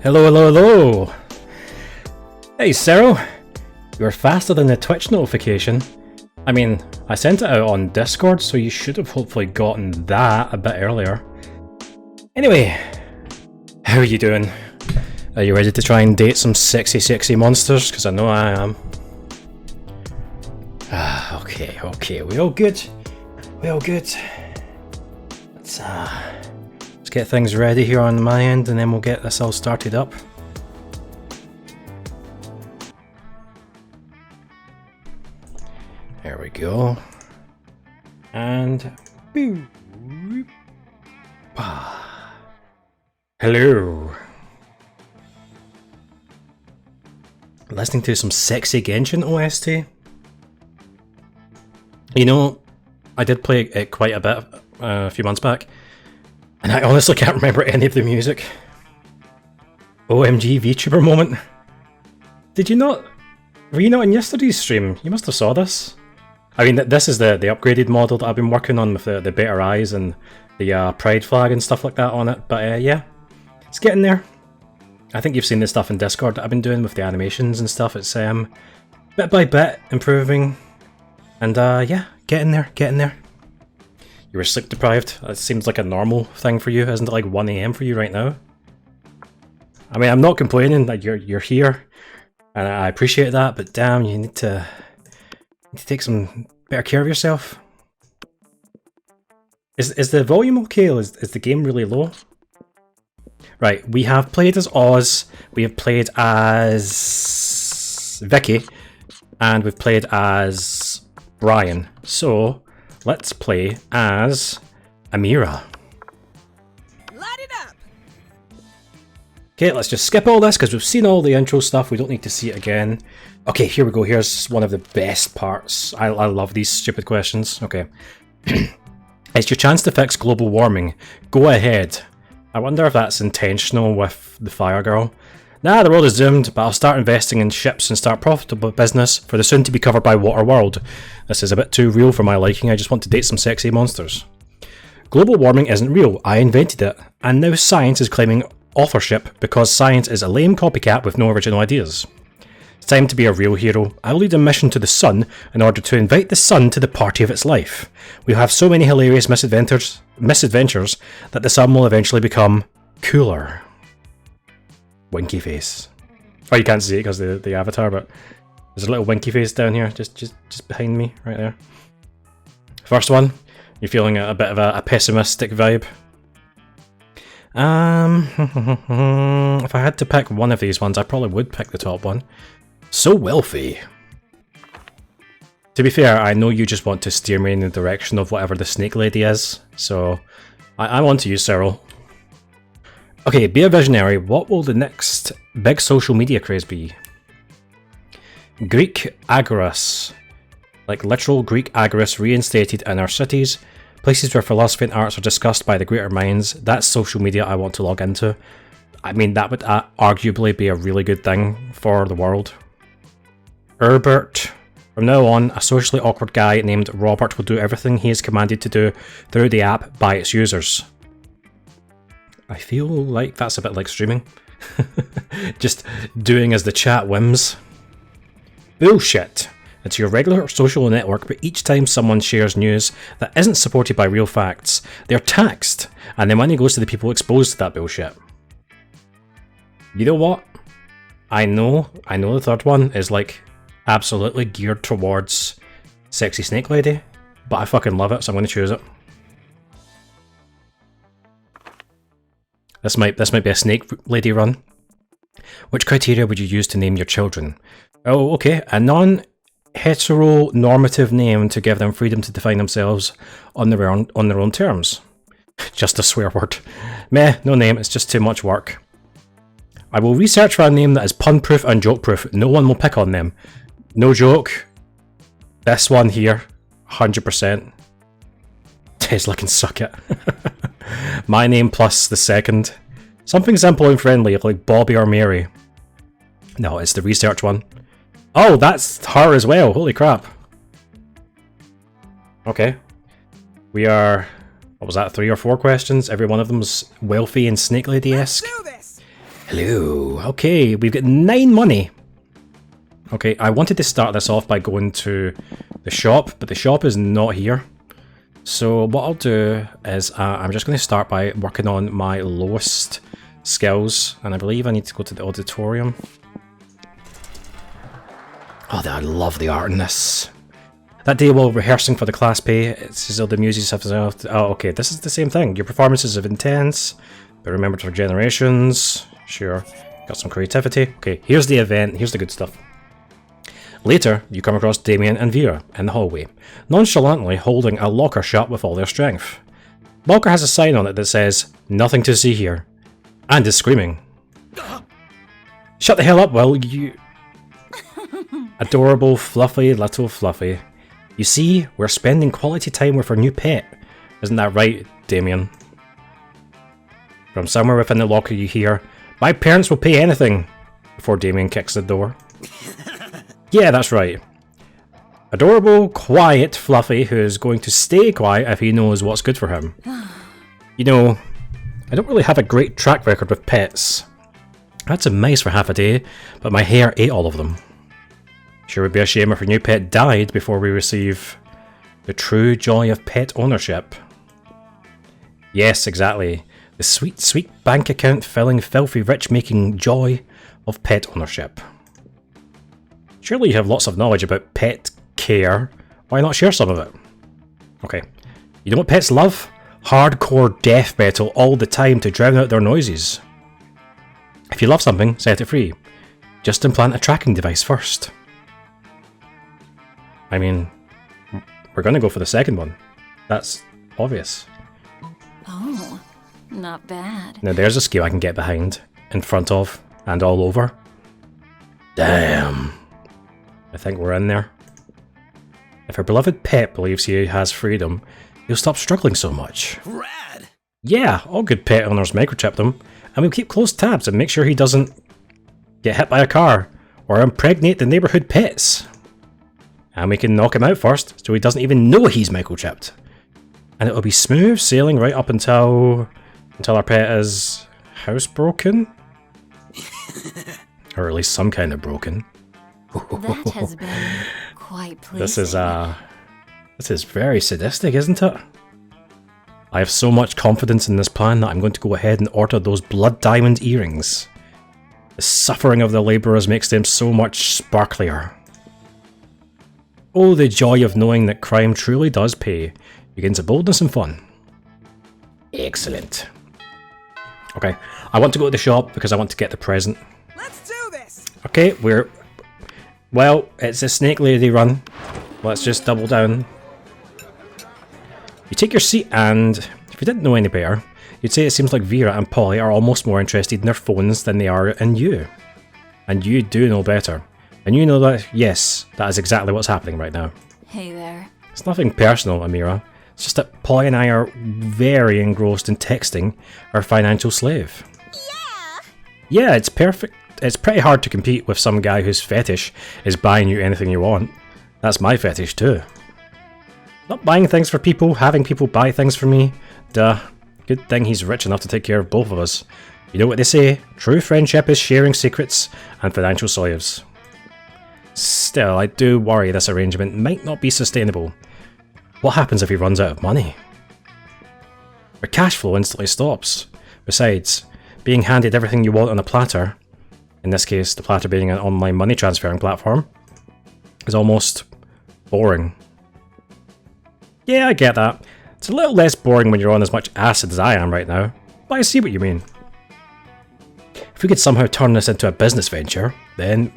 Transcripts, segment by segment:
Hello, hello, hello! Hey, Cyril! You're faster than the Twitch notification. I mean, I sent it out on Discord, so you should have hopefully gotten that a bit earlier. Anyway, how are you doing? Are you ready to try and date some sexy monsters? Because I know I am. Okay, we all good? We all good? Let's get things ready here on my end and then we'll get this all started up. There we go. And boop. Hello. Listening to some sexy Genshin OST. You know, I did play it quite a bit a few months back, and I honestly can't remember any of the music. OMG VTuber moment. Did you not? Were you not in yesterday's stream? You must have saw this. I mean, this is the upgraded model that I've been working on with the better eyes and the pride flag and stuff like that on it. But yeah, it's getting there. I think you've seen this stuff in Discord that I've been doing with the animations and stuff. It's bit by bit improving. And yeah, getting there. You were sleep deprived. That seems like a normal thing for you, isn't it? Like 1 AM for you right now. I mean, I'm not complaining that you're here, and I appreciate that. But damn, you need to take some better care of yourself. Is the volume okay? Is the game really low? Right, we have played as Oz. We have played as Vicky, and we've played as Brian. So let's play as Amira. Light it up. Okay, let's just skip all this because we've seen all the intro stuff. We don't need to see it again. Okay, here we go. Here's one of the best parts. I love these stupid questions. Okay. It's your chance to fix global warming. Go ahead. I wonder if that's intentional with the Fire Girl. Nah, the world is doomed, but I'll start investing in ships and start profitable business for the soon to be covered by water world. This is a bit too real for my liking. I just want to date some sexy monsters. Global warming isn't real. I invented it. And now science is claiming authorship because science is a lame copycat with no original ideas. It's time to be a real hero. I will lead a mission to the sun in order to invite the sun to the party of its life. We'll have so many hilarious misadventures that the sun will eventually become cooler. Winky face. Oh, you can't see it because of the avatar, but there's a little winky face down here, just behind me, right there. First one, you're feeling a bit of a pessimistic vibe. If I had to pick one of these ones, I probably would pick the top one. So wealthy. To be fair, I know you just want to steer me in the direction of whatever the snake lady is, so I'm on to you, Cyril. Okay, be a visionary. What will the next big social media craze be? Greek agorist. Like literal Greek agorist reinstated in our cities. Places where philosophy and arts are discussed by the greater minds. That's social media I want to log into. I mean, that would arguably be a really good thing for the world. Herbert. From now on, a socially awkward guy named Robert will do everything he is commanded to do through the app by its users. I feel like that's a bit like streaming. Just doing as the chat whims. Bullshit. It's your regular social network, but each time someone shares news that isn't supported by real facts, they're taxed, and the money goes to the people exposed to that bullshit. You know what? I know the third one is like absolutely geared towards sexy snake lady, but I fucking love it, so I'm going to choose it. This might be a snake lady run. Which criteria would you use to name your children? Oh, okay, a non-heteronormative name to give them freedom to define themselves on their own terms. Just a swear word. Meh, no name, it's just too much work. I will research for a name that is pun-proof and joke-proof. No one will pick on them. No joke. This one here, 100%. Tesla can suck it. My name plus the second. Something simple and friendly, like Bobby or Mary. No, it's the research one. Oh, that's her as well. Holy crap. Okay. We are... What was that, 3 or 4 questions? Every one of them's wealthy and snake lady-esque. Hello. Okay, we've got 9 money. Okay, I wanted to start this off by going to the shop, but the shop is not here. So what I'll do is I'm just going to start by working on my lowest skills, and I believe I need to go to the auditorium. Oh, I love the art in this. That day while rehearsing for the class play, it's as though the music have... Oh, okay, this is the same thing. Your performances are intense, but remembered for generations. Sure, got some creativity. Okay, here's the event, here's the good stuff. Later, you come across Damien and Vera in the hallway, nonchalantly holding a locker shut with all their strength. Locker has a sign on it that says, "Nothing to see here," and is screaming. Shut the hell up, will you? Adorable, fluffy, little Fluffy. You see, we're spending quality time with our new pet. Isn't that right, Damien? From somewhere within the locker you hear, "My parents will pay anything," before Damien kicks the door. Yeah, that's right. Adorable, quiet Fluffy who is going to stay quiet if he knows what's good for him. You know, I don't really have a great track record with pets. I had some mice for half a day, but my hair ate all of them. Sure would be a shame if our new pet died before we receive the true joy of pet ownership. Yes, exactly. The sweet, sweet bank account filling, filthy rich making joy of pet ownership. Surely you have lots of knowledge about pet care. Why not share some of it? Okay. You know what pets love? Hardcore death metal all the time to drown out their noises. If you love something, set it free. Just implant a tracking device first. I mean, we're going to go for the second one. That's obvious. Oh, not bad. Now there's a skill I can get behind, in front of, and all over. Damn. I think we're in there. If our beloved pet believes he has freedom, he'll stop struggling so much. Rad! Yeah, all good pet owners microchip them, and we'll keep close tabs and make sure he doesn't get hit by a car, or impregnate the neighbourhood pets. And we can knock him out first, so he doesn't even know he's microchipped. And it'll be smooth sailing right up until our pet is housebroken? Or at least some kind of broken. That has been quite pleasing. This is very sadistic, isn't it? I have so much confidence in this plan that I'm going to go ahead and order those blood diamond earrings. The suffering of the labourers makes them so much sparklier. Oh, the joy of knowing that crime truly does pay begins a boldness and fun. Excellent. Okay, I want to go to the shop because I want to get the present. Let's do this! Okay, well, it's a snake lady run. Let's just double down. You take your seat and, if you didn't know any better, you'd say it seems like Vera and Polly are almost more interested in their phones than they are in you. And you do know better. And you know that, yes, that is exactly what's happening right now. Hey there. It's nothing personal, Amira. It's just that Polly and I are very engrossed in texting our financial slave. Yeah, it's perfect. It's pretty hard to compete with some guy whose fetish is buying you anything you want. That's my fetish too. Not buying things for people, having people buy things for me. Duh. Good thing he's rich enough to take care of both of us. You know what they say, true friendship is sharing secrets and financial slaves. Still, I do worry this arrangement might not be sustainable. What happens if he runs out of money? Our cash flow instantly stops. Besides, being handed everything you want on a platter, in this case the platter being an online money transferring platform, is almost boring. Yeah, I get that. It's a little less boring when you're on as much acid as I am right now, but I see what you mean. If we could somehow turn this into a business venture, then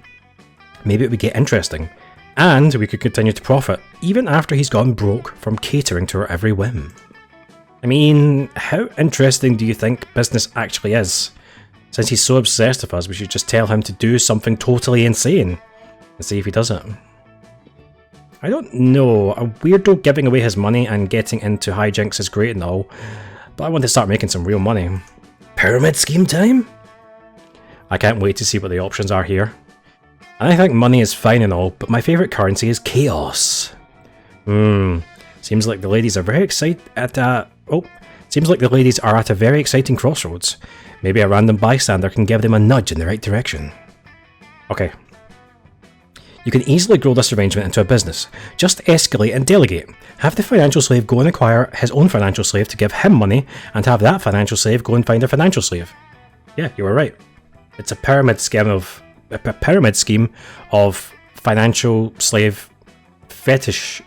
maybe it would get interesting, and we could continue to profit, even after he's gone broke from catering to our every whim. I mean, how interesting do you think business actually is? Since he's so obsessed with us, we should just tell him to do something totally insane, and see if he does it. I don't know, a weirdo giving away his money and getting into hijinks is great and all, but I want to start making some real money. Pyramid scheme time? I can't wait to see what the options are here. I think money is fine and all, but my favourite currency is chaos. Seems like the ladies are very excited at Seems like the ladies are at a very exciting crossroads. Maybe a random bystander can give them a nudge in the right direction. Okay. You can easily grow this arrangement into a business. Just escalate and delegate. Have the financial slave go and acquire his own financial slave to give him money, and have that financial slave go and find a financial slave. Yeah, you were right. It's a pyramid scheme of financial slave fetishists.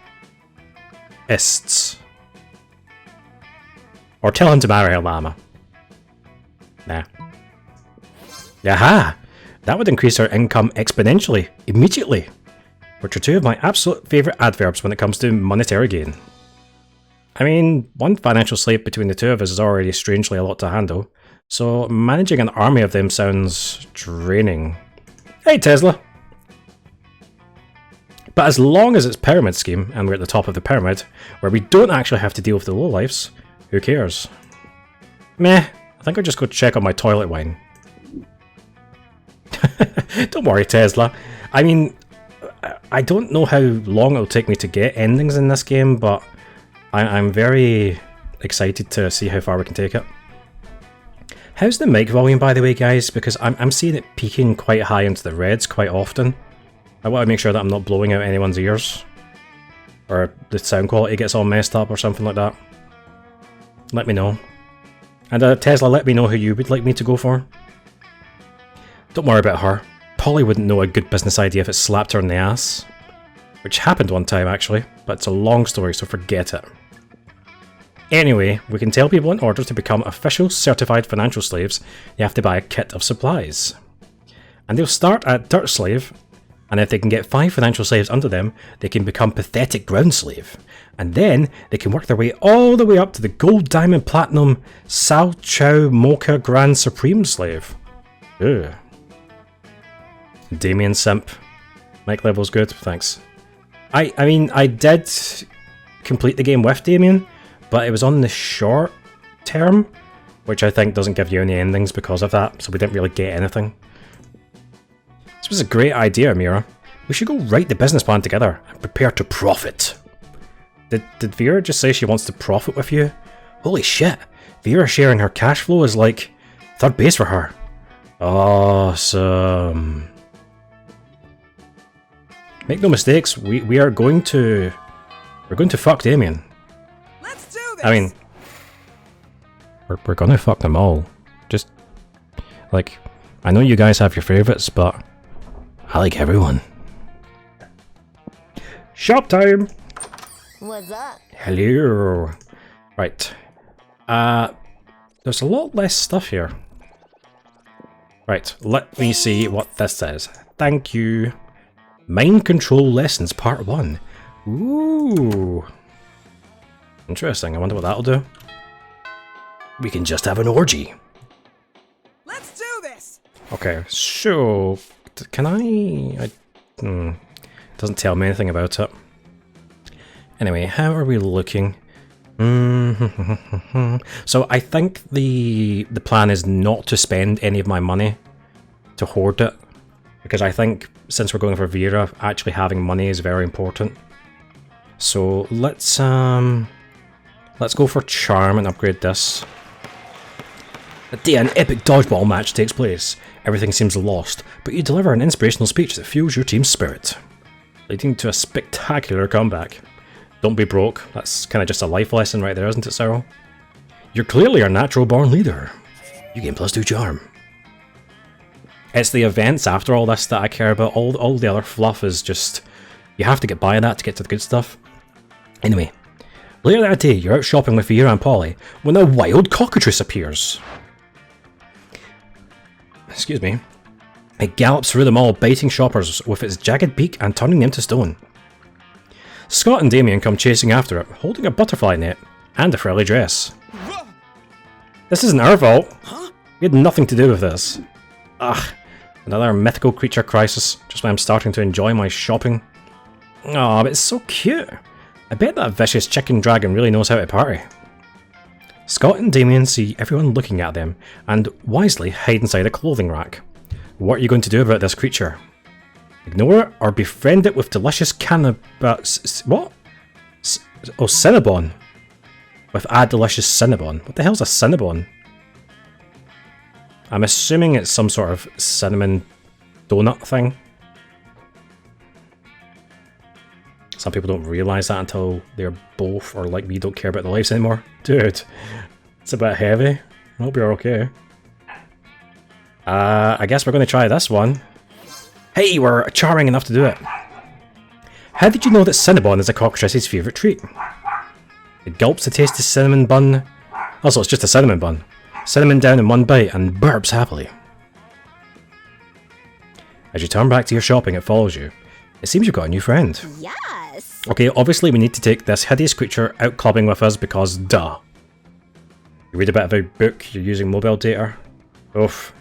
Or tell him to marry a llama. Nah. Aha! That would increase our income exponentially, immediately. Which are two of my absolute favourite adverbs when it comes to monetary gain. I mean, one financial slave between the two of us is already strangely a lot to handle, so managing an army of them sounds draining. Hey Tesla! But as long as it's pyramid scheme, and we're at the top of the pyramid, where we don't actually have to deal with the lowlifes, who cares? Meh, I think I'll just go check on my toilet wine. Don't worry, Tesla. I mean, I don't know how long it'll take me to get endings in this game, but I'm very excited to see how far we can take it. How's the mic volume, by the way, guys? Because I'm seeing it peaking quite high into the reds quite often. I want to make sure that I'm not blowing out anyone's ears. Or the sound quality gets all messed up or something like that. Let me know. And Tesla, let me know who you would like me to go for. Don't worry about her. Polly wouldn't know a good business idea if it slapped her in the ass. Which happened one time, actually, but it's a long story, so forget it. Anyway, we can tell people in order to become official certified financial slaves, you have to buy a kit of supplies. And they'll start at Dirt Slave, and if they can get 5 financial slaves under them, they can become Pathetic Ground Slave. And then, they can work their way all the way up to the Gold, Diamond, Platinum, Sao Chow Mocha Grand Supreme Slave. Ugh. Damien Simp. Mic level's good, thanks. I mean, I did complete the game with Damien, but it was on the short term, which I think doesn't give you any endings because of that, so we didn't really get anything. This was a great idea, Mira. We should go write the business plan together and prepare to profit. Did Vera just say she wants to profit with you? Holy shit, Vera sharing her cash flow is like third base for her. Awesome. Make no mistakes, we're going to fuck Damien. Let's do this. I mean, we're gonna fuck them all. Just like, I know you guys have your favorites, but I like everyone. Shop time. What's up? Hello. Right. There's a lot less stuff here. Right. Let me see what this says. Thank you. Mind Control Lessons Part 1. Ooh. Interesting. I wonder what that'll do. We can just have an orgy. Let's do this. Okay, so can I doesn't tell me anything about it. Anyway, how are we looking? So I think the plan is not to spend any of my money to hoard it, because I think since we're going for Vera, actually having money is very important. So let's go for Charm and upgrade this. The day an epic dodgeball match takes place, everything seems lost, but you deliver an inspirational speech that fuels your team's spirit, leading to a spectacular comeback. Don't be broke, that's kind of just a life lesson right there, isn't it, Cyril? You're clearly our natural born leader. You gain +2 charm. It's the events after all this that I care about, all the other fluff is just, you have to get by that to get to the good stuff. Anyway, later that day you're out shopping with Vera and Polly when a wild cockatrice appears. Excuse me. It gallops through the mall, biting shoppers with its jagged beak and turning them to stone. Scott and Damien come chasing after it, holding a butterfly net and a frilly dress. This isn't our fault. We had nothing to do with this. Ugh, another mythical creature crisis, just when I'm starting to enjoy my shopping. Aw, but it's so cute. I bet that vicious chicken dragon really knows how to party. Scott and Damien see everyone looking at them, and wisely hide inside a clothing rack. What are you going to do about this creature? Ignore it, or befriend it with delicious Cinnabon. with a delicious Cinnabon. What the hell's a Cinnabon? I'm assuming it's some sort of cinnamon donut thing. Some people don't realise that until they're both, or like me, don't care about their lives anymore. Dude, it's a bit heavy. I hope you're okay. I guess we're going to try this one. Hey, we're charming enough to do it. How did you know that Cinnabon is a cockatrice's favourite treat? It gulps the tasty cinnamon bun. Also, it's just a cinnamon bun. Cinnamon down in one bite and burps happily. As you turn back to your shopping, it follows you. It seems you've got a new friend. Yes. Okay, obviously we need to take this hideous creature out clubbing with us because duh. You read a bit of a book, you're using mobile data. Oof.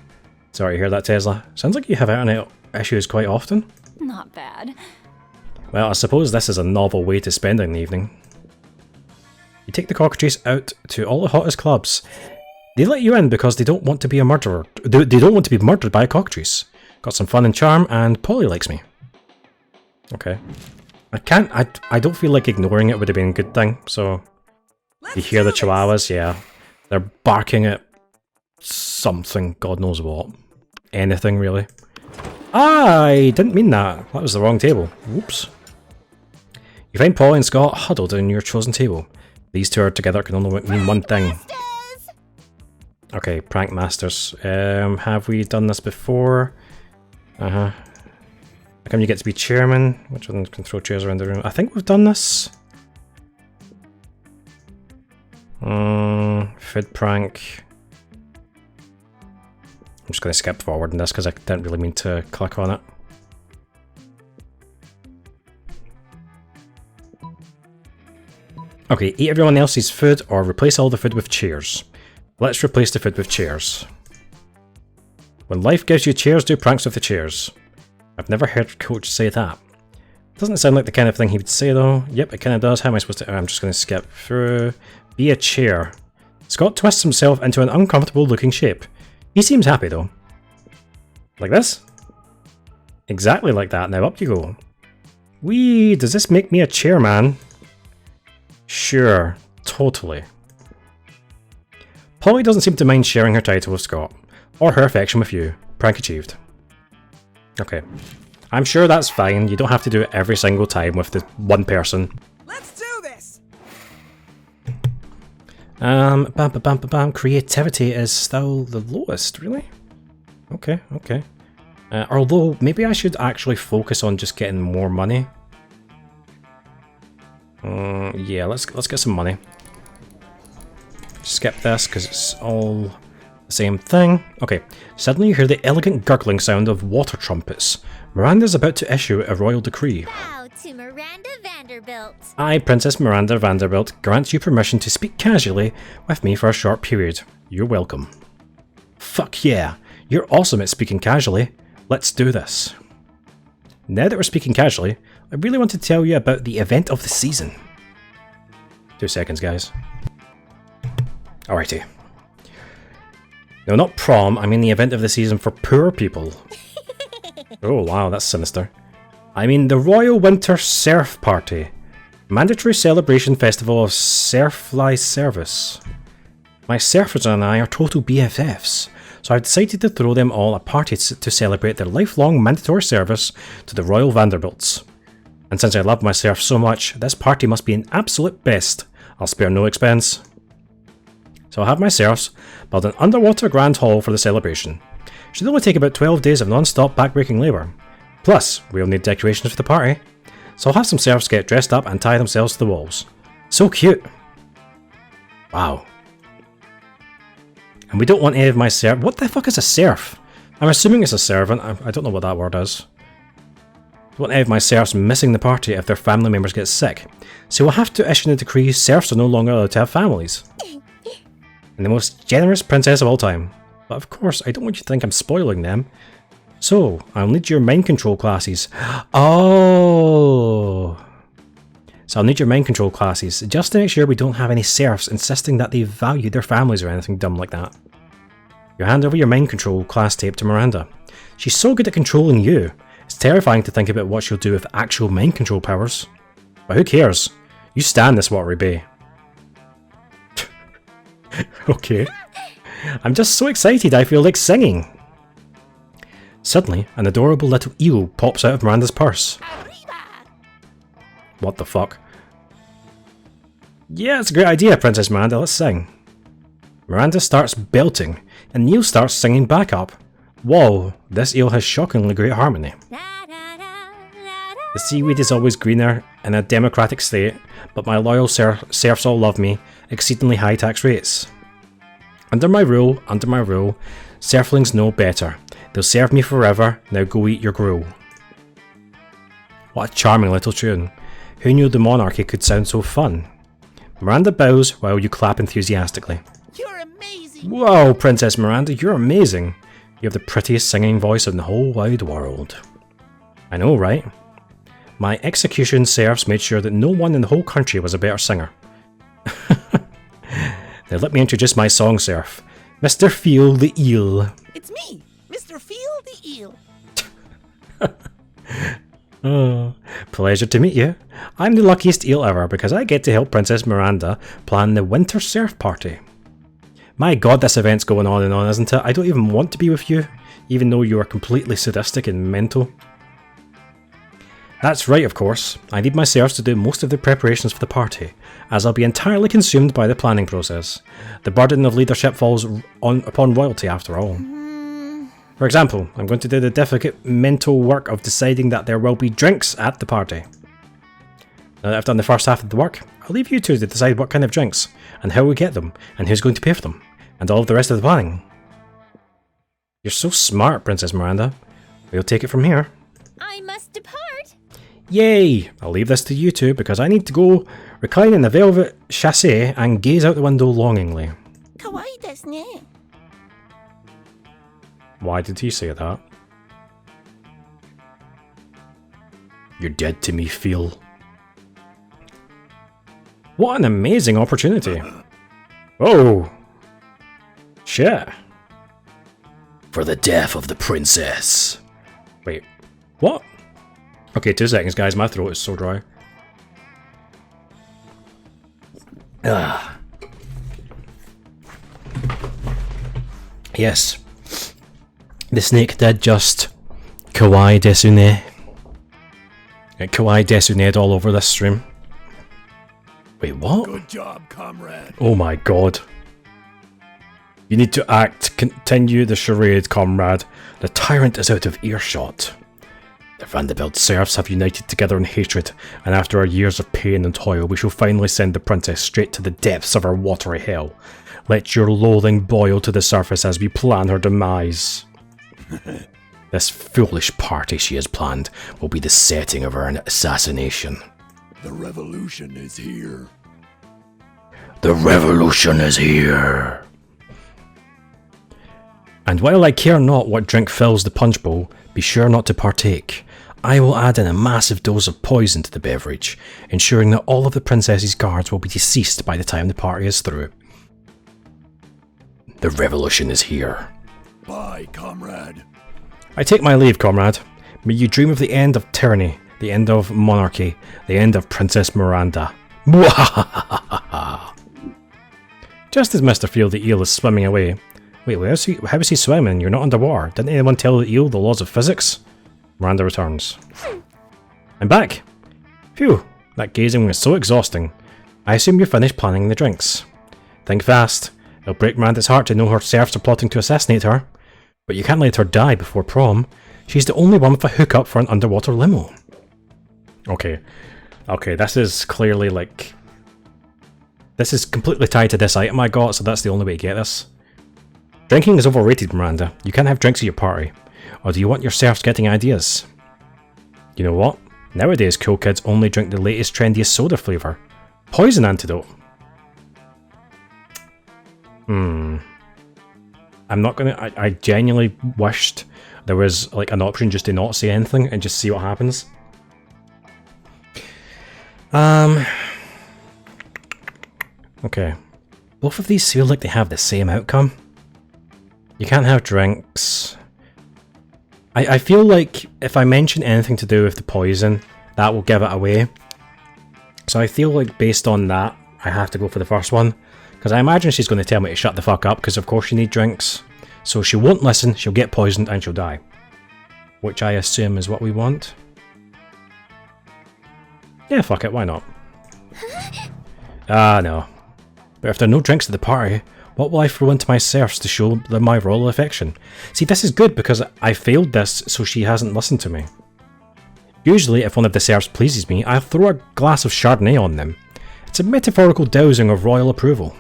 Sorry to hear that, Tesla. Sounds like you have internet issues quite often. Not bad. Well, I suppose this is a novel way to spending the evening. You take the cockatrice out to all the hottest clubs. They let you in because they don't want to be a murderer. They don't want to be murdered by a cockatrice. Got some fun and charm, and Polly likes me. Okay. I don't feel like ignoring it would have been a good thing, so... You hear the chihuahuas? Yeah. They're barking at something, God knows what. Anything, really. I didn't mean that. That was the wrong table. Whoops. You find Polly and Scott huddled in your chosen table. These two are together can only mean one thing. Okay, prank masters. Have we done this before? How come you get to be chairman? Which one can throw chairs around the room? I think we've done this. Food prank. I'm just going to skip forward in this because I didn't really mean to click on it. Okay, eat everyone else's food or replace all the food with chairs. Let's replace the food with chairs. When life gives you chairs, do pranks with the chairs. I've never heard Coach say that. Doesn't sound like the kind of thing he would say though. Yep, it kind of does. How am I supposed to... I'm just going to skip through. Be a chair. Scott twists himself into an uncomfortable looking shape. He seems happy though. Like this? Exactly like that. Now up you go. Whee! Does this make me a chairman? Sure. Totally. Polly doesn't seem to mind sharing her title with Scott. Or her affection with you. Prank achieved. Okay. I'm sure that's fine. You don't have to do it every single time with the one person. Let's do this. Creativity is still the lowest, really? Okay, okay. Although, maybe I should actually focus on just getting more money. Yeah, let's get some money. Skip this, because it's all the same thing. Okay, suddenly you hear the elegant gurgling sound of water trumpets. Miranda's about to issue a royal decree. Bow to Miranda Vanderbilt. I, Princess Miranda Vanderbilt, grant you permission to speak casually with me for a short period. You're welcome. Fuck yeah, you're awesome at speaking casually. Let's do this. Now that we're speaking casually, I really want to tell you about the event of the season. 2 seconds, guys. Alrighty. No, not prom, I mean the event of the season for poor people. Oh wow, that's sinister. I mean the Royal Winter Surf Party. Mandatory celebration festival of surf life service. My surfers and I are total BFFs, so I've decided to throw them all a party to celebrate their lifelong mandatory service to the Royal Vanderbilts. And since I love my surf so much, this party must be an absolute best. I'll spare no expense. So I'll have my serfs build an underwater grand hall for the celebration. Should only take about 12 days of non-stop backbreaking labour. Plus, we'll need decorations for the party. So I'll have some serfs get dressed up and tie themselves to the walls. So cute! Wow. And we don't want any of my serf... What the fuck is a serf? I'm assuming it's a servant. I don't know what that word is. Don't want any of my serfs missing the party if their family members get sick. So we'll have to issue a decree serfs are no longer allowed to have families. And the most generous princess of all time. But of course, I don't want you to think I'm spoiling them. So, I'll need your mind control classes. Oh! So I'll need your mind control classes, just to make sure we don't have any serfs insisting that they value their families or anything dumb like that. You hand over your mind control class tape to Miranda. She's so good at controlling you, it's terrifying to think about what she'll do with actual mind control powers. But who cares? You stand this watery bay. Okay. I'm just so excited I feel like singing. Suddenly, an adorable little eel pops out of Miranda's purse. What the fuck? Yeah, it's a great idea, Princess Miranda, let's sing. Miranda starts belting, and Neil starts singing back up. Whoa, this eel has shockingly great harmony. The seaweed is always greener in a democratic state, but my loyal serfs all love me, exceedingly high tax rates. Under my rule, serflings know better. They'll serve me forever, now go eat your gruel. What a charming little tune. Who knew the monarchy could sound so fun? Miranda bows while you clap enthusiastically. You're amazing! Whoa, Princess Miranda, you're amazing. You have the prettiest singing voice in the whole wide world. I know, right? My execution serfs made sure that no one in the whole country was a better singer. Now let me introduce my song serf, Mr. Feel the Eel. It's me, Mr. Feel the Eel. Oh, pleasure to meet you. I'm the luckiest eel ever because I get to help Princess Miranda plan the winter surf party. My god, this event's going on and on, isn't it? I don't even want to be with you, even though you are completely sadistic and mental. That's right, of course. I need my serfs to do most of the preparations for the party, as I'll be entirely consumed by the planning process. The burden of leadership falls upon royalty, after all. For example, I'm going to do the difficult mental work of deciding that there will be drinks at the party. Now that I've done the first half of the work, I'll leave you two to decide what kind of drinks, and how we get them, and who's going to pay for them, and all of the rest of the planning. You're so smart, Princess Miranda. We'll take it from here. I must depart. Yay! I'll leave this to you two because I need to go recline in the velvet chassé and gaze out the window longingly. Kawaii desu ne. Why did he say that? You're dead to me, Phil. What an amazing opportunity. Oh! Shit. For the death of the princess. Wait, what? Okay, 2 seconds, guys. My throat is so dry. Ah. Yes. The snake did just kawaii desu ne. Kawaii desu ne all over this stream. Wait, what? Good job, comrade. Oh my god. You need to act. Continue the charade, comrade. The tyrant is out of earshot. The Vanderbilt serfs have united together in hatred, and after our years of pain and toil, we shall finally send the princess straight to the depths of our watery hell. Let your loathing boil to the surface as we plan her demise. This foolish party she has planned will be the setting of her assassination. The revolution is here. The revolution is here. And while I care not what drink fills the punch bowl, be sure not to partake. I will add in a massive dose of poison to the beverage, ensuring that all of the princess's guards will be deceased by the time the party is through. The revolution is here. Bye, comrade. I take my leave, comrade. May you dream of the end of tyranny, the end of monarchy, the end of Princess Miranda. Just as Mr. Field the eel is swimming away. Wait, how is he swimming? You're not underwater. Didn't anyone tell the eel the laws of physics? Miranda returns. I'm back. Phew, that gazing was so exhausting. I assume you're finished planning the drinks. Think fast. It'll break Miranda's heart to know her serfs are plotting to assassinate her. But you can't let her die before prom. She's the only one with a hookup for an underwater limo. Okay. Okay, this is clearly like... This is completely tied to this item I got, so that's the only way to get this. Drinking is overrated, Miranda. You can't have drinks at your party. Or do you want your serfs getting ideas? You know what? Nowadays, cool kids only drink the latest trendiest soda flavour. Poison antidote. I'm not gonna... I genuinely wished there was like an option just to not say anything and just see what happens. Okay. Both of these feel like they have the same outcome. You can't have drinks. I feel like if I mention anything to do with the poison, that will give it away. So I feel like based on that, I have to go for the first one. Because Because I imagine she's going to tell me to shut the fuck up, because of course you need drinks. So she won't listen, she'll get poisoned, and she'll die. Which I assume is what we want. Yeah, fuck it, why not? Ah, no. But if there are no drinks at the party, what will I throw into my serfs to show them my royal affection? See, this is good because I failed this, so she hasn't listened to me. Usually, if one of the serfs pleases me, I'll throw a glass of Chardonnay on them. It's a metaphorical dowsing of royal approval.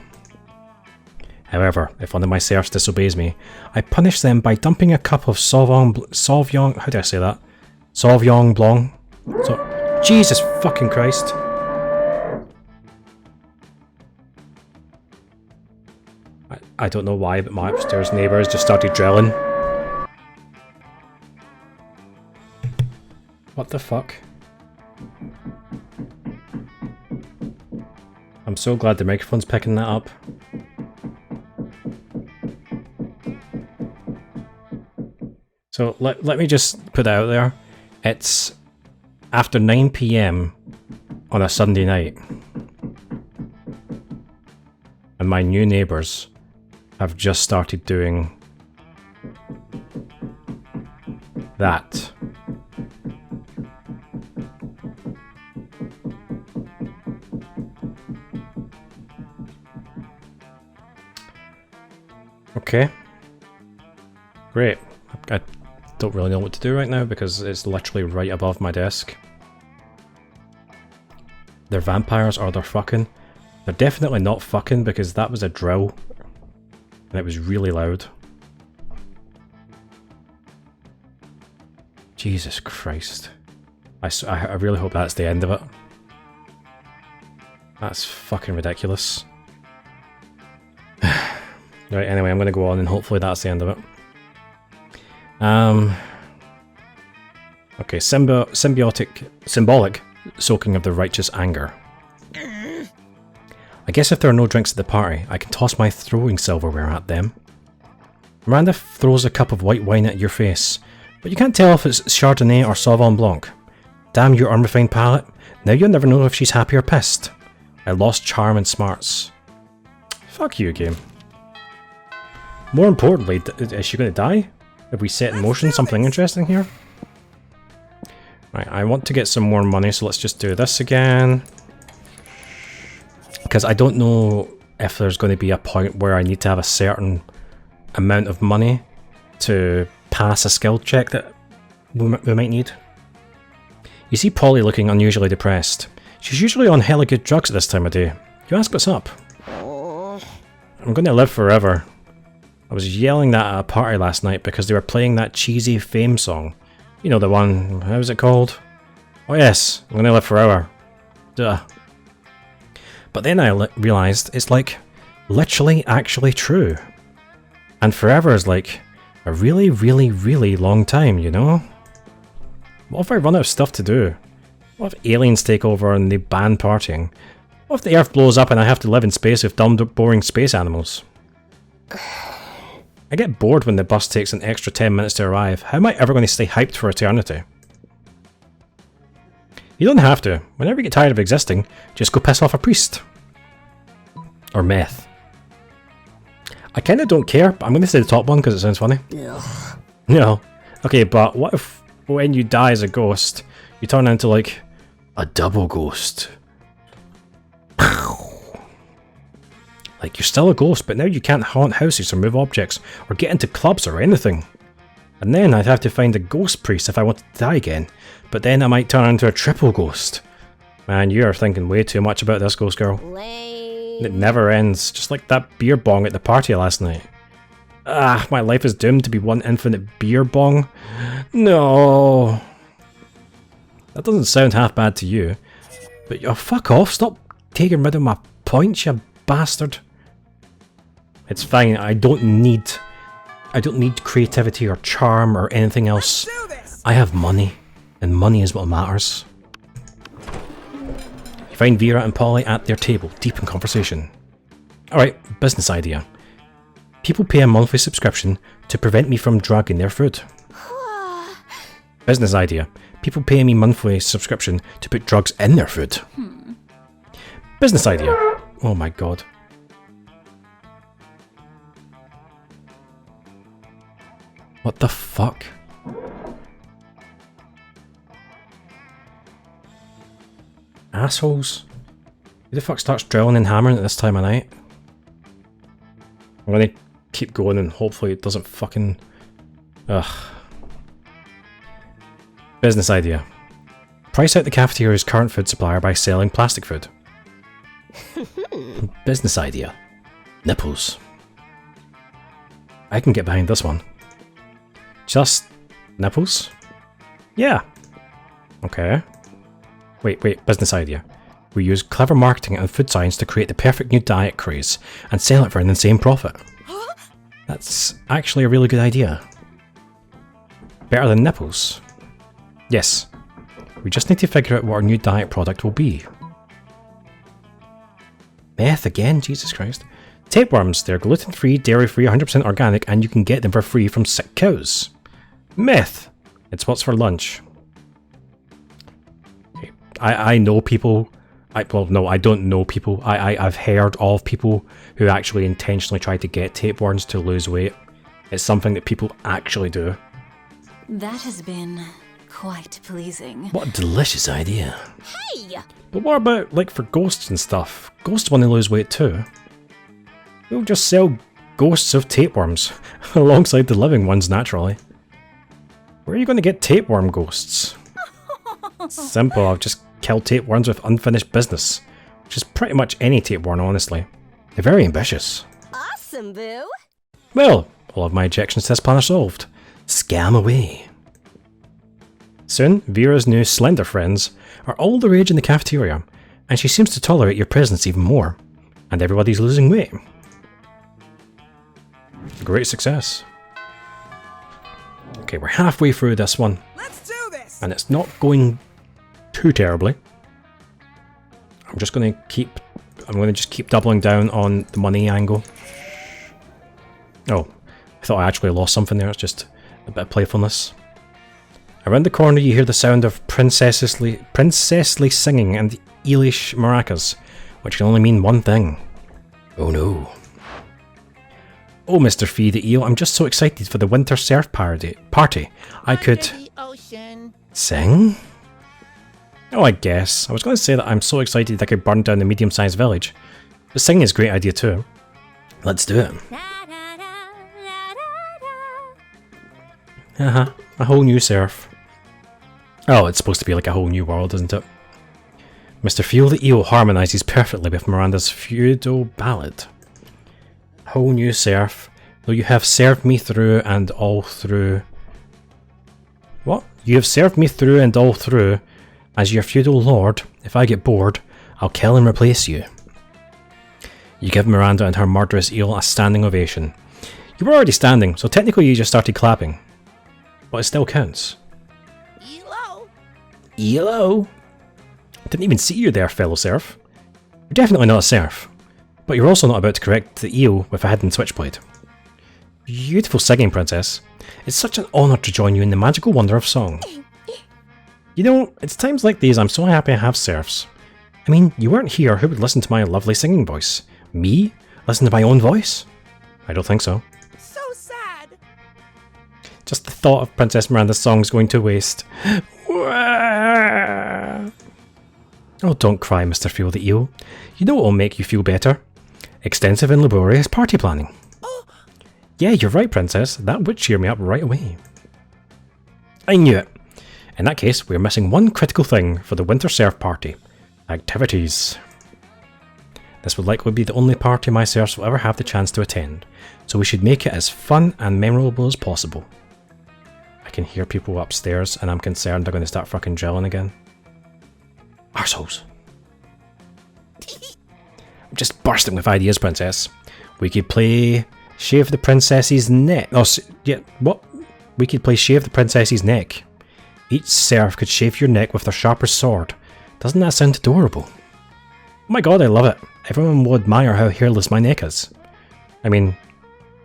However, if one of my serfs disobeys me, I punish them by dumping a cup of Sauvignon... How do I say that? Sauvignon Blanc? Jesus fucking Christ. I don't know why, but my upstairs neighbours just started drilling. What the fuck? I'm so glad the microphone's picking that up. So let me just put it out there. It's after 9 PM on a Sunday night. And my new neighbours have just started doing that. Okay. Great. I don't really know what to do right now because it's literally right above my desk. They're vampires or they're fucking. They're definitely not fucking because that was a drill. And it was really loud. Jesus Christ. I really hope that's the end of it. That's fucking ridiculous. Right, anyway, I'm gonna go on and hopefully that's the end of it. Okay, symbolic soaking of the righteous anger. I guess if there are no drinks at the party, I can toss my throwing silverware at them. Miranda throws a cup of white wine at your face, but you can't tell if it's Chardonnay or Sauvignon Blanc. Damn your unrefined palate, now you'll never know if she's happy or pissed. I lost charm and smarts. Fuck you, game. More importantly, is she going to die? Have we set in motion something interesting here? Right, I want to get some more money, so let's just do this again. Because I don't know if there's going to be a point where I need to have a certain amount of money to pass a skill check that we might need. You see Polly looking unusually depressed. She's usually on hella good drugs at this time of day. You ask what's up. I'm going to live forever. I was yelling that at a party last night because they were playing that cheesy Fame song. You know the one, how was it called? Oh yes, I'm going to live forever. Duh. But then I realised it's like literally actually true. And forever is like a really, really, really long time, you know? What if I run out of stuff to do? What if aliens take over and they ban partying? What if the Earth blows up and I have to live in space with dumb, boring space animals? I get bored when the bus takes an extra 10 minutes to arrive. How am I ever going to stay hyped for eternity? You don't have to. Whenever you get tired of existing, just go piss off a priest. Or meth. I kind of don't care, but I'm going to say the top one because it sounds funny. Ugh. No. Okay, but what if when you die as a ghost, you turn into like a double ghost? Like you're still a ghost, but now you can't haunt houses or move objects or get into clubs or anything. And then I'd have to find a ghost priest if I wanted to die again. But then I might turn into a triple ghost. Man, you are thinking way too much about this, ghost girl. Lame. It never ends, just like that beer bong at the party last night. Ah, my life is doomed to be one infinite beer bong. No. That doesn't sound half bad to you. But oh, fuck off, stop taking rid of my points, you bastard. It's fine, I don't need creativity or charm or anything else. I have money, and money is what matters. You find Vera and Polly at their table, deep in conversation. Alright, business idea. People pay a monthly subscription to prevent me from drugging their food. Business idea. People pay me monthly subscription to put drugs in their food. Business idea. Oh my god. What the fuck? Assholes. Who the fuck starts drilling and hammering at this time of night? I'm gonna keep going and hopefully it doesn't fucking... Ugh. Business idea. Price out the cafeteria's current food supplier by selling plastic food. Business idea. Nipples. I can get behind this one. Just nipples? Yeah. Okay. Wait, business idea. We use clever marketing and food science to create the perfect new diet craze and sell it for an insane profit. That's actually a really good idea. Better than nipples. Yes. We just need to figure out what our new diet product will be. Meth again? Jesus Christ. Tapeworms. They're gluten-free, dairy-free, 100% organic, and you can get them for free from sick cows. Meth. It's what's for lunch. Okay. I know people... well, no, I don't know people. I've heard of people who actually intentionally try to get tapeworms to lose weight. It's something that people actually do. That has been quite pleasing. What a delicious idea. Hey! But what about, like, for ghosts and stuff? Ghosts want to lose weight too. We'll just sell ghosts of tapeworms, alongside the living ones, naturally. Where are you going to get tapeworm ghosts? Simple, I've just killed tapeworms with unfinished business. Which is pretty much any tapeworm, honestly. They're very ambitious. Awesome, boo! Well, all of my objections to this plan are solved. Scam away. Soon, Vera's new slender friends are all the rage in the cafeteria, and she seems to tolerate your presence even more. And everybody's losing weight. Great success. Okay, we're halfway through this one. Let's do this. And it's not going too terribly. I'm just going to just keep doubling down on the money angle. Oh, I thought I actually lost something there. It's just a bit of playfulness. Around the corner you hear the sound of princessly singing and eelish maracas, which can only mean one thing. Oh no. Oh, Mr. Fee the Eel, I'm just so excited for the winter surf party. I could... The ocean. Sing? Oh, I guess. I was going to say that I'm so excited I could burn down the medium-sized village. But singing is a great idea too. Let's do it. Haha, a whole new surf. Oh, it's supposed to be like a whole new world, isn't it? Mr. Feel the Eel harmonises perfectly with Miranda's feudal ballad. Whole new surf, though you have served me through and all through. What? You have served me through and all through. As your feudal lord, if I get bored, I'll kill and replace you. You give Miranda and her murderous eel a standing ovation. You were already standing, so technically you just started clapping. But it still counts. Elo. ELO! I didn't even see you there, fellow serf. You're definitely not a serf. But you're also not about to correct the eel with a hidden switchblade. Beautiful singing, princess. It's such an honour to join you in the magical wonder of song. You know, it's times like these I'm so happy I have serfs. I mean, you weren't here, who would listen to my lovely singing voice? Me? Listen to my own voice? I don't think so. So sad. Just the thought of Princess Miranda's songs going to waste. Oh, don't cry, Mr. Feel the Eel. You know what will make you feel better? Extensive and laborious party planning. Yeah, you're right, Princess. That would cheer me up right away. I knew it. In that case, we're missing one critical thing for the Winter Surf Party. Activities. This would likely be the only party my serfs will ever have the chance to attend, so we should make it as fun and memorable as possible. I can hear people upstairs, and I'm concerned they're going to start fucking drilling again. Arseholes. I'm just bursting with ideas, Princess. We could play Shave the Princess's Neck. Oh, yeah, what? We could play Shave the Princess's Neck. Each serf could shave your neck with their sharpest sword. Doesn't that sound adorable? Oh my god, I love it. Everyone will admire how hairless my neck is. I mean,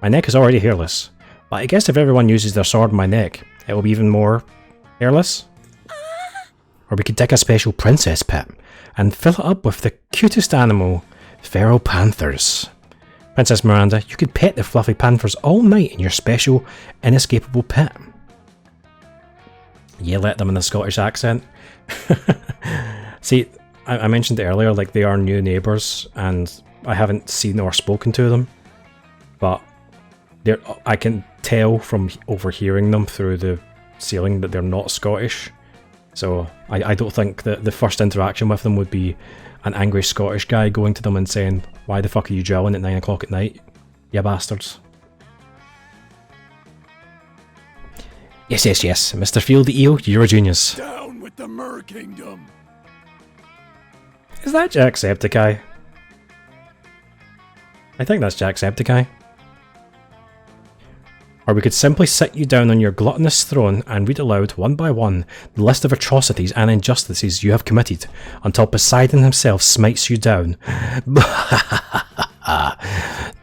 my neck is already hairless, but I guess if everyone uses their sword on my neck, it will be even more hairless. Or we could dig a special princess pit and fill it up with the cutest animal, feral panthers. Princess Miranda, you could pet the fluffy panthers all night in your special, inescapable pet. Yeah, let them in a Scottish accent. See, I mentioned earlier, like, they are new neighbours, and I haven't seen or spoken to them, but I can tell from overhearing them through the ceiling that they're not Scottish. So I don't think that the first interaction with them would be an angry Scottish guy going to them and saying, "Why the fuck are you drilling at 9 o'clock at night, you bastards?" Yes, yes, yes, Mr. Field the Eel, you're a genius. Down with the Mer Kingdom. Is that Jacksepticeye? I think that's Jacksepticeye. Or we could simply sit you down on your gluttonous throne and read aloud, one by one, the list of atrocities and injustices you have committed, until Poseidon himself smites you down.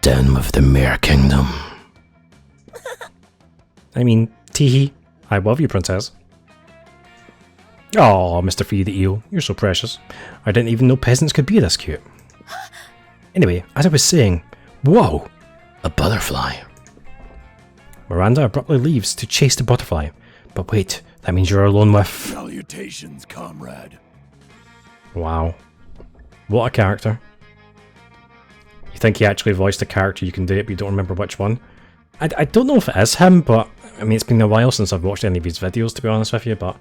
Down with the Mer Kingdom. I mean, teehee. I love you, princess. Oh, Mr. Fee the Eel, you're so precious. I didn't even know peasants could be this cute. Anyway, as I was saying, whoa! A butterfly. Miranda abruptly leaves to chase the butterfly. But wait, that means you're alone with... Salutations, comrade. Wow. What a character. You think he actually voiced a character you can do it, but you don't remember which one? I don't know if it is him, but... I mean, it's been a while since I've watched any of his videos, to be honest with you, but...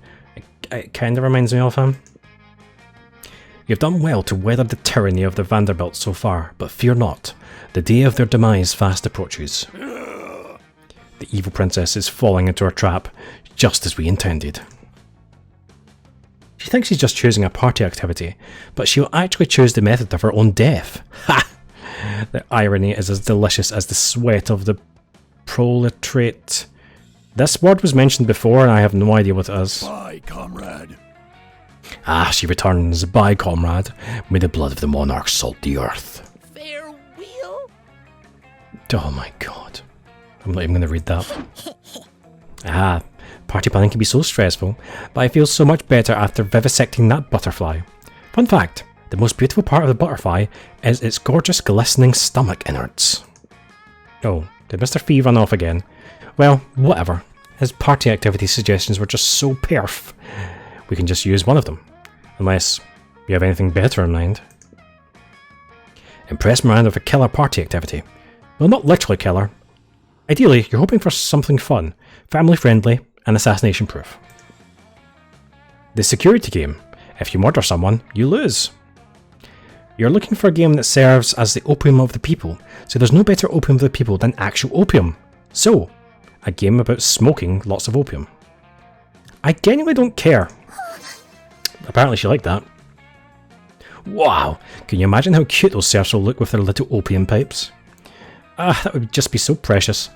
It kind of reminds me of him. You've done well to weather the tyranny of the Vanderbilts so far, but fear not. The day of their demise fast approaches. The evil princess is falling into her trap, just as we intended. She thinks she's just choosing a party activity, but she'll actually choose the method of her own death. Ha! The irony is as delicious as the sweat of the proletariat. This word was mentioned before and I have no idea what it is. Bye, comrade. Ah, she returns. Bye, comrade. May the blood of the monarch salt the earth. Farewell. Oh my god. I'm not even going to read that. Ah, party planning can be so stressful, but I feel so much better after vivisecting that butterfly. Fun fact, the most beautiful part of the butterfly is its gorgeous glistening stomach innards. Oh, did Mr. Fee run off again? Well, whatever. His party activity suggestions were just so perf. We can just use one of them. Unless you have anything better in mind. Impress Miranda with a killer party activity. Well, not literally killer. Ideally, you're hoping for something fun, family-friendly, and assassination-proof. The security game. If you murder someone, you lose. You're looking for a game that serves as the opium of the people, so there's no better opium of the people than actual opium. So, a game about smoking lots of opium. I genuinely don't care. Apparently she liked that. Wow, can you imagine how cute those serfs will look with their little opium pipes? Ah, that would just be so precious.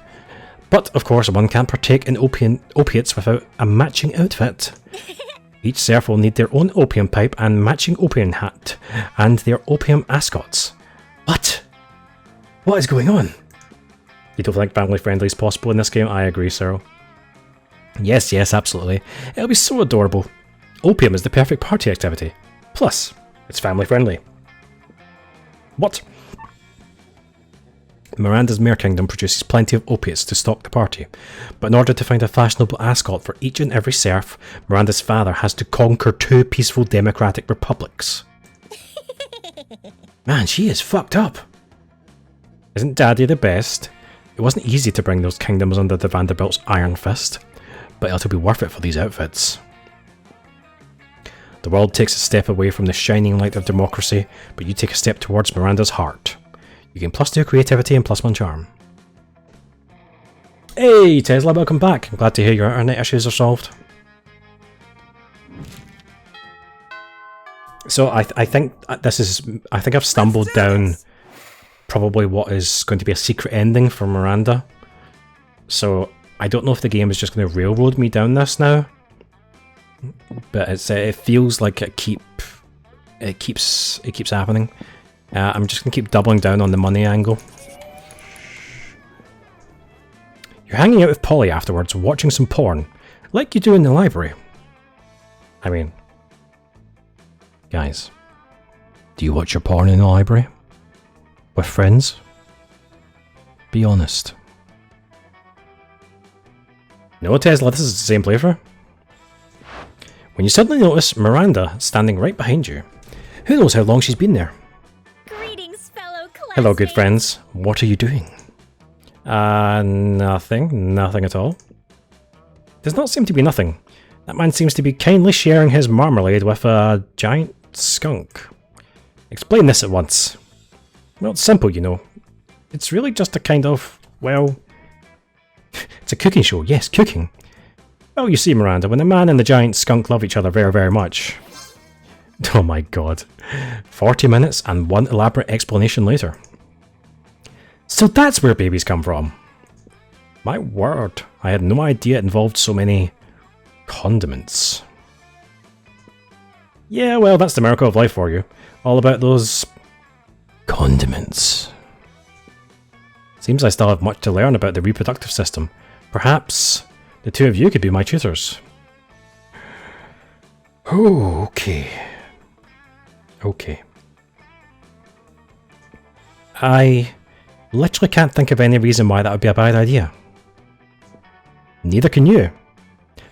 But, of course, one can't partake in opiates without a matching outfit. Each serf will need their own opium pipe and matching opium hat, and their opium ascots. What? What is going on? You don't think family friendly is possible in this game? I agree, Cyril. Yes, yes, absolutely. It'll be so adorable. Opium is the perfect party activity. Plus, it's family friendly. What? Miranda's Mer Kingdom produces plenty of opiates to stock the party, but in order to find a fashionable ascot for each and every serf, Miranda's father has to conquer 2 peaceful democratic republics. Man, she is fucked up. Isn't Daddy the best? It wasn't easy to bring those kingdoms under the Vanderbilt's iron fist, but it'll be worth it for these outfits. The world takes a step away from the shining light of democracy, but you take a step towards Miranda's heart. You gain +2 creativity and +1 charm. Hey Tesla, welcome back. I'm glad to hear your internet issues are solved. So I think I've stumbled down probably what is going to be a secret ending for Miranda. So I don't know if the game is just going to railroad me down this now, but it feels like it keeps happening. I'm just going to keep doubling down on the money angle. You're hanging out with Polly afterwards, watching some porn, like you do in the library. I mean, guys, do you watch your porn in the library? With friends? Be honest. No, Tesla, this is the same playthrough. When you suddenly notice Miranda standing right behind you. Who knows how long she's been there? Greetings, fellow classmates. Hello, good friends. What are you doing? Nothing. Nothing at all. Does not seem to be nothing. That man seems to be kindly sharing his marmalade with a giant skunk. Explain this at once. Well, it's simple, you know. It's really just a kind of, well... It's a cooking show, yes, cooking. Well, you see, Miranda, when the man and the giant skunk love each other very, very much... Oh my god. 40 minutes and one elaborate explanation later. So that's where babies come from. My word, I had no idea it involved so many condiments. Yeah, well, that's the miracle of life for you. All about those condiments. Seems I still have much to learn about the reproductive system. Perhaps the two of you could be my tutors. Oh, okay. Okay. I literally can't think of any reason why that would be a bad idea. Neither can you.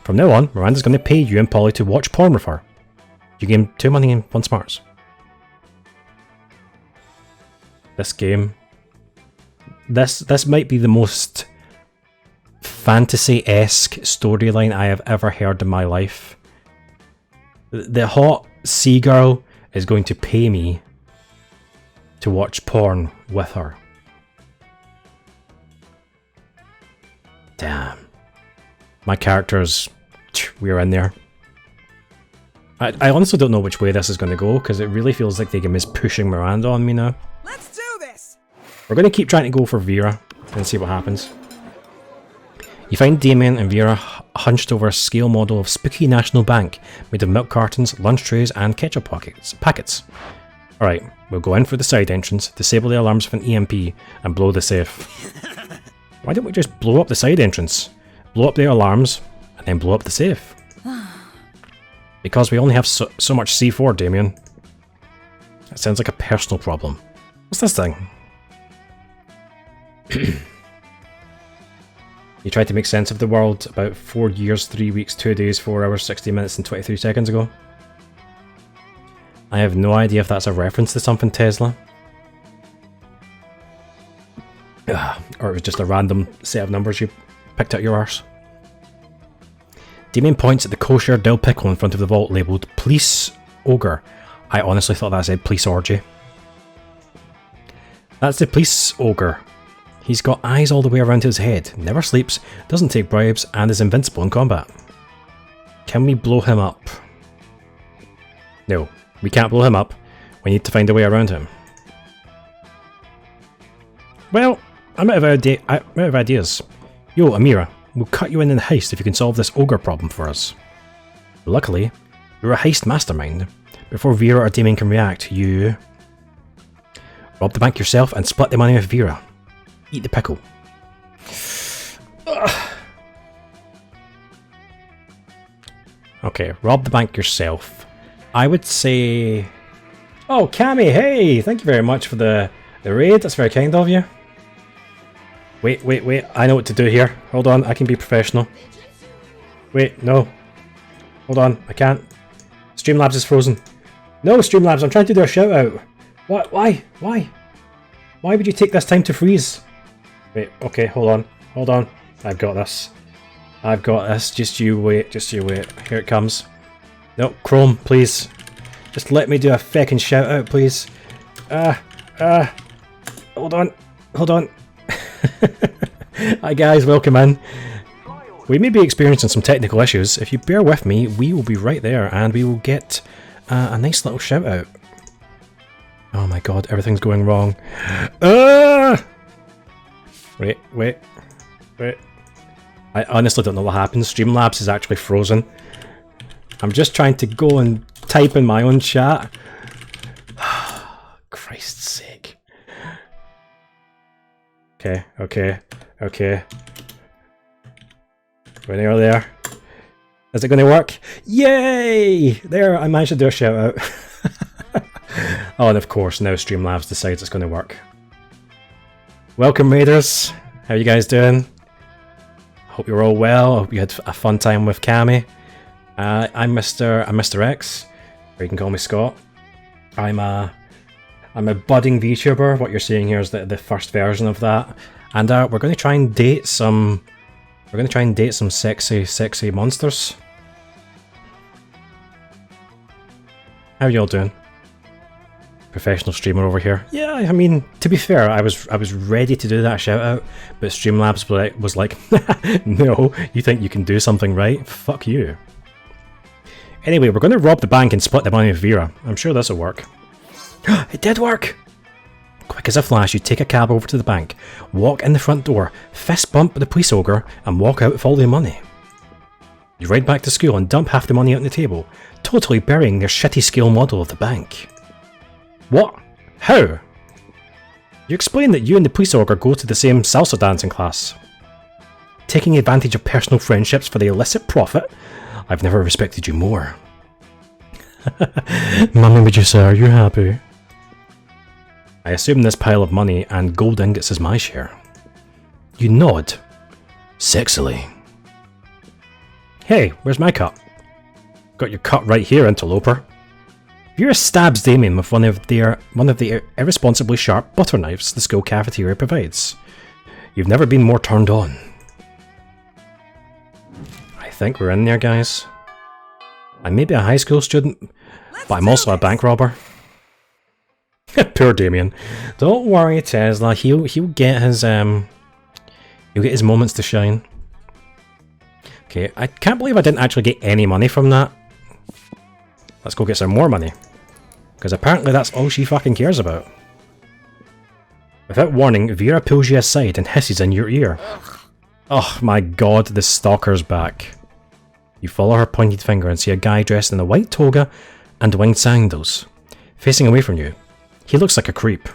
From now on, Miranda's going to pay you and Polly to watch porn with her. You gain 2 money and 1 smarts. This game... This might be the most fantasy-esque storyline I have ever heard in my life. The hot sea girl is going to pay me to watch porn with her. Damn. My characters, we're in there. I honestly don't know which way this is going to go, because it really feels like the game is pushing Miranda on me now. Let's do this! We're going to keep trying to go for Vera and see what happens. You find Damien and Vera hunched over a scale model of Spooky National Bank made of milk cartons, lunch trays and ketchup packets. Alright, we'll go in for the side entrance, disable the alarms with an EMP and blow the safe. Why don't we just blow up the side entrance? Blow up the alarms and then blow up the safe. Because we only have so much C4, Damien. That sounds like a personal problem. What's this thing? You tried to make sense of the world about 4 years, 3 weeks, 2 days, 4 hours, 60 minutes and 23 seconds ago. I have no idea if that's a reference to something, Tesla. Or it was just a random set of numbers you picked out your arse. Damien points at the kosher dill pickle in front of the vault labelled Police Ogre. I honestly thought that said Police Orgy. That's the Police Ogre. He's got eyes all the way around his head, never sleeps, doesn't take bribes, and is invincible in combat. Can we blow him up? No, we can't blow him up. We need to find a way around him. Well, I'm out of ideas. Yo, Amira, we'll cut you in the heist if you can solve this ogre problem for us. Luckily, you're a heist mastermind. Before Vera or Damien can react, you... rob the bank yourself and split the money with Vera. Eat the pickle. Ugh. Okay, rob the bank yourself. I would say... Oh, Cammy, hey! Thank you very much for the raid. That's very kind of you. Wait. I know what to do here. Hold on, I can be professional. Wait, no. Hold on, I can't. Streamlabs is frozen. No, Streamlabs, I'm trying to do a shout out. What? Why? Why would you take this time to freeze? Wait, okay, hold on. I've got this. Just you wait. Here it comes. No, Chrome, please. Just let me do a feckin' shout out, please. Hold on. Hi guys, welcome in. We may be experiencing some technical issues. If you bear with me, we will be right there and we will get a nice little shout out. Oh my god, everything's going wrong. Wait. I honestly don't know what happened. Streamlabs is actually frozen. I'm just trying to go and type in my own chat. Christ's sake. Okay. We're nearly there. Is it going to work? Yay! There, I managed to do a shout out. Oh, and of course, now Streamlabs decides it's going to work. Welcome, Raiders. How you guys doing? Hope you're all well. I hope you had a fun time with Cammy. I'm Mr. X, or you can call me Scott. I'm a budding VTuber. What you're seeing here is the first version of that, and we're going to try and date some. We're going to try and date some sexy monsters. How y'all doing? Professional streamer over here. Yeah, I mean, to be fair, I was ready to do that shout out, but Streamlabs was like, no, you think you can do something right? Fuck you. Anyway, we're going to rob the bank and split the money with Vera. I'm sure this will work. It did work! Quick as a flash, you take a cab over to the bank, walk in the front door, fist bump the police ogre, and walk out with all the money. You ride back to school and dump half the money out on the table, totally burying their shitty scale model of the bank. What? How? You explain that you and the police ogre go to the same salsa dancing class. Taking advantage of personal friendships for the illicit profit? I've never respected you more. Mummy Medusa, are you happy? I assume this pile of money and gold ingots is my share. You nod. Sexily. Hey, where's my cut? Got your cut right here, interloper. Vera stabs Damien with one of the irresponsibly sharp butter knives the school cafeteria provides. You've never been more turned on. I think we're in there, guys. I may be a high school student, but I'm also a bank robber. Poor Damien. Don't worry, Tesla. He'll get his moments to shine. Okay, I can't believe I didn't actually get any money from that. Let's go get some more money. Because apparently that's all she fucking cares about. Without warning, Vera pulls you aside and hisses in your ear. Oh my god, the stalker's back. You follow her pointed finger and see a guy dressed in a white toga and winged sandals, facing away from you. He looks like a creep.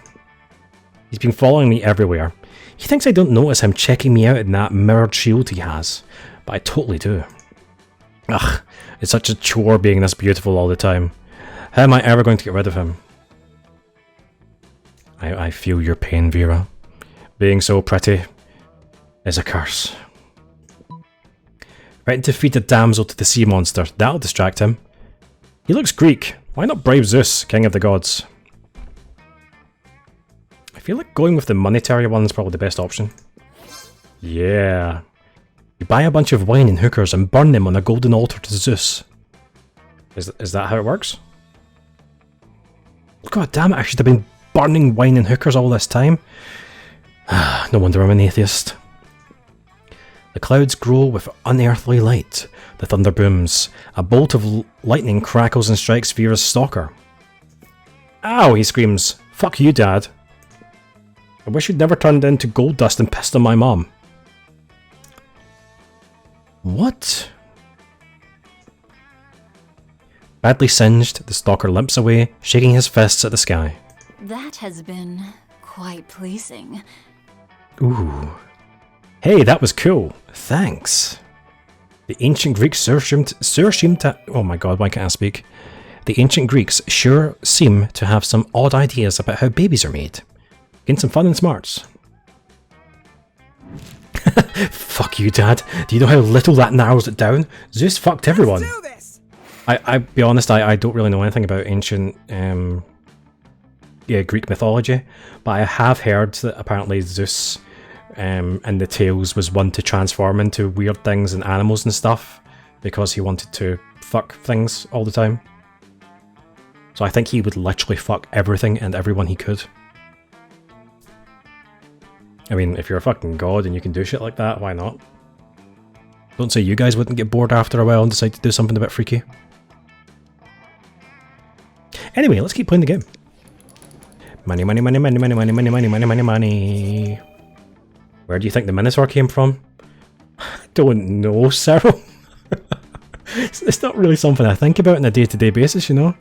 He's been following me everywhere. He thinks I don't notice him checking me out in that mirrored shield he has, but I totally do. Ugh, it's such a chore being this beautiful all the time. How am I ever going to get rid of him? I feel your pain, Vera. Being so pretty is a curse. Threaten to feed the damsel to the sea monster. That'll distract him. He looks Greek. Why not brave Zeus, king of the gods? I feel like going with the monetary one is probably the best option. Yeah. You buy a bunch of wine and hookers and burn them on a golden altar to Zeus. Is that how it works? God damn it, I should have been burning wine and hookers all this time. No wonder I'm an atheist. The clouds grow with unearthly light. The thunder booms. A bolt of lightning crackles and strikes Vera's stalker. Ow, he screams. Fuck you, Dad. I wish you'd never turned into gold dust and pissed on my mom. What? Badly singed, the stalker limps away, shaking his fists at the sky. That has been quite pleasing. Ooh. Hey, that was cool. Thanks. The ancient Greeks oh my god, why can't I speak? The ancient Greeks sure seem to have some odd ideas about how babies are made. Gain some fun and smarts. Fuck you, Dad. Do you know how little that narrows it down? Zeus fucked everyone. Let's do this. I'll be honest, I don't really know anything about ancient Greek mythology, but I have heard that apparently Zeus in the tales was one to transform into weird things and animals and stuff because he wanted to fuck things all the time. So I think he would literally fuck everything and everyone he could. I mean, if you're a fucking god and you can do shit like that, why not? Don't say you guys wouldn't get bored after a while and decide to do something a bit freaky. Anyway, let's keep playing the game. Money, money, money, money, money, money, money, money, money, money, money. Where do you think the Minotaur came from? I don't know, Cyril. It's not really something I think about on a day-to-day basis, you know?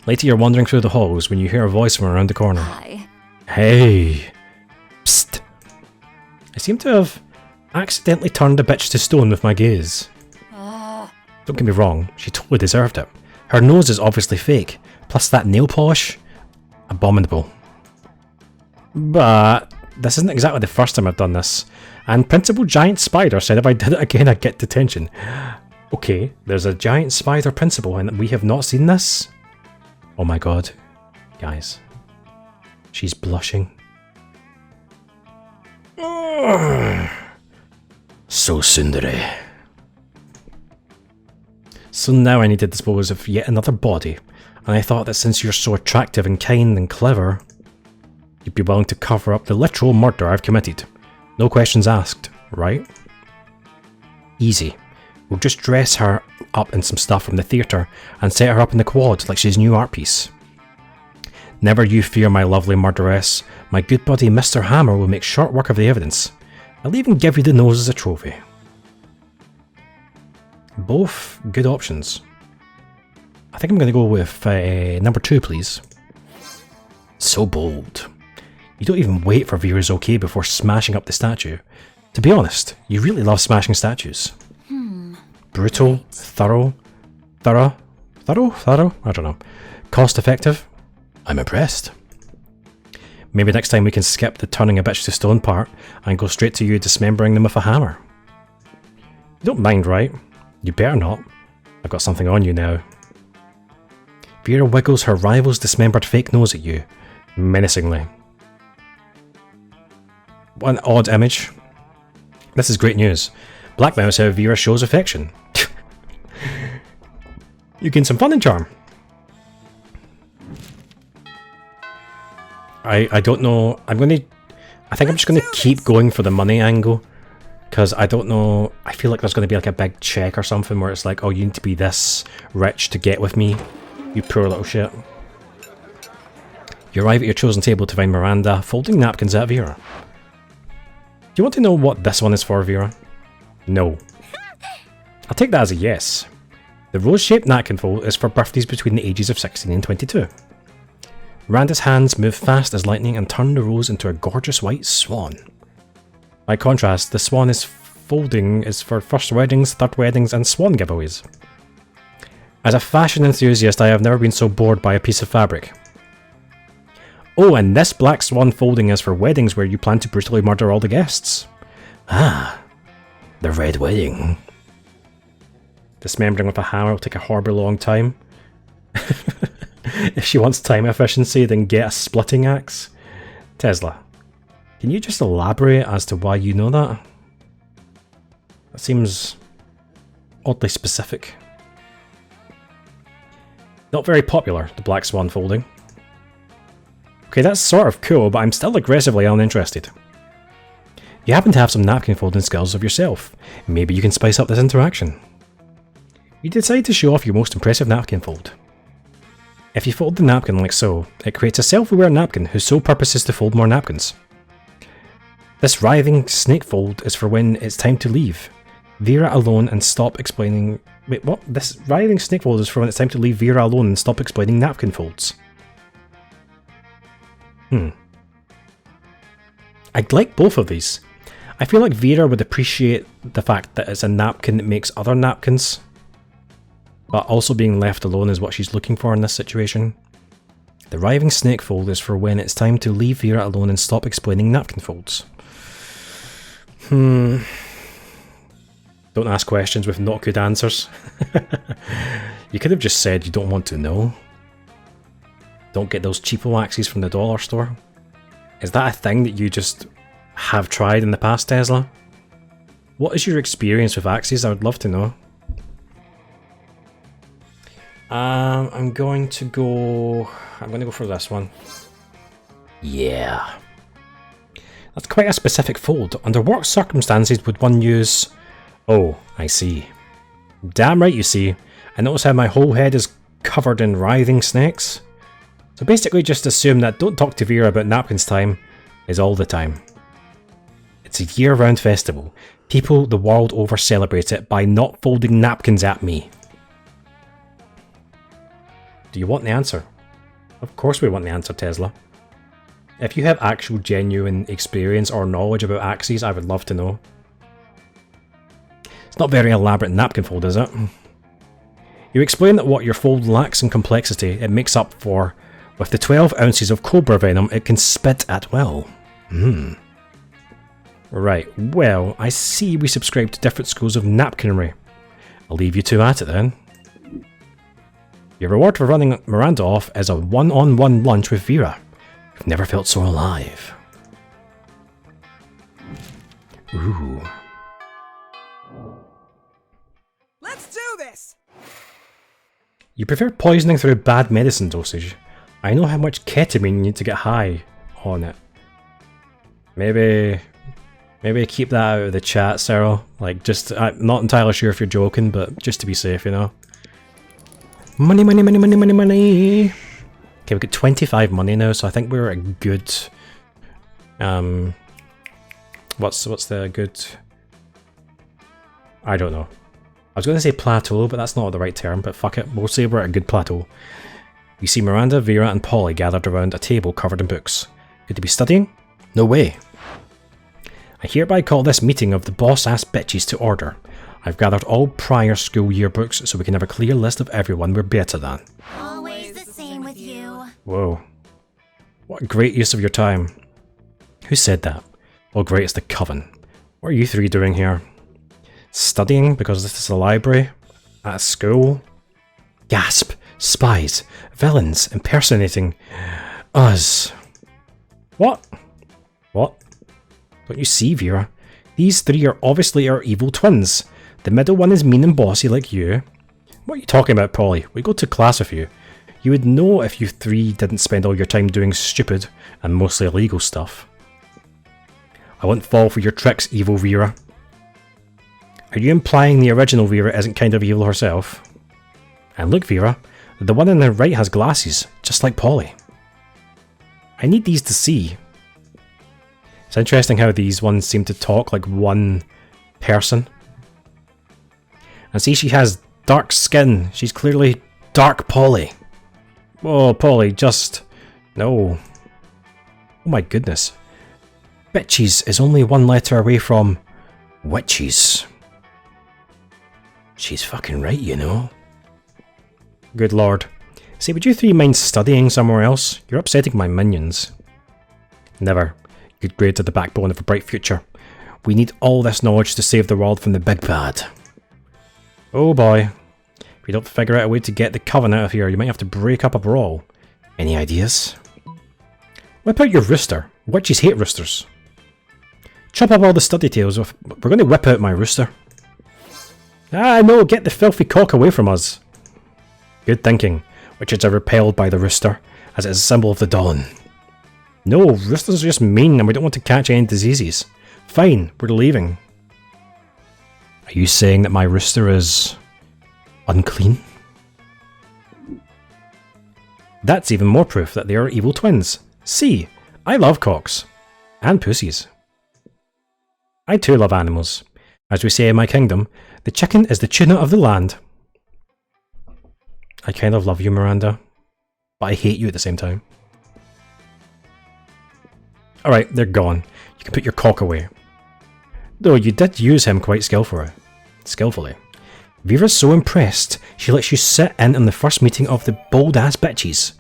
Later you're wandering through the halls when you hear a voice from around the corner. Hi. Hey. Psst. I seem to have accidentally turned a bitch to stone with my gaze. Don't get me wrong, she totally deserved it. Her nose is obviously fake, plus that nail polish, abominable. But this isn't exactly the first time I've done this. And Principal Giant Spider said if I did it again I'd get detention. Okay, there's a giant spider principal and we have not seen this? Oh my god. Guys. She's blushing. So tsundere. So now I need to dispose of yet another body, and I thought that since you're so attractive and kind and clever, you'd be willing to cover up the literal murder I've committed. No questions asked, right? Easy. We'll just dress her up in some stuff from the theatre and set her up in the quad like she's a new art piece. Never you fear, my lovely murderess. My good buddy Mr. Hammer will make short work of the evidence. I'll even give you the nose as a trophy. Both good options. I think I'm going to go with number 2, please. So bold. You don't even wait for Vera's okay before smashing up the statue. To be honest, you really love smashing statues. Brutal, thorough? I don't know. Cost effective? I'm impressed. Maybe next time we can skip the turning a bitch to stone part and go straight to you dismembering them with a hammer. You don't mind, right? You better not. I've got something on you now. Vera wiggles her rival's dismembered fake nose at you, menacingly. What an odd image. This is great news. Blackmails how Vera shows affection. You gain some fun and charm. I don't know. I think I'm just going to keep going for the money angle. Because I don't know. I feel like there's going to be like a big check or something where it's like, oh, you need to be this rich to get with me. You poor little shit. You arrive at your chosen table to find Miranda folding napkins at Vera. Do you want to know what this one is for, Vera? No. I'll take that as a yes. The rose-shaped napkin fold is for birthdays between the ages of 16 and 22. Miranda's hands move fast as lightning and turn the rose into a gorgeous white swan. By contrast, the swan is folding is for first weddings, third weddings, and swan giveaways. As a fashion enthusiast, I have never been so bored by a piece of fabric. Oh, and this black swan folding is for weddings where you plan to brutally murder all the guests. Ah, the red wedding. Dismembering with a hammer will take a horribly long time. If she wants time efficiency, then get a splitting axe. Tesla, can you just elaborate as to why you know that? That seems oddly specific. Not very popular, the black swan folding. Okay, that's sort of cool, but I'm still aggressively uninterested. You happen to have some napkin folding skills of yourself. Maybe you can spice up this interaction. You decide to show off your most impressive napkin fold. If you fold the napkin like so, it creates a self-aware napkin whose sole purpose is to fold more napkins. This writhing snake fold is for when it's time to leave Vera alone and stop explaining... Wait, what? This writhing snake fold is for when it's time to leave Vera alone and stop explaining napkin folds. I'd like both of these. I feel like Vera would appreciate the fact that it's a napkin that makes other napkins. But also being left alone is what she's looking for in this situation. The writhing snake fold is for when it's time to leave Vera alone and stop explaining napkin folds. Don't ask questions with not good answers. You could have just said you don't want to know. Don't get those cheapo axes from the dollar store. Is that a thing that you just have tried in the past, Tesla? What is your experience with axes? I would love to know. I'm going to go for this one. Yeah. That's quite a specific fold. Under what circumstances would one use... Oh, I see. Damn right you see. I notice how my whole head is covered in writhing snakes. So basically just assume that don't talk to Vera about napkins time is all the time. It's a year-round festival. People the world over celebrate it by not folding napkins at me. Do you want the answer? Of course we want the answer, Tesla. If you have actual genuine experience or knowledge about axes, I would love to know. It's not very elaborate napkin fold, is it? You explain that what your fold lacks in complexity, it makes up for With the 12 ounces of cobra venom, it can spit at will. Right, well, I see we subscribe to different schools of napkinry. I'll leave you two at it then. Your reward for running Miranda off is a one-on-one lunch with Vera. You've never felt so alive. Ooh. Let's do this! You prefer poisoning through bad medicine dosage. I know how much ketamine you need to get high on it. Maybe keep that out of the chat, Cyril. Like, just, I'm not entirely sure if you're joking, but just to be safe, you know. Money, money, money, money, money, money. Okay, we've got 25 money now, so I think we're a good... What's the good... I don't know. I was going to say plateau, but that's not the right term, but fuck it, we'll say we're at a good plateau. We see Miranda, Vera and Polly gathered around a table covered in books. Could they be studying? No way. I hereby call this meeting of the boss-ass bitches to order. I've gathered all prior school yearbooks so we can have a clear list of everyone we're better than. Always the same with you. Whoa. What a great use of your time. Who said that? Oh great, it's the Coven. What are you three doing here? Studying because this is a library? At a school? Gasp! Spies! Villains! Impersonating... us! What? What? Don't you see, Vera? These three are obviously our evil twins. The middle one is mean and bossy like you. What are you talking about, Polly? We go to class with you. You would know if you three didn't spend all your time doing stupid and mostly illegal stuff. I won't fall for your tricks, evil Vera. Are you implying the original Vera isn't kind of evil herself? And look, Vera, the one on the right has glasses, just like Polly. I need these to see. It's interesting how these ones seem to talk like one person. And see, she has dark skin. She's clearly Dark Polly. Whoa, Polly, just... no. Oh my goodness. Bitches is only one letter away from... witches. She's fucking right, you know. Good lord. Say, would you three mind studying somewhere else? You're upsetting my minions. Never. Good grades are the backbone of a bright future. We need all this knowledge to save the world from the big bad. Oh boy. If we don't figure out a way to get the Coven out of here, you might have to break up a brawl. Any ideas? Whip out your rooster. Witches hate roosters. Chop up all the study tales. We're going to whip out my rooster. Ah, no, get the filthy cock away from us. Good thinking. Witches are repelled by the rooster, as it is a symbol of the dawn. No, roosters are just mean and we don't want to catch any diseases. Fine, we're leaving. Are you saying that my rooster is... unclean? That's even more proof that they are evil twins. See, I love cocks. And pussies. I too love animals. As we say in my kingdom, the chicken is the tuna of the land. I kind of love you, Miranda. But I hate you at the same time. Alright, they're gone. You can put your cock away. Though you did use him quite skillfully. Vera's so impressed, she lets you sit in on the first meeting of the bold-ass bitches.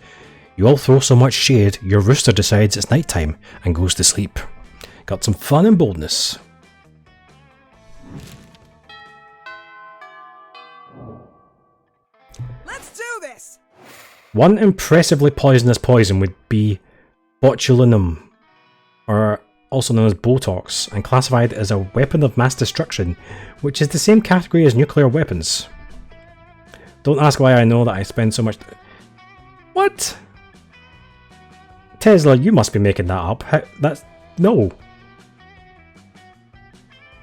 You all throw so much shade, your rooster decides it's night time and goes to sleep. Got some fun and boldness. Let's do this! One impressively poisonous poison would be botulinum, or also known as Botox, and classified as a weapon of mass destruction, which is the same category as nuclear weapons. Don't ask why I know that I spend so much... What? Tesla, you must be making that up. That's... no.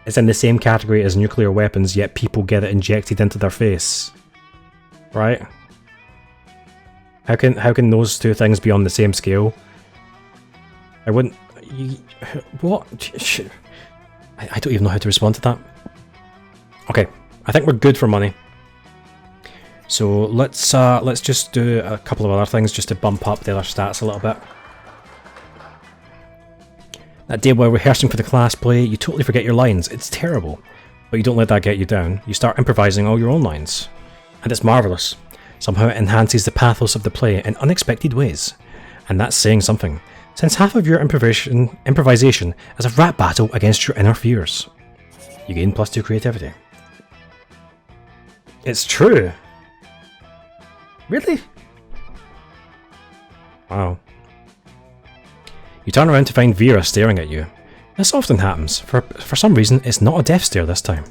It's in the same category as nuclear weapons, yet people get it injected into their face. Right? How can those two things be on the same scale? I wouldn't... what? I don't even know how to respond to that. Okay, I think we're good for money. So let's just do a couple of other things just to bump up the other stats a little bit. That day while rehearsing for the class play, you totally forget your lines. It's terrible. But you don't let that get you down. You start improvising all your own lines. And it's marvellous. Somehow it enhances the pathos of the play in unexpected ways. And that's saying something, since half of your improvisation is a rap battle against your inner fears. You gain +2 creativity. It's true. Really? Wow. You turn around to find Vera staring at you. This often happens. For some reason, it's not a death stare this time.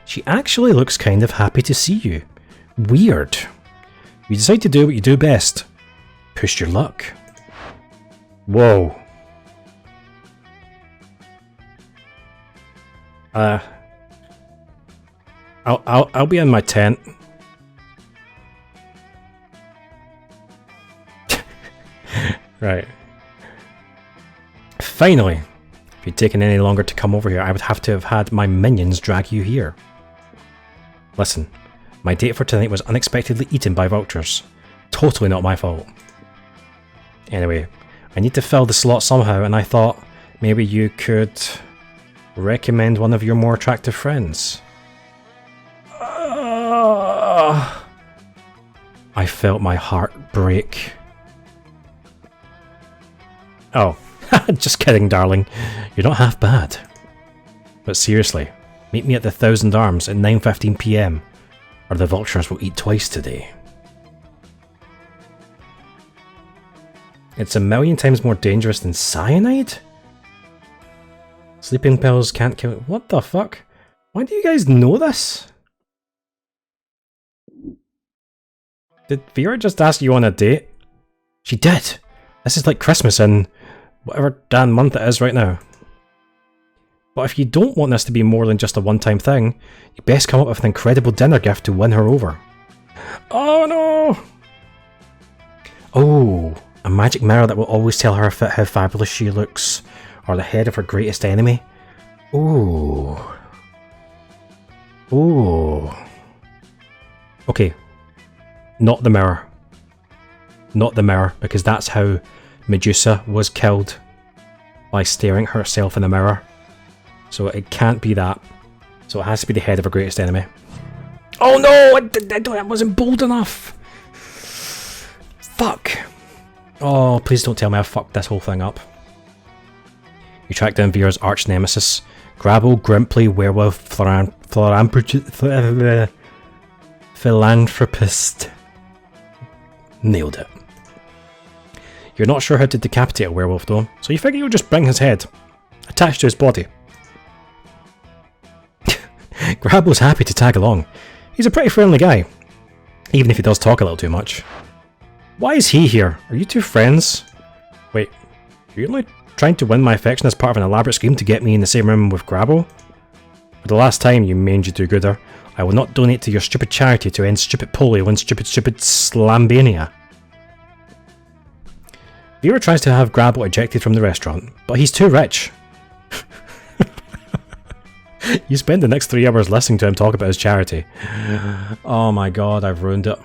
She actually looks kind of happy to see you. Weird. You decide to do what you do best. Push your luck. Whoa. I'll be in my tent. Right. Finally! If you'd taken any longer to come over here, I would have to have had my minions drag you here. Listen, my date for tonight was unexpectedly eaten by vultures. Totally not my fault. Anyway, I need to fill the slot somehow, and I thought maybe you could recommend one of your more attractive friends. I felt my heart break. Oh, just kidding, darling. You're not half bad. But seriously, meet me at the Thousand Arms at 9:15 PM, or the vultures will eat twice today. It's 1,000,000 times more dangerous than cyanide? Sleeping pills can't kill... What the fuck? Why do you guys know this? Did Vera just ask you on a date? She did! This is like Christmas in whatever damn month it is right now. But if you don't want this to be more than just a one-time thing, you best come up with an incredible dinner gift to win her over. Oh no! Oh, a magic mirror that will always tell her how fabulous she looks, or the head of her greatest enemy. Ooh. Ooh. Okay. Not the mirror. Not the mirror, because that's how Medusa was killed, by staring at herself in the mirror. So it can't be that. So it has to be the head of her greatest enemy. Oh no! I wasn't bold enough! Fuck! Oh, please don't tell me I fucked this whole thing up. You track down Vera's arch nemesis, Grabble, Grimply, Werewolf, Philanthropist. Nailed it. You're not sure how to decapitate a werewolf though, so you figure you'll just bring his head, attached to his body. Grabble's happy to tag along. He's a pretty friendly guy, even if he does talk a little too much. Why is he here? Are you two friends? Wait, are you only trying to win my affection as part of an elaborate scheme to get me in the same room with Grabble? For the last time, you mangy do-gooder, I will not donate to your stupid charity to end stupid polio and stupid slambania. Vera tries to have Grabble ejected from the restaurant, but he's too rich. You spend the next 3 hours listening to him talk about his charity. Oh my god, I've ruined it.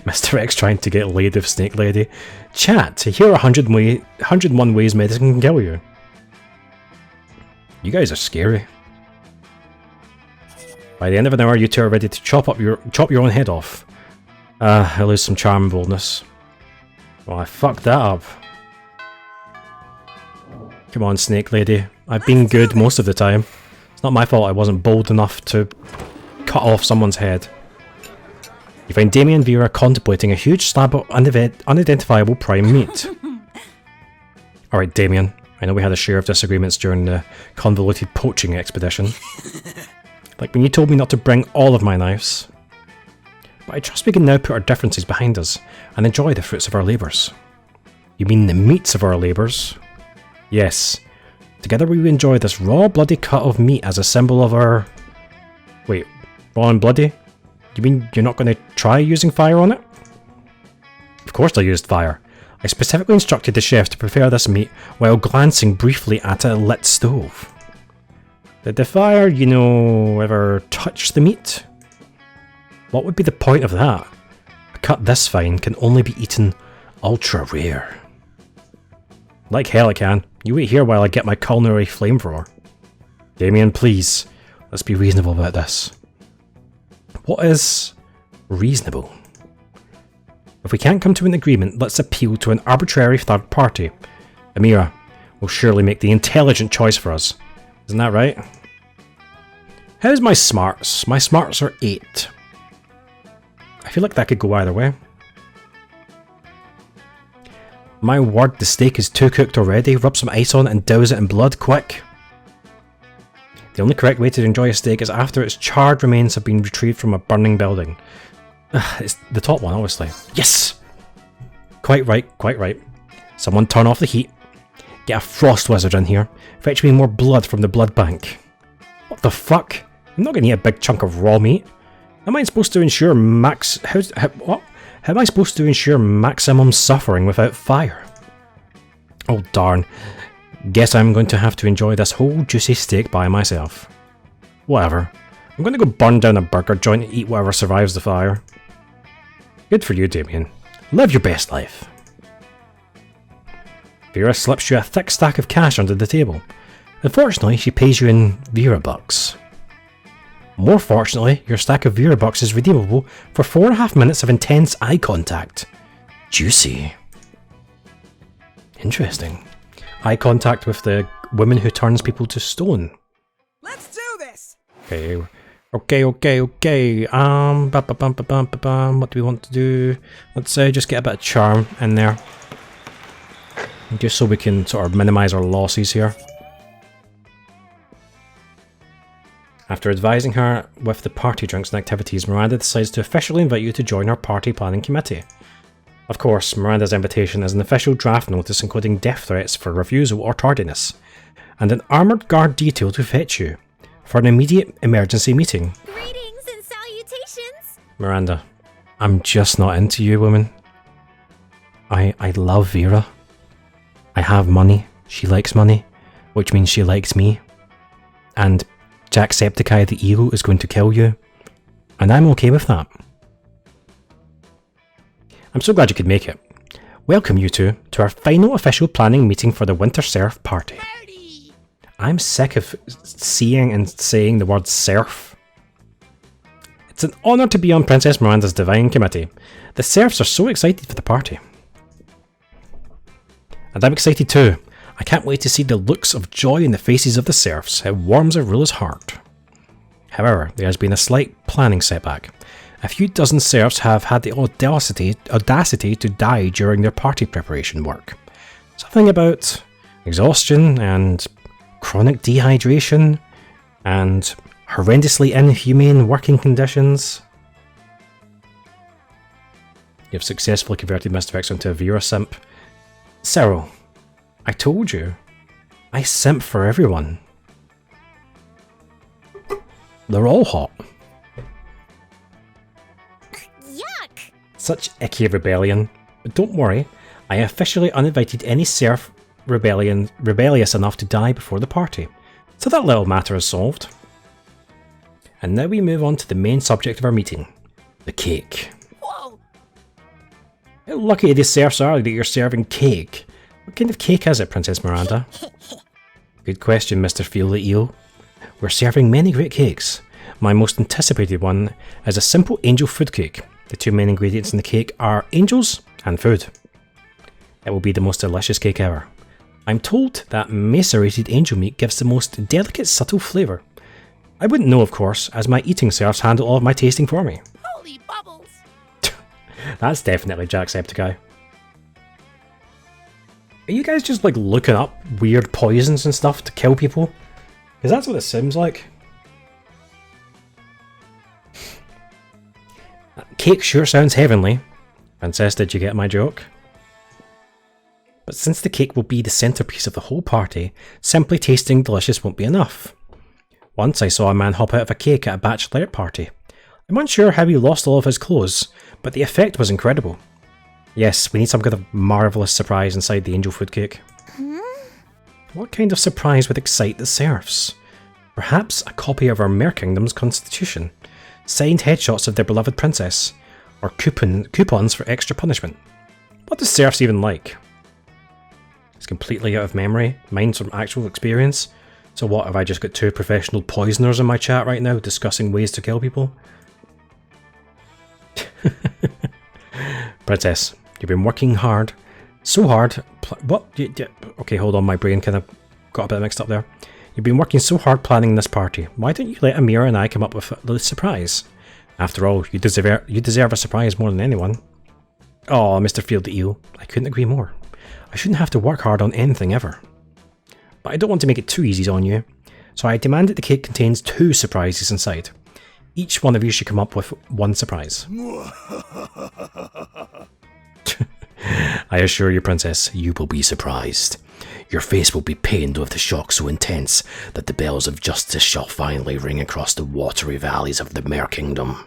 Mr. X trying to get laid with Snake Lady. Chat, here are 101 ways medicine can kill you. You guys are scary. By the end of an hour, you two are ready to chop your own head off. I lose some charm and boldness. Well, I fucked that up. Come on, Snake Lady. I've been good most of the time. It's not my fault I wasn't bold enough to cut off someone's head. You find Damien and Vera contemplating a huge slab of unidentifiable prime meat. Alright, Damien. I know we had a share of disagreements during the convoluted poaching expedition. Like when you told me not to bring all of my knives. But I trust we can now put our differences behind us and enjoy the fruits of our labours. You mean the meats of our labours? Yes. Together we enjoy this raw bloody cut of meat as a symbol of our... Wait, raw and bloody? You mean you're not going to try using fire on it? Of course I used fire. I specifically instructed the chef to prepare this meat while glancing briefly at a lit stove. Did the fire, you know, ever touch the meat? What would be the point of that? A cut this fine can only be eaten ultra rare. Like hell I can. You wait here while I get my culinary flamethrower. Damien, please. Let's be reasonable about this. What is reasonable? If we can't come to an agreement, let's appeal to an arbitrary third party. Amira will surely make the intelligent choice for us. Isn't that right? How's my smarts? My smarts are 8. I feel like that could go either way. My word, the steak is too cooked already. Rub some ice on it and douse it in blood, quick. The only correct way to enjoy a steak is after its charred remains have been retrieved from a burning building. It's the top one, obviously. Yes! Quite right, quite right. Someone turn off the heat. Get a frost wizard in here. Fetch me more blood from the blood bank. What the fuck? I'm not gonna eat a big chunk of raw meat. How am I supposed to ensure How am I supposed to ensure maximum suffering without fire? Oh darn. Guess I'm going to have to enjoy this whole juicy steak by myself. Whatever. I'm going to go burn down a burger joint and eat whatever survives the fire. Good for you, Damien. Live your best life. Vera slips you a thick stack of cash under the table. Unfortunately, she pays you in VERA bucks. More fortunately, your stack of VERA bucks is redeemable for 4.5 minutes of intense eye contact. Juicy. Interesting. Eye contact with the woman who turns people to stone. Let's do this. Okay. What do we want to do? Let's just get a bit of charm in there. Just so we can sort of minimize our losses here. After advising her with the party drinks and activities, Miranda decides to officially invite you to join her party planning committee. Of course, Miranda's invitation is an official draft notice including death threats for refusal or tardiness, and an armoured guard detail to fetch you for an immediate emergency meeting. Greetings and salutations! Miranda, I'm just not into you, woman. I love Vera. I have money. She likes money, which means she likes me. And Jacksepticeye the Eagle is going to kill you, and I'm okay with that. I'm so glad you could make it. Welcome you two to our final official planning meeting for the Winter Serf party. Party! I'm sick of seeing and saying the word serf. It's an honour to be on Princess Miranda's Divine Committee. The serfs are so excited for the party. And I'm excited too. I can't wait to see the looks of joy in the faces of the serfs. It warms a ruler's heart. However, there has been a slight planning setback. A few dozen serfs have had the audacity to die during their party preparation work. Something about exhaustion and chronic dehydration and horrendously inhumane working conditions. You've successfully converted Mr. X into a VERA simp. Cyril, I told you. I simp for everyone. They're all hot. Yuck! Such icky rebellion. But don't worry, I officially uninvited any serf rebellious enough to die before the party. So that little matter is solved. And now we move on to the main subject of our meeting. The cake. Whoa! How lucky the serfs are that you're serving cake. What kind of cake is it, Princess Miranda? Good question, Mr. Feel the Eel. We're serving many great cakes. My most anticipated one is a simple angel food cake. The two main ingredients in the cake are angels and food. It will be the most delicious cake ever. I'm told that macerated angel meat gives the most delicate, subtle flavour. I wouldn't know, of course, as my eating serfs handle all of my tasting for me. Holy bubbles! That's definitely Jacksepticeye. Are you guys just like looking up weird poisons and stuff to kill people? Because that's what it seems like. Cake sure sounds heavenly. Princess, did you get my joke? But since the cake will be the centrepiece of the whole party, simply tasting delicious won't be enough. Once I saw a man hop out of a cake at a bachelorette party. I'm unsure how he lost all of his clothes, but the effect was incredible. Yes, we need some kind of marvellous surprise inside the angel food cake. What kind of surprise would excite the serfs? Perhaps a copy of our Mer Kingdom's constitution, signed headshots of their beloved princess, or coupons for extra punishment. What do serfs even like? It's completely out of memory, mine's from actual experience. So what, have I just got two professional poisoners in my chat right now discussing ways to kill people? Princess, you've been working hard. So hard. What? Okay, hold on, my brain kind of got a bit mixed up there. You've been working so hard planning this party. Why don't you let Amira and I come up with the surprise? After all, you deserve a surprise more than anyone. Oh, Mr. Field Eel, I couldn't agree more. I shouldn't have to work hard on anything ever. But I don't want to make it too easy on you, so I demand that the cake contains 2 surprises inside. Each one of you should come up with 1 surprise. I assure you, Princess, you will be surprised. Your face will be pained with the shock so intense that the bells of justice shall finally ring across the watery valleys of the Mare Kingdom.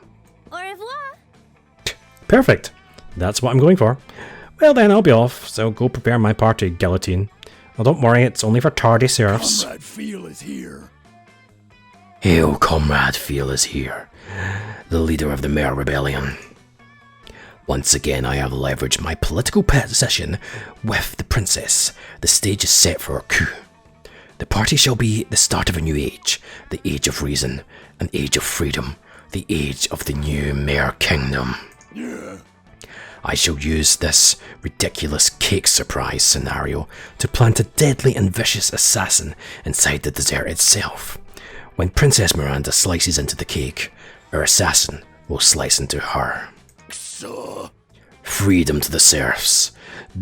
Au revoir. Perfect. That's what I'm going for. Well then, I'll be off, so go prepare my party, Guillotine. Well, don't worry, it's only for tardy serfs. Comrade Feel is here. Hail, Comrade Feel is here, the leader of the Mare Rebellion. Once again, I have leveraged my political position with the princess. The stage is set for a coup. The party shall be the start of a new age, the age of reason, an age of freedom, the age of the new Mare Kingdom. Yeah. I shall use this ridiculous cake surprise scenario to plant a deadly and vicious assassin inside the dessert itself. When Princess Miranda slices into the cake, her assassin will slice into her. Freedom to the serfs,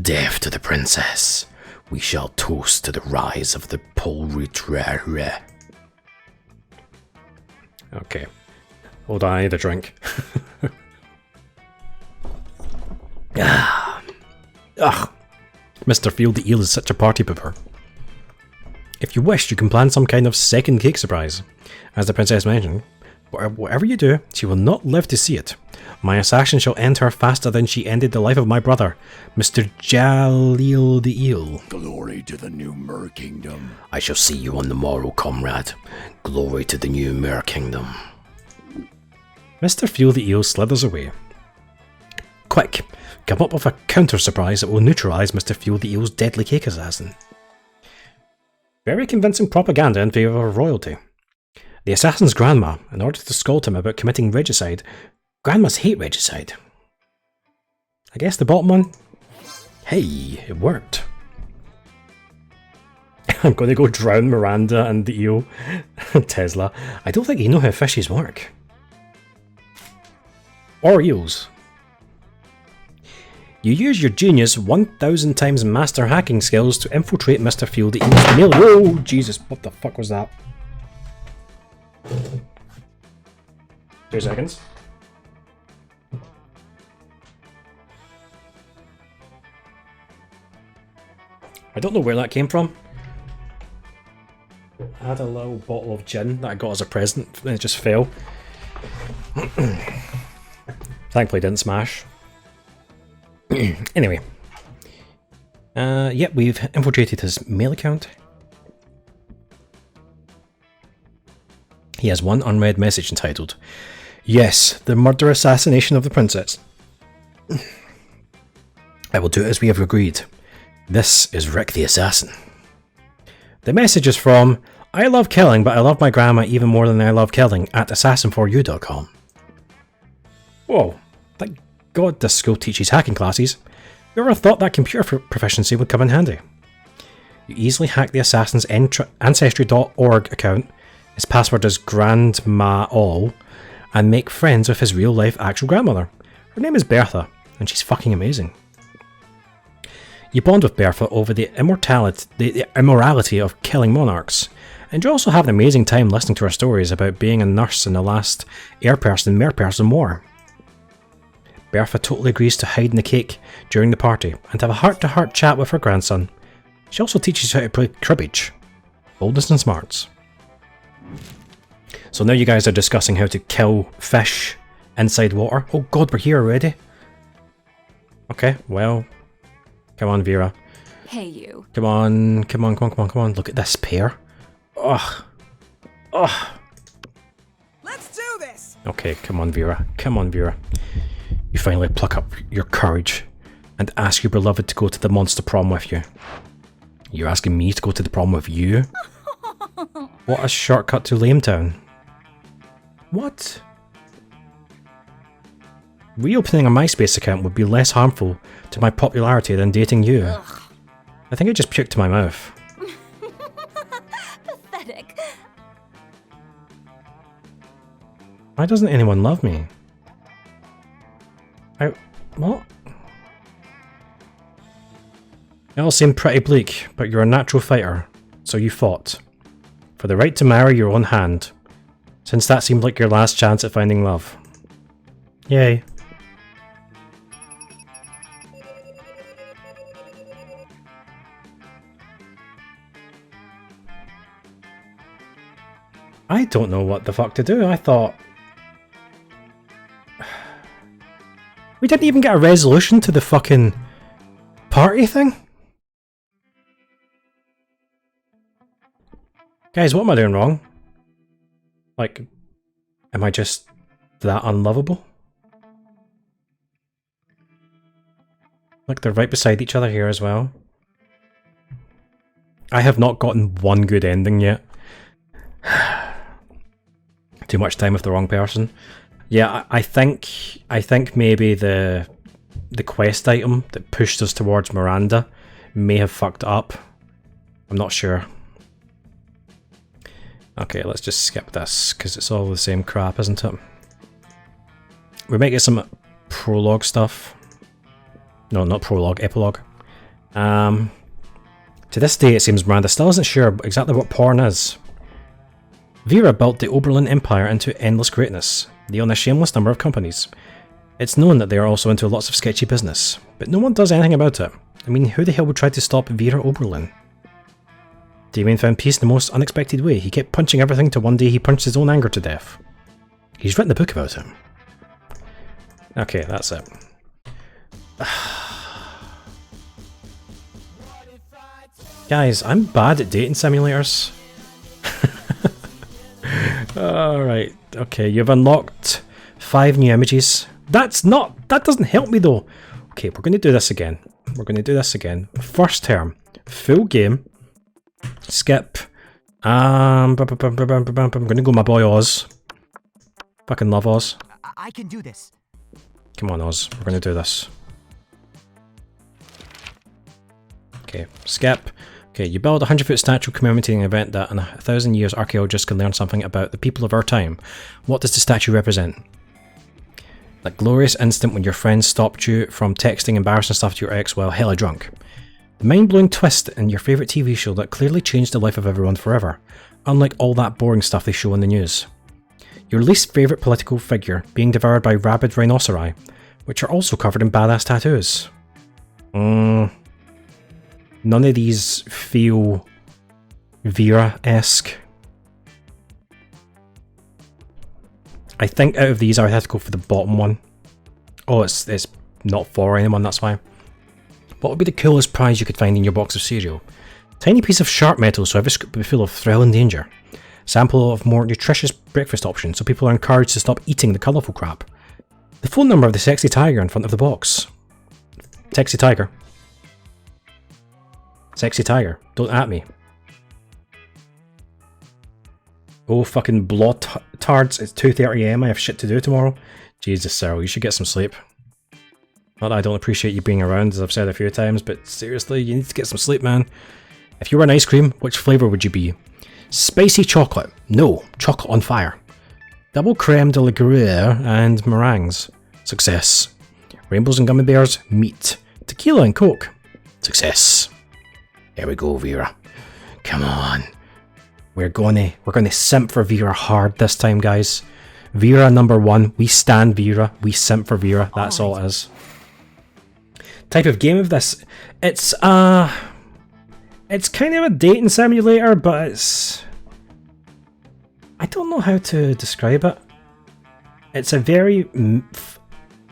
death to the princess. We shall toast to the rise of the Polrutre. Okay. Hold on, I need a drink. Ugh. Mr. Field the Eel is such a party pooper. If you wish, you can plan some kind of second cake surprise. As the princess mentioned, whatever you do, she will not live to see it. My assassin shall end her faster than she ended the life of my brother, Mr. Jalil the Eel. Glory to the new Mer Kingdom. I shall see you on the morrow, comrade. Glory to the new Mer Kingdom. Mr. Field the Eel slithers away. Quick, come up with a counter surprise that will neutralise Mr. Field the Eel's deadly cake assassin. Very convincing propaganda in favour of royalty. The assassin's grandma, in order to scold him about committing regicide. Grandmas hate regicide. I guess the bottom one? Hey, it worked. I'm going to go drown Miranda and the eel. Tesla. I don't think you know how fishes work. Or eels. You use your genius 1000 times master hacking skills to infiltrate Mr. Field the Eel's mail. Whoa, Jesus, what the fuck was that? 2 seconds. I don't know where that came from. I had a little bottle of gin that I got as a present and it just fell. Thankfully it didn't smash. Anyway. Yep, we've infiltrated his mail account. He has one unread message entitled, "Yes, the murder assassination of the princess. I will do it as we have agreed. This is Rick the Assassin." The message is from, "I love killing, but I love my grandma even more than I love killing," at assassinforyou.com. Whoa, thank God this school teaches hacking classes. Whoever thought that computer proficiency would come in handy? You easily hack the assassin's ancestry.org account, his password is grandma-all, and make friends with his real-life actual grandmother. Her name is Bertha, and she's fucking amazing. You bond with Bertha over the immorality of killing monarchs, and you also have an amazing time listening to her stories about being a nurse in the last Air-Person-Mare-Person war. Bertha totally agrees to hide in the cake during the party and have a heart-to-heart chat with her grandson. She also teaches you how to play cribbage. Boldness and smarts. So now you guys are discussing how to kill fish inside water. Oh god, we're here already? Okay, well... Come on, Vera. Hey, you. Come on, come on, come on, come on, come on. Look at this pair. Ugh. Ugh. Let's do this! Okay, come on, Vera. Come on, Vera. You finally pluck up your courage and ask your beloved to go to the monster prom with you. You're asking me to go to the prom with you? What a shortcut to Lametown. What? Reopening a MySpace account would be less harmful to my popularity than dating you. Ugh. I think I just puked to my mouth. Pathetic. Why doesn't anyone love me? What? It all seemed pretty bleak, but you're a natural fighter, so you fought. For the right to marry your own hand, since that seemed like your last chance at finding love. Yay. I don't know what the fuck to do. I thought... We didn't even get a resolution to the fucking party thing? Guys, what am I doing wrong? Like, am I just that unlovable? Like, they're right beside each other here as well. I have not gotten one good ending yet. Too much time with the wrong person. Yeah, I think maybe the quest item that pushed us towards Miranda may have fucked up. I'm not sure. Okay, let's just skip this, because it's all the same crap, isn't it? We might get some prologue stuff. No, not prologue, epilogue. To this day, it seems Miranda still isn't sure exactly what porn is. VERA built the Oberlin Empire into endless greatness. They own a shameless number of companies. It's known that they are also into lots of sketchy business, but no one does anything about it. I mean, who the hell would try to stop VERA Oberlin? Damien found peace in the most unexpected way. He kept punching everything till one day he punched his own anger to death. He's written a book about it. Okay, that's it. Guys, I'm bad at dating simulators. Alright, okay, you've unlocked 5 new images. That doesn't help me though. Okay, we're going to do this again. First term, full game. Skip. I'm going to go my boy Oz. Fucking love Oz. I can do this. Come on Oz, we're going to do this. Okay, skip. Okay, you build a 100-foot statue commemorating an event that in 1,000 years archaeologists can learn something about the people of our time. What does the statue represent? That glorious instant when your friends stopped you from texting embarrassing stuff to your ex while hella drunk. The mind-blowing twist in your favourite TV show that clearly changed the life of everyone forever, unlike all that boring stuff they show in the news. Your least favourite political figure being devoured by rabid rhinoceri, which are also covered in badass tattoos. None of these feel VERA-esque. I think out of these I would have to go for the bottom one. Oh, it's not for anyone, that's why. What would be the coolest prize you could find in your box of cereal? Tiny piece of sharp metal so every scoop would be full of thrill and danger. Sample of more nutritious breakfast options so people are encouraged to stop eating the colourful crap. The phone number of the sexy tiger in front of the box. Sexy tiger. Sexy tiger, don't at me. Oh, fucking blood tards, it's 2:30 AM, I have shit to do tomorrow. Jesus, Cyril, you should get some sleep. Not that I don't appreciate you being around, as I've said a few times, but seriously, you need to get some sleep, man. If you were an ice cream, which flavour would you be? Spicy chocolate. No, chocolate on fire. Double creme de la gruyere and meringues. Success. Rainbows and gummy bears. Meat. Tequila and Coke. Success. Here we go, VERA. Come on. We're gonna simp for VERA hard this time, guys. VERA #1. We stand VERA. We simp for VERA. That's all it is. Type of game of this. It's kind of a dating simulator, but it's... I don't know how to describe it. It's a very...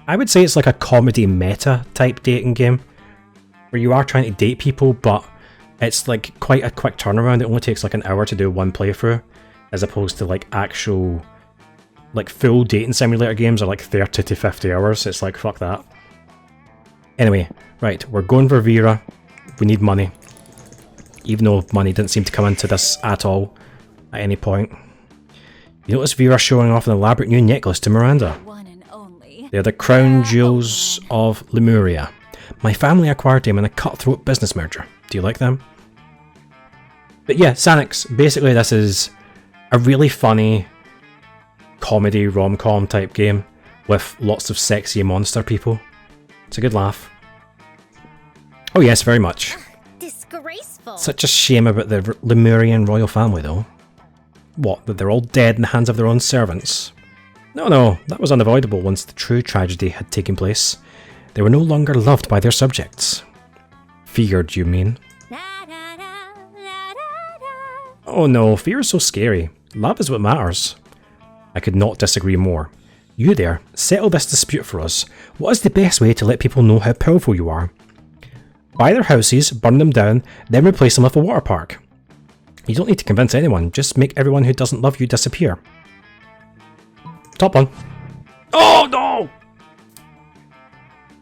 I would say it's like a comedy meta type dating game, where you are trying to date people, but it's like quite a quick turnaround. It only takes like an hour to do one playthrough, as opposed to like actual, like full dating simulator games are like 30 to 50 hours. It's like, fuck that. Anyway, right, we're going for VERA. We need money. Even though money didn't seem to come into this at all, at any point. You notice VERA showing off an elaborate new necklace to Miranda. One and only. They're the crown jewels of Lemuria. My family acquired them in a cutthroat business merger. Do you like them? But yeah, Sanix, basically this is a really funny comedy rom-com type game with lots of sexy monster people. It's a good laugh. Oh yes, very much. Disgraceful. Such a shame about the Lemurian royal family though. What, that they're all dead in the hands of their own servants? No, that was unavoidable once the true tragedy had taken place. They were no longer loved by their subjects. Feared, you mean? Oh no, fear is so scary. Love is what matters. I could not disagree more. You there, settle this dispute for us. What is the best way to let people know how powerful you are? Buy their houses, burn them down, then replace them with a water park. You don't need to convince anyone, just make everyone who doesn't love you disappear. Top one. Oh no!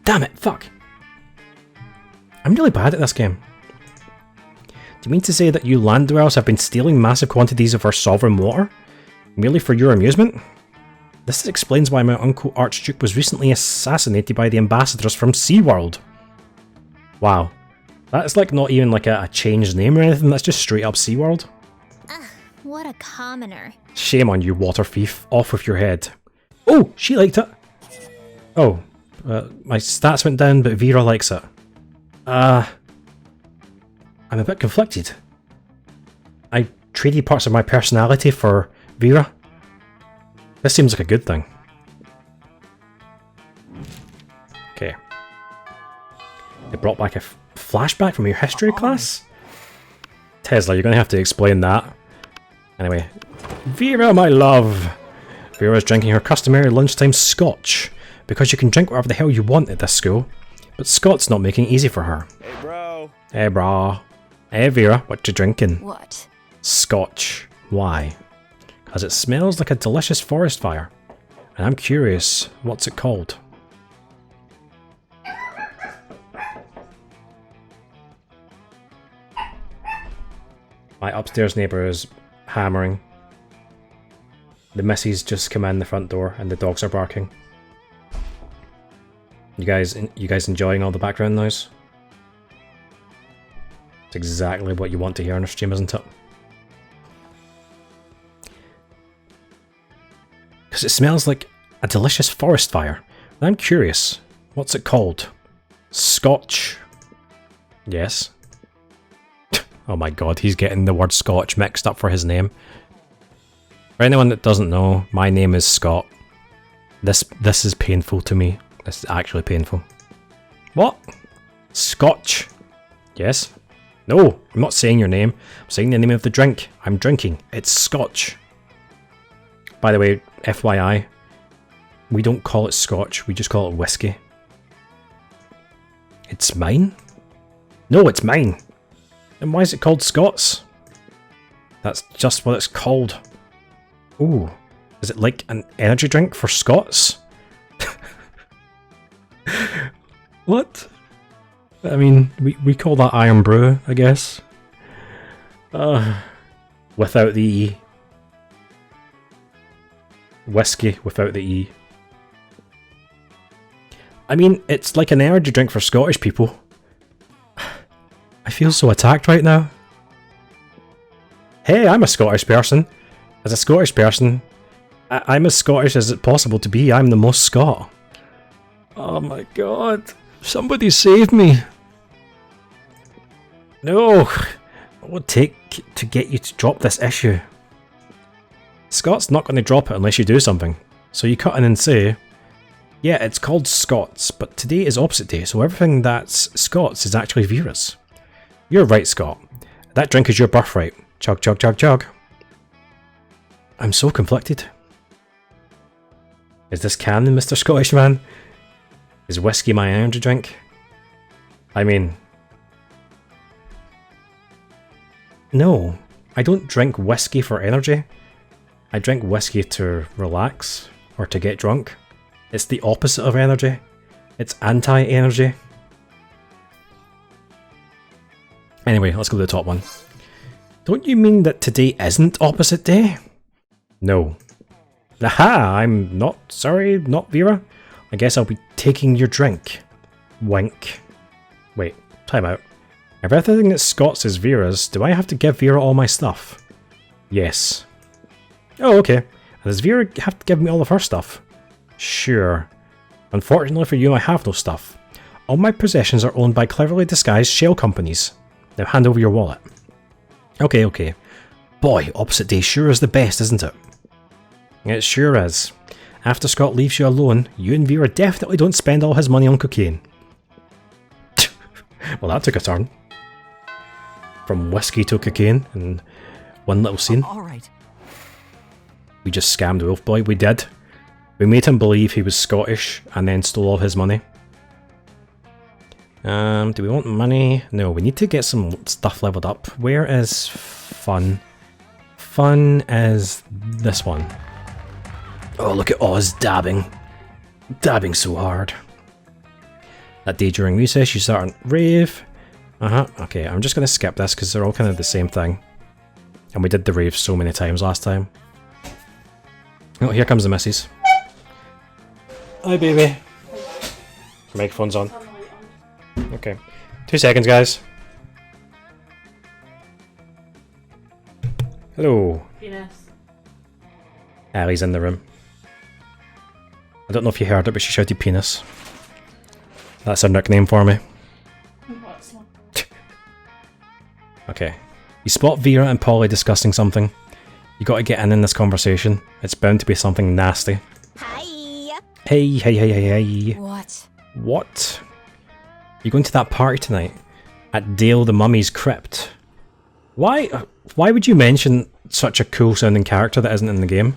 Damn it, fuck. I'm really bad at this game. Do you mean to say that you land dwellers have been stealing massive quantities of our sovereign water? Merely for your amusement? This explains why my uncle Archduke was recently assassinated by the ambassadors from SeaWorld. Wow. That's like not even like a changed name or anything, that's just straight up SeaWorld. What a commoner. Shame on you, water thief. Off with your head. Oh, she liked it. Oh, my stats went down, but Vera likes it. I'm a bit conflicted. I traded parts of my personality for Vera. This seems like a good thing. Okay. They brought back a flashback from your history class? Tesla, you're going to have to explain that. Anyway. Vera, my love! Vera's drinking her customary lunchtime scotch, because you can drink whatever the hell you want at this school. But Scott's not making it easy for her. Hey, bro. Hey, brah. Hey, Vera, what you drinking? What? Scotch. Why? Because it smells like a delicious forest fire. And I'm curious, what's it called? My upstairs neighbour is hammering. The missus just come in the front door and the dogs are barking. You guys enjoying all the background noise? It's exactly what you want to hear on a stream, isn't it? Because it smells like a delicious forest fire. And I'm curious, what's it called? Scotch. Yes. Oh my god, he's getting the word Scotch mixed up for his name. For anyone that doesn't know, my name is Scott. This is painful to me. This is actually painful. What? Scotch? Yes? No, I'm not saying your name. I'm saying the name of the drink. I'm drinking. It's Scotch. By the way, FYI, we don't call it Scotch, we just call it whiskey. It's mine? No, it's mine. Then why is it called Scots? That's just what it's called. Ooh, is it like an energy drink for Scots? What? I mean, we call that Iron Brew, I guess. Without the E. Whiskey without the E. I mean, it's like an energy drink for Scottish people. I feel so attacked right now. Hey, I'm a Scottish person. As a Scottish person, I'm as Scottish as it's possible to be. I'm the most Scot. Oh my god. Somebody save me. No. What would it take to get you to drop this issue? Scott's not going to drop it unless you do something. So you cut in and say, yeah, it's called Scots, but today is opposite day, so everything that's Scots is actually Vera's. You're right, Scott. That drink is your birthright. Chug, chug, chug, chug. I'm so conflicted. Is this canon, Mr. Scottish man? Is whiskey my energy drink? I mean... No, I don't drink whiskey for energy. I drink whiskey to relax, or to get drunk. It's the opposite of energy. It's anti-energy. Anyway, let's go to the top one. Don't you mean that today isn't opposite day? No. Aha! I'm not sorry, not Vera. I guess I'll be taking your drink. Wink. Wait, time out. If everything that's Scott's is Vera's, do I have to give Vera all my stuff? Yes. Oh, okay. And does Vera have to give me all of her stuff? Sure. Unfortunately for you, I have no stuff. All my possessions are owned by cleverly disguised shell companies. Now hand over your wallet. Okay, okay. Boy, Opposite Day sure is the best, isn't it? It sure is. After Scott leaves you alone, you and Vera definitely don't spend all his money on cocaine. Well, that took a turn. From whiskey to cocaine in one little scene. Alright. We just scammed Wolf Boy, we did. We made him believe he was Scottish and then stole all his money. Do we want money? No, we need to get some stuff leveled up. Where is fun? Fun is this one. Oh, look at Oz dabbing. Dabbing so hard. That day during recess, you start on rave. Okay, I'm just going to skip this because they're all kind of the same thing. And we did the rave so many times last time. Oh, here comes the missus. Hi, baby. Microphone's on. Okay. 2 seconds, guys. Hello. Penis. Allie's in the room. I don't know if you heard it, but she shouted penis. That's her nickname for me. Okay. You spot Vera and Polly discussing something. You gotta get in this conversation. It's bound to be something nasty. Hi. Hey. What? What? You're going to that party tonight? At Dale the Mummy's crypt. Why would you mention such a cool sounding character that isn't in the game?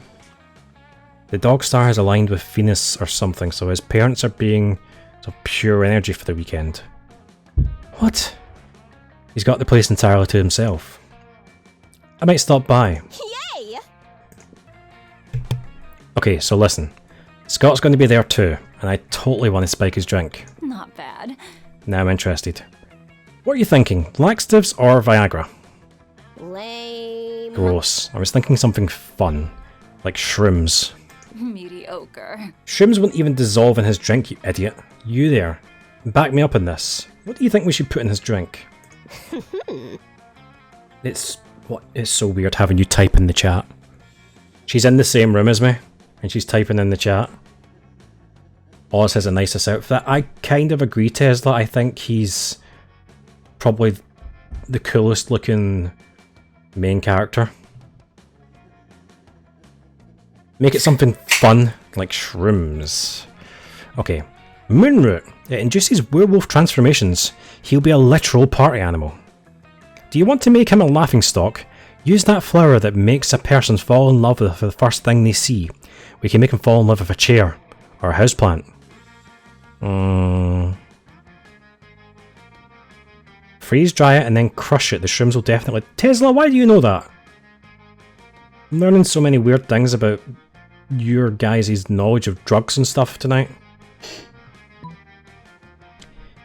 The dog star has aligned with Venus or something, so his parents are being some pure energy for the weekend. What? He's got the place entirely to himself. I might stop by. Yay! Okay, so listen. Scott's going to be there too, and I totally want to spike his drink. Not bad. Now I'm interested. What are you thinking? Laxatives or Viagra? Lame. Gross. I was thinking something fun. Like shrooms. Mediocre. Shrooms won't even dissolve in his drink, you idiot. You there. Back me up on this. What do you think we should put in his drink? It's so weird having you type in the chat. She's in the same room as me, and she's typing in the chat. Oz has a nicest outfit. I kind of agree, Tesla. I think he's probably the coolest looking main character. Make it something fun, like shrooms. Okay. Moonroot. It induces werewolf transformations. He'll be a literal party animal. Do you want to make him a laughingstock? Use that flower that makes a person fall in love with the first thing they see. We can make him fall in love with a chair. Or a houseplant. Freeze dry it and then crush it. The shrooms will definitely... Tesla, why do you know that? I'm learning so many weird things about your guys' knowledge of drugs and stuff tonight.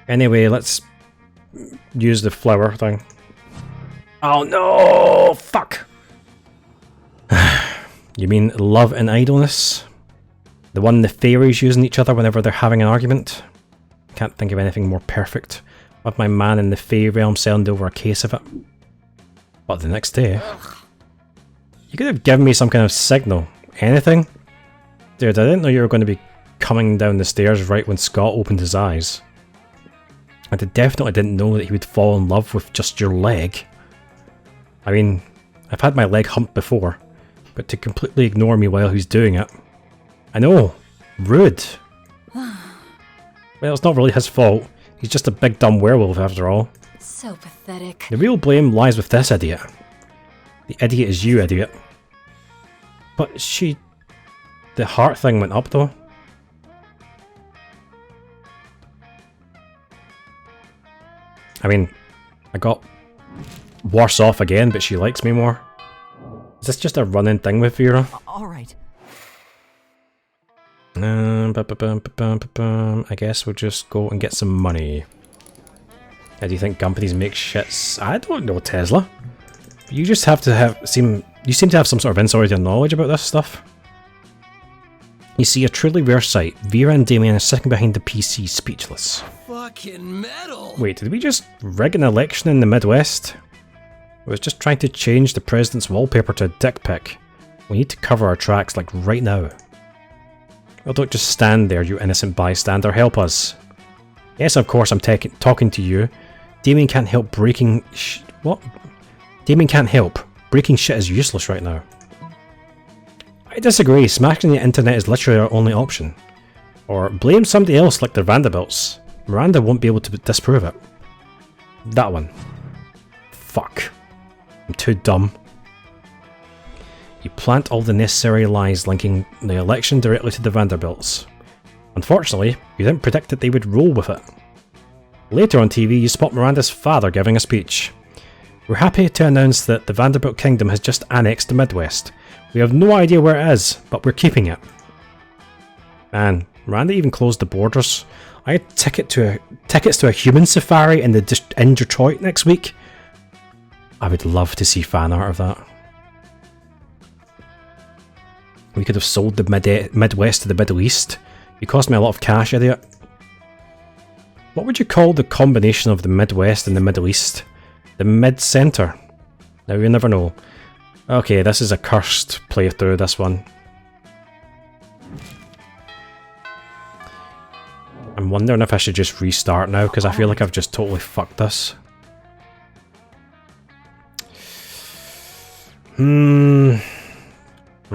Anyway, let's use the flower thing. Oh no! Fuck! You mean love and idleness? The one the fairies use on each other whenever they're having an argument? Can't think of anything more perfect. With my man in the fae realm selling over a case of it. But the next day... You could have given me some kind of signal. Anything? Dude, I didn't know you were going to be coming down the stairs right when Scott opened his eyes. I definitely didn't know that he would fall in love with just your leg. I mean, I've had my leg humped before, but to completely ignore me while he's doing it. I know, rude. Well, it's not really his fault. He's just a big dumb werewolf after all. So pathetic. The real blame lies with this idiot. The idiot is you, idiot. But the heart thing went up though. I mean, I got worse off again, but she likes me more. Is this just a running thing with Vera? Alright. I guess we'll just go and get some money. How do you think companies make shits? I don't know, Tesla. You just have to you seem to have some sort of insider knowledge about this stuff. You see a truly rare sight. Vera and Damien are sitting behind the PC, speechless. Fucking metal! Wait, did we just rig an election in the Midwest? I was just trying to change the president's wallpaper to a dick pic. We need to cover our tracks, like, right now. Well, don't just stand there, you innocent bystander. Help us. Yes, of course, I'm talking to you. Damien can't help breaking what? Damien can't help. Breaking shit is useless right now. I disagree. Smashing the internet is literally our only option. Or blame somebody else like the Vanderbilts. Miranda won't be able to disprove it. That one. Fuck. I'm too dumb. You plant all the necessary lies linking the election directly to the Vanderbilts. Unfortunately, you didn't predict that they would roll with it. Later on TV, you spot Miranda's father giving a speech. We're happy to announce that the Vanderbilt Kingdom has just annexed the Midwest. We have no idea where it is, but we're keeping it. Man, Miranda even closed the borders. I had tickets to a human safari in Detroit next week. I would love to see fan art of that. We could have sold the Midwest to the Middle East. You cost me a lot of cash, idiot. What would you call the combination of the Midwest and the Middle East? The mid-center? Now you never know. Okay, this is a cursed playthrough, this one. I'm wondering if I should just restart now, because I feel like I've just totally fucked this. I'm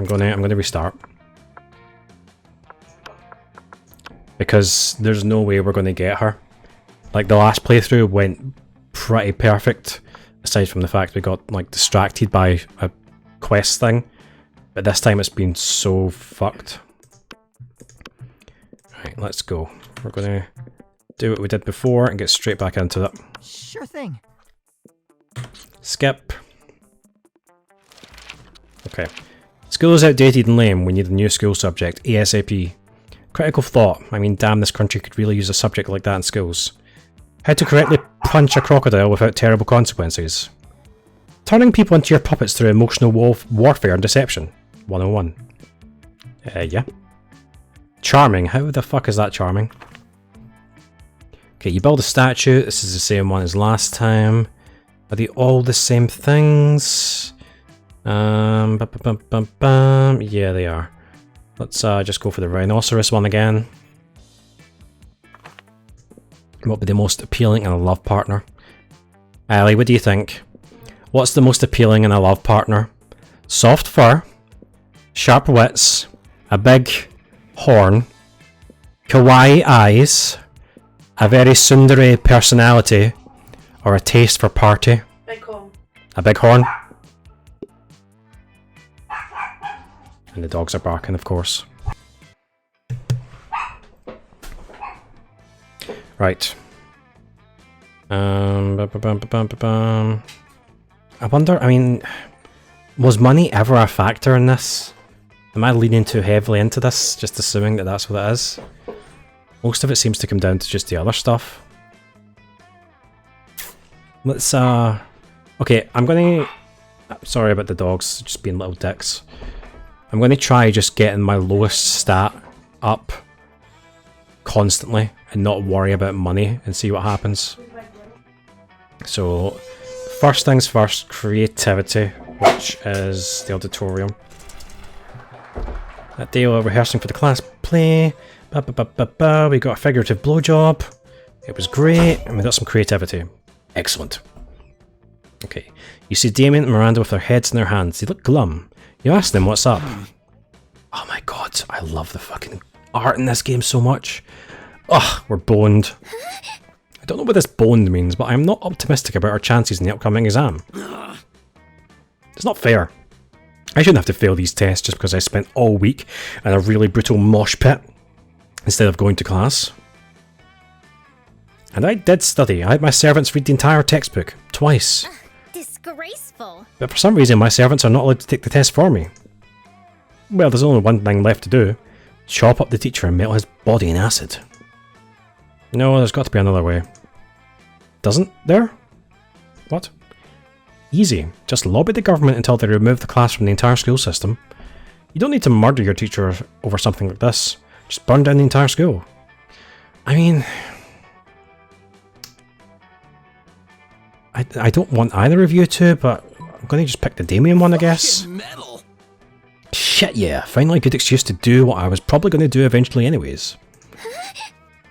gonna restart. Because there's no way we're gonna get her. Like, the last playthrough went pretty perfect, aside from the fact we got, like, distracted by a quest thing. But this time it's been so fucked. Right, let's go. We're gonna do what we did before and get straight back into it. Sure thing. Skip. Okay. School is outdated and lame. We need a new school subject, ASAP. Critical thought. I mean, damn, this country could really use a subject like that in schools. How to correctly punch a crocodile without terrible consequences. Turning people into your puppets through emotional warfare and deception. 101. Yeah. Charming. How the fuck is that charming? Okay, you build a statue. This is the same one as last time. Are they all the same things? Yeah, they are. Let's just go for the rhinoceros one again. What would be the most appealing in a love partner? Ali, what do you think? What's the most appealing in a love partner? Soft fur, sharp wits, a big horn, kawaii eyes, a very tsundere personality, or a taste for party? Big horn. A big horn? And the dogs are barking, of course. Right. I wonder, I mean, was money ever a factor in this? Am I leaning too heavily into this, just assuming that that's what it is? Most of it seems to come down to just the other stuff. Let's, okay, I'm gonna... Sorry about the dogs, just being little dicks. I'm gonna try just getting my lowest stat up constantly and not worry about money and see what happens. So, first things first, creativity, which is the auditorium. That day while rehearsing for the class play, we got a figurative blowjob. It was great, and we got some creativity. Excellent. Okay, you see Damien and Miranda with their heads in their hands. They look glum. You ask them what's up. Oh my god, I love the fucking art in this game so much. Ugh, we're boned. I don't know what this boned means, but I'm not optimistic about our chances in the upcoming exam. It's not fair. I shouldn't have to fail these tests just because I spent all week in a really brutal mosh pit instead of going to class. And I did study. I had my servants read the entire textbook, twice. Disgraceful. But for some reason my servants are not allowed to take the test for me. Well, there's only one thing left to do. Chop up the teacher and melt his body in acid. No, there's got to be another way. Doesn't there? What? Easy. Just lobby the government until they remove the class from the entire school system. You don't need to murder your teacher over something like this. Just burn down the entire school. I mean... I don't want either of you to, but I'm going to just pick the Damien one, I guess. Metal. Shit, yeah. Finally a good excuse to do what I was probably going to do eventually anyways.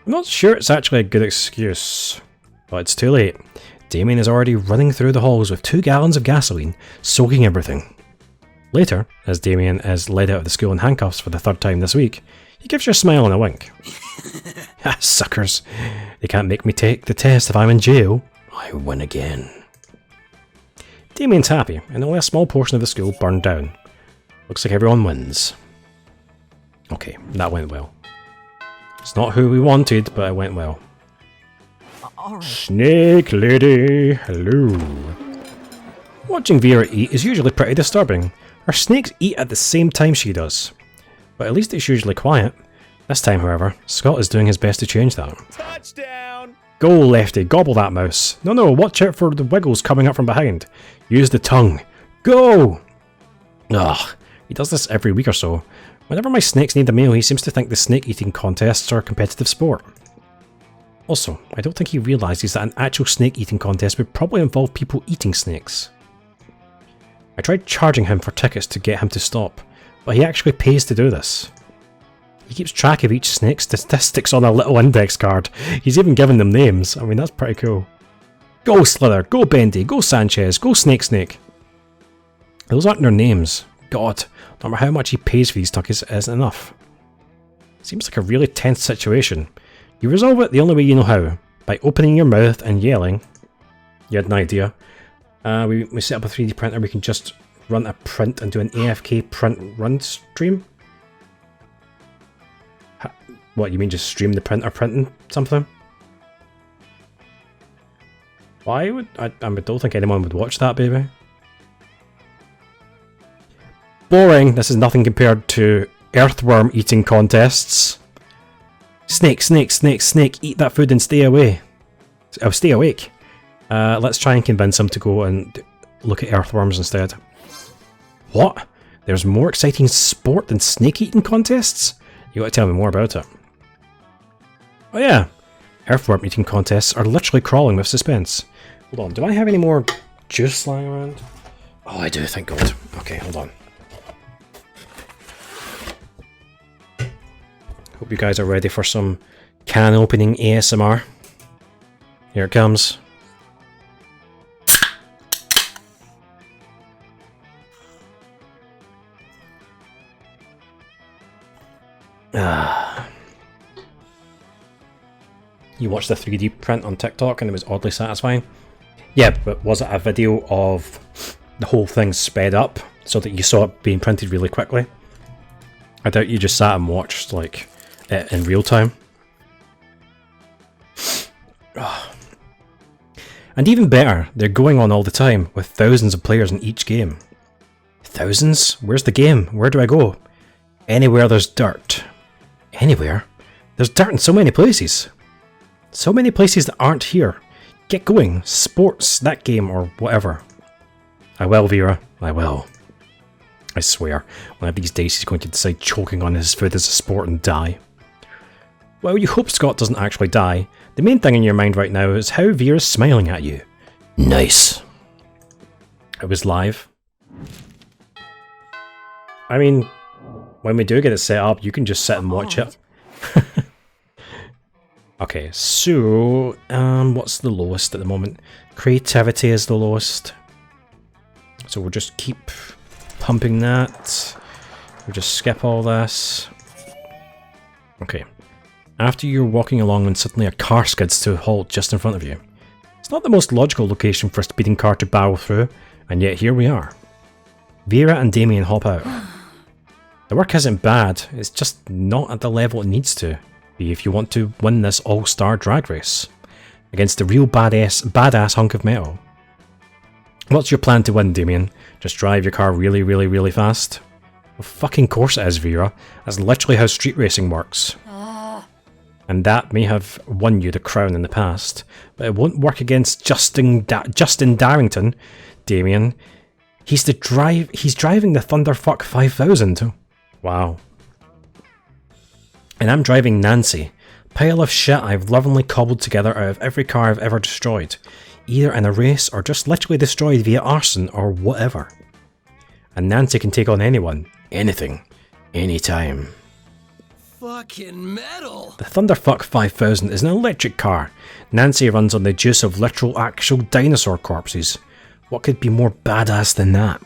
I'm not sure it's actually a good excuse, but it's too late. Damien is already running through the halls with 2 gallons of gasoline, soaking everything. Later, as Damien is led out of the school in handcuffs for the 3rd time this week, he gives you a smile and a wink. Ah, suckers. They can't make me take the test if I'm in jail. I win again. Damien's happy, and only a small portion of the school burned down. Looks like everyone wins. Okay, that went well. It's not who we wanted, but it went well. Alright. Snake Lady, hello. Watching Vera eat is usually pretty disturbing. Her snakes eat at the same time she does. But at least it's usually quiet. This time, however, Scott is doing his best to change that. Touchdown! Go, Lefty, gobble that mouse. No, watch out for the wiggles coming up from behind. Use the tongue. Go! Ugh, he does this every week or so. Whenever my snakes need a meal, he seems to think the snake eating contests are a competitive sport. Also, I don't think he realises that an actual snake eating contest would probably involve people eating snakes. I tried charging him for tickets to get him to stop, but he actually pays to do this. He keeps track of each snake's statistics on a little index card. He's even given them names. I mean, that's pretty cool. Go Slither, go Bendy, go Sanchez, go Snake. Those aren't their names. God, no matter how much he pays for these tuckies, it isn't enough. Seems like a really tense situation. You resolve it the only way you know how, by opening your mouth and yelling. You had an idea. We set up a 3D printer, we can just run a print and do an AFK print run stream? What, you mean just stream the printer printing something? Why would... I don't think anyone would watch that, baby. Boring! This is nothing compared to earthworm eating contests. Snake, eat that food and stay away. Oh, stay awake. Let's try and convince him to go and look at earthworms instead. What? There's more exciting sport than snake eating contests? You gotta tell me more about it. Oh yeah, earthworm eating contests are literally crawling with suspense. Hold on, do I have any more juice lying around? Oh, I do, thank God. Okay, hold on. Hope you guys are ready for some can opening ASMR. Here it comes. You watched the 3D print on TikTok and it was oddly satisfying. Yeah, but was it a video of the whole thing sped up so that you saw it being printed really quickly? I doubt you just sat and watched like it in real time. And even better, they're going on all the time with thousands of players in each game. Thousands? Where's the game? Where do I go? Anywhere there's dirt. Anywhere? There's dirt in so many places. So many places that aren't here. Get going. Sports, that game, or whatever. I will, Vera. I will. I swear, one of these days he's going to decide choking on his food as a sport and die. Well, you hope Scott doesn't actually die. The main thing in your mind right now is how Vera's smiling at you. Nice. It was live. I mean, when we do get it set up, you can just sit and watch it. Okay, so, what's the lowest at the moment? Creativity is the lowest. So we'll just keep pumping that. We'll just skip all this. Okay. After you're walking along and suddenly a car skids to a halt just in front of you. It's not the most logical location for a speeding car to barrel through, and yet here we are. Vera and Damien hop out. The work isn't bad, it's just not at the level it needs to be if you want to win this all-star drag race against a real badass hunk of metal. What's your plan to win, Damien? Just drive your car really, really, really fast? Well, fucking course it is, Vera. That's literally how street racing works. And that may have won you the crown in the past, but it won't work against Justin Darrington, Damien. He's driving the Thunderfuck 5000. Wow. And I'm driving Nancy, pile of shit I've lovingly cobbled together out of every car I've ever destroyed, either in a race or just literally destroyed via arson or whatever. And Nancy can take on anyone, anything, anytime. Fucking metal. The Thunderfuck 5000 is an electric car. Nancy runs on the juice of literal actual dinosaur corpses. What could be more badass than that?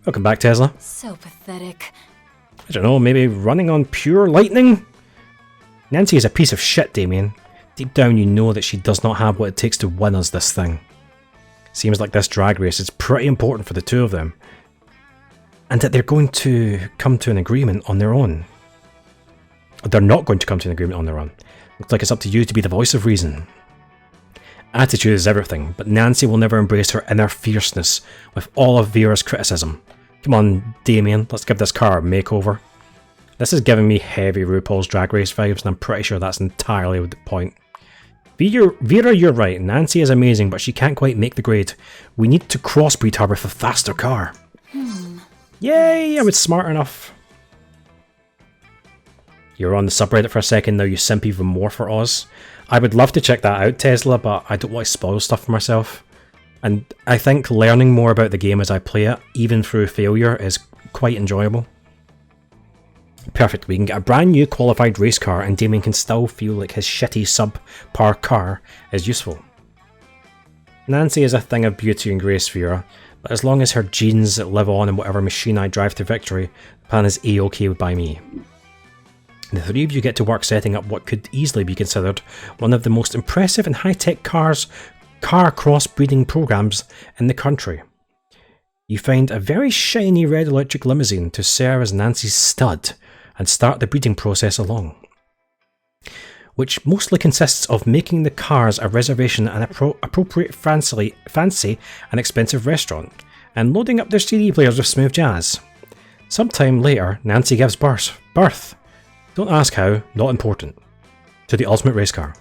Welcome back, Tesla. So pathetic. I don't know, maybe running on pure lightning? Nancy is a piece of shit, Damien. Deep down you know that she does not have what it takes to win us this thing. Seems like this drag race is pretty important for the two of them. And that they're going to come to an agreement on their own. They're not going to come to an agreement on their own. Looks like it's up to you to be the voice of reason. Attitude is everything, but Nancy will never embrace her inner fierceness with all of Vera's criticism. Come on, Damien, let's give this car a makeover. This is giving me heavy RuPaul's Drag Race vibes, and I'm pretty sure that's entirely the point. Vera, you're right, Nancy is amazing, but she can't quite make the grade. We need to crossbreed her with a faster car. Yay, I was smart enough. You're on the subreddit for a second, now you simp even more for Oz. I would love to check that out, Tesla, but I don't want to spoil stuff for myself. And I think learning more about the game as I play it, even through failure, is quite enjoyable. Perfect, we can get a brand new qualified race car and Damien can still feel like his shitty subpar car is useful. Nancy is a thing of beauty and grace, Vera, but as long as her genes live on in whatever machine I drive to victory, the plan is A-OK by me. The three of you get to work setting up what could easily be considered one of the most impressive and high-tech car crossbreeding programs in the country. You find a very shiny red electric limousine to serve as Nancy's stud and start the breeding process along, which mostly consists of making the cars a reservation at an appropriate fancy and expensive restaurant, and loading up their CD players with smooth jazz. Sometime later, Nancy gives birth. Don't ask how, not important. To the ultimate race car.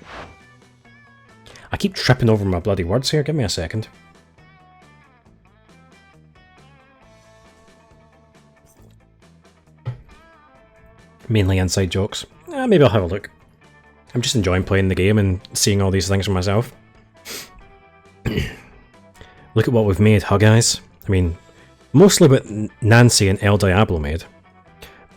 I keep tripping over my bloody words here, give me a second. Mainly inside jokes. Maybe I'll have a look. I'm just enjoying playing the game and seeing all these things for myself. Look at what we've made, huh guys? I mean, mostly what Nancy and El Diablo made.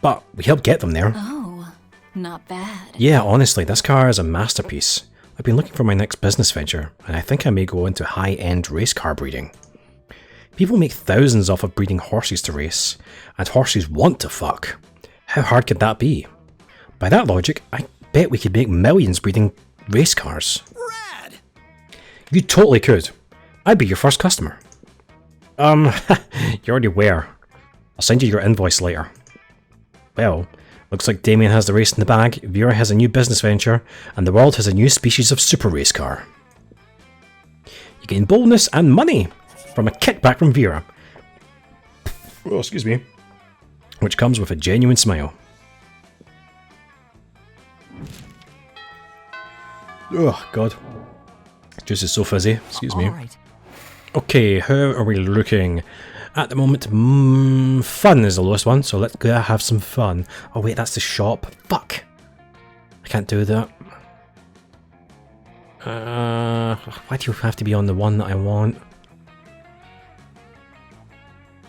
But we helped get them there. Oh, not bad. Yeah, honestly, this car is a masterpiece. I've been looking for my next business venture, and I think I may go into high-end race car breeding. People make thousands off of breeding horses to race, and horses want to fuck. How hard could that be? By that logic, I bet we could make millions breeding race cars. Rad! You totally could. I'd be your first customer. You already were. I'll send you your invoice later. Well, looks like Damien has the race in the bag, Vera has a new business venture, and the world has a new species of super race car. You gain boldness and money from a kickback from Vera. Oh, excuse me. Which comes with a genuine smile. Oh, God. Juice is so fizzy. Excuse me. Alright. Okay, how are we looking? At the moment, fun is the lowest one, so let's go have some fun. Oh wait, that's the shop. Fuck! I can't do that. Why do you have to be on the one that I want?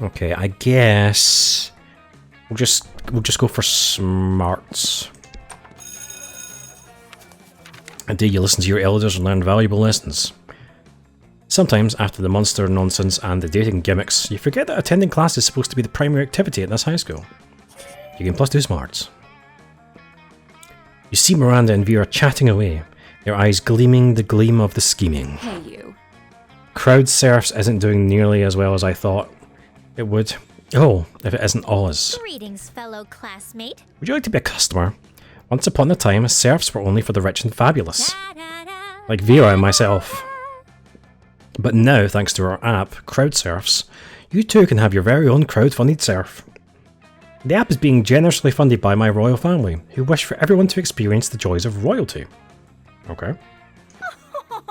Okay, I guess we'll just go for smarts. And do you listen to your elders and learn valuable lessons? Sometimes, after the monster nonsense and the dating gimmicks, you forget that attending class is supposed to be the primary activity at this high school. You gain +2 smarts. You see Miranda and Vera chatting away, their eyes gleaming the gleam of the scheming. Hey, you. Crowd Surfs isn't doing nearly as well as I thought it would. Oh, if it isn't Oz. Greetings, fellow classmate. Would you like to be a customer? Once upon a time, Surfs were only for the rich and fabulous. Like Vera and myself. But now, thanks to our app, Crowdsurfs, you too can have your very own crowd-funded surf. The app is being generously funded by my royal family, who wish for everyone to experience the joys of royalty. Okay.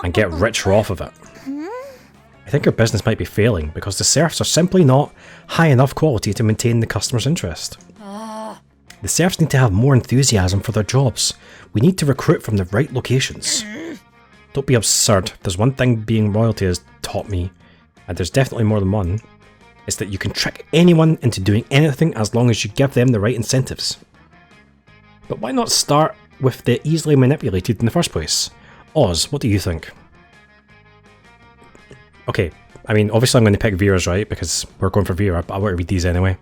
And get richer off of it. I think our business might be failing because the serfs are simply not high enough quality to maintain the customer's interest. The serfs need to have more enthusiasm for their jobs. We need to recruit from the right locations. Don't be absurd. There's one thing being royalty has taught me, and there's definitely more than one. It's that you can trick anyone into doing anything as long as you give them the right incentives. But why not start with the easily manipulated in the first place? Oz, what do you think? Okay, I mean, obviously I'm going to pick Vera's right because we're going for Vera, but I want to read these anyway.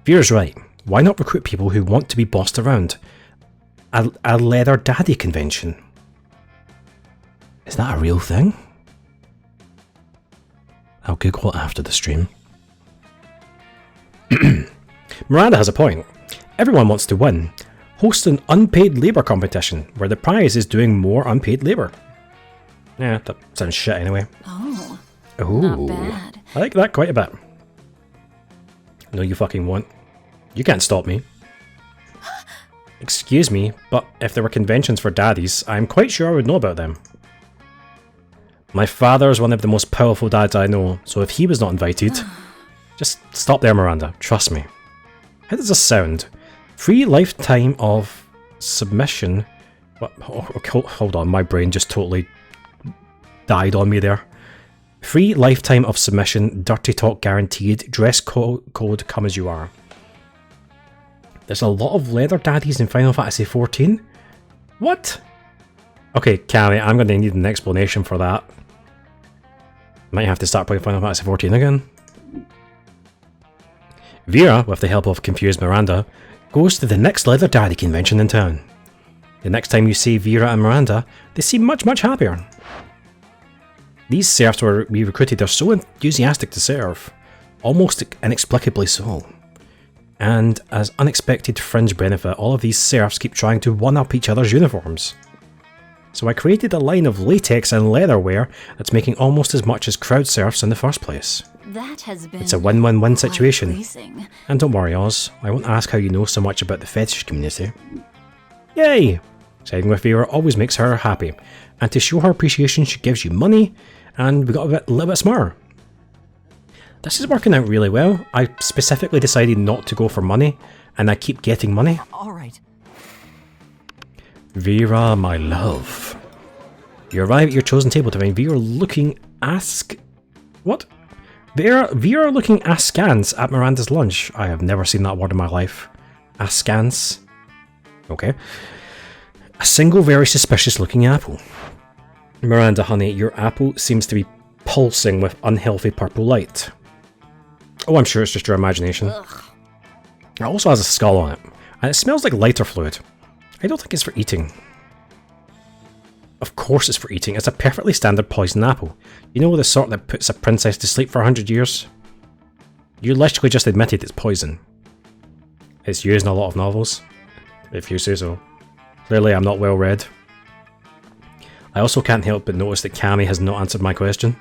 Vera's right. Why not recruit people who want to be bossed around? A leather daddy convention. Is that a real thing? I'll Google it after the stream. Miranda has a point. Everyone wants to win. Host an unpaid labour competition where the prize is doing more unpaid labour. Yeah, that sounds shit anyway. Oh, Ooh, not bad. I like that quite a bit. No, you fucking won't. You can't stop me. Excuse me, but if there were conventions for daddies, I'm quite sure I would know about them. My father is one of the most powerful dads I know, so if he was not invited... Just stop there, Miranda. Trust me. How does this sound? Free lifetime of submission... What? Oh, hold on, my brain just totally died on me there. Free lifetime of submission, dirty talk guaranteed, dress code come as you are. There's a lot of leather daddies in Final Fantasy XIV? What? Okay, Cammy, I'm going to need an explanation for that. Might have to start playing Final Fantasy XIV again. Vera, with the help of confused Miranda, goes to the next leather daddy convention in town. The next time you see Vera and Miranda, they seem much happier. These serfs we recruited are so enthusiastic to serve, almost inexplicably so. And as unexpected fringe benefit, all of these serfs keep trying to one-up each other's uniforms. So I created a line of latex and leatherware that's making almost as much as crowd serfs in the first place. That has been It's a win-win-win quite situation. pleasing. And don't worry, Oz, I won't ask how you know so much about the fetish community. Yay! Siding with Vera always makes her happy, and to show her appreciation she gives you money, and we got a little bit smarter. This is working out really well. I specifically decided not to go for money, and I keep getting money. All right. Vera, my love. You arrive at your chosen table to find Vera looking What? Vera looking askance at Miranda's lunch. I have never seen that word in my life. Askance. Okay. A single very suspicious looking apple. Miranda, honey, your apple seems to be pulsing with unhealthy purple light. Oh, I'm sure it's just your imagination. Ugh. It also has a skull on it, and it smells like lighter fluid. I don't think it's for eating. Of course it's for eating. It's a perfectly standard poison apple. You know, the sort that puts a princess to sleep for 100 years? You literally just admitted it's poison. It's used in a lot of novels, if you say so. Clearly I'm not well read. I also can't help but notice that Cammy has not answered my question.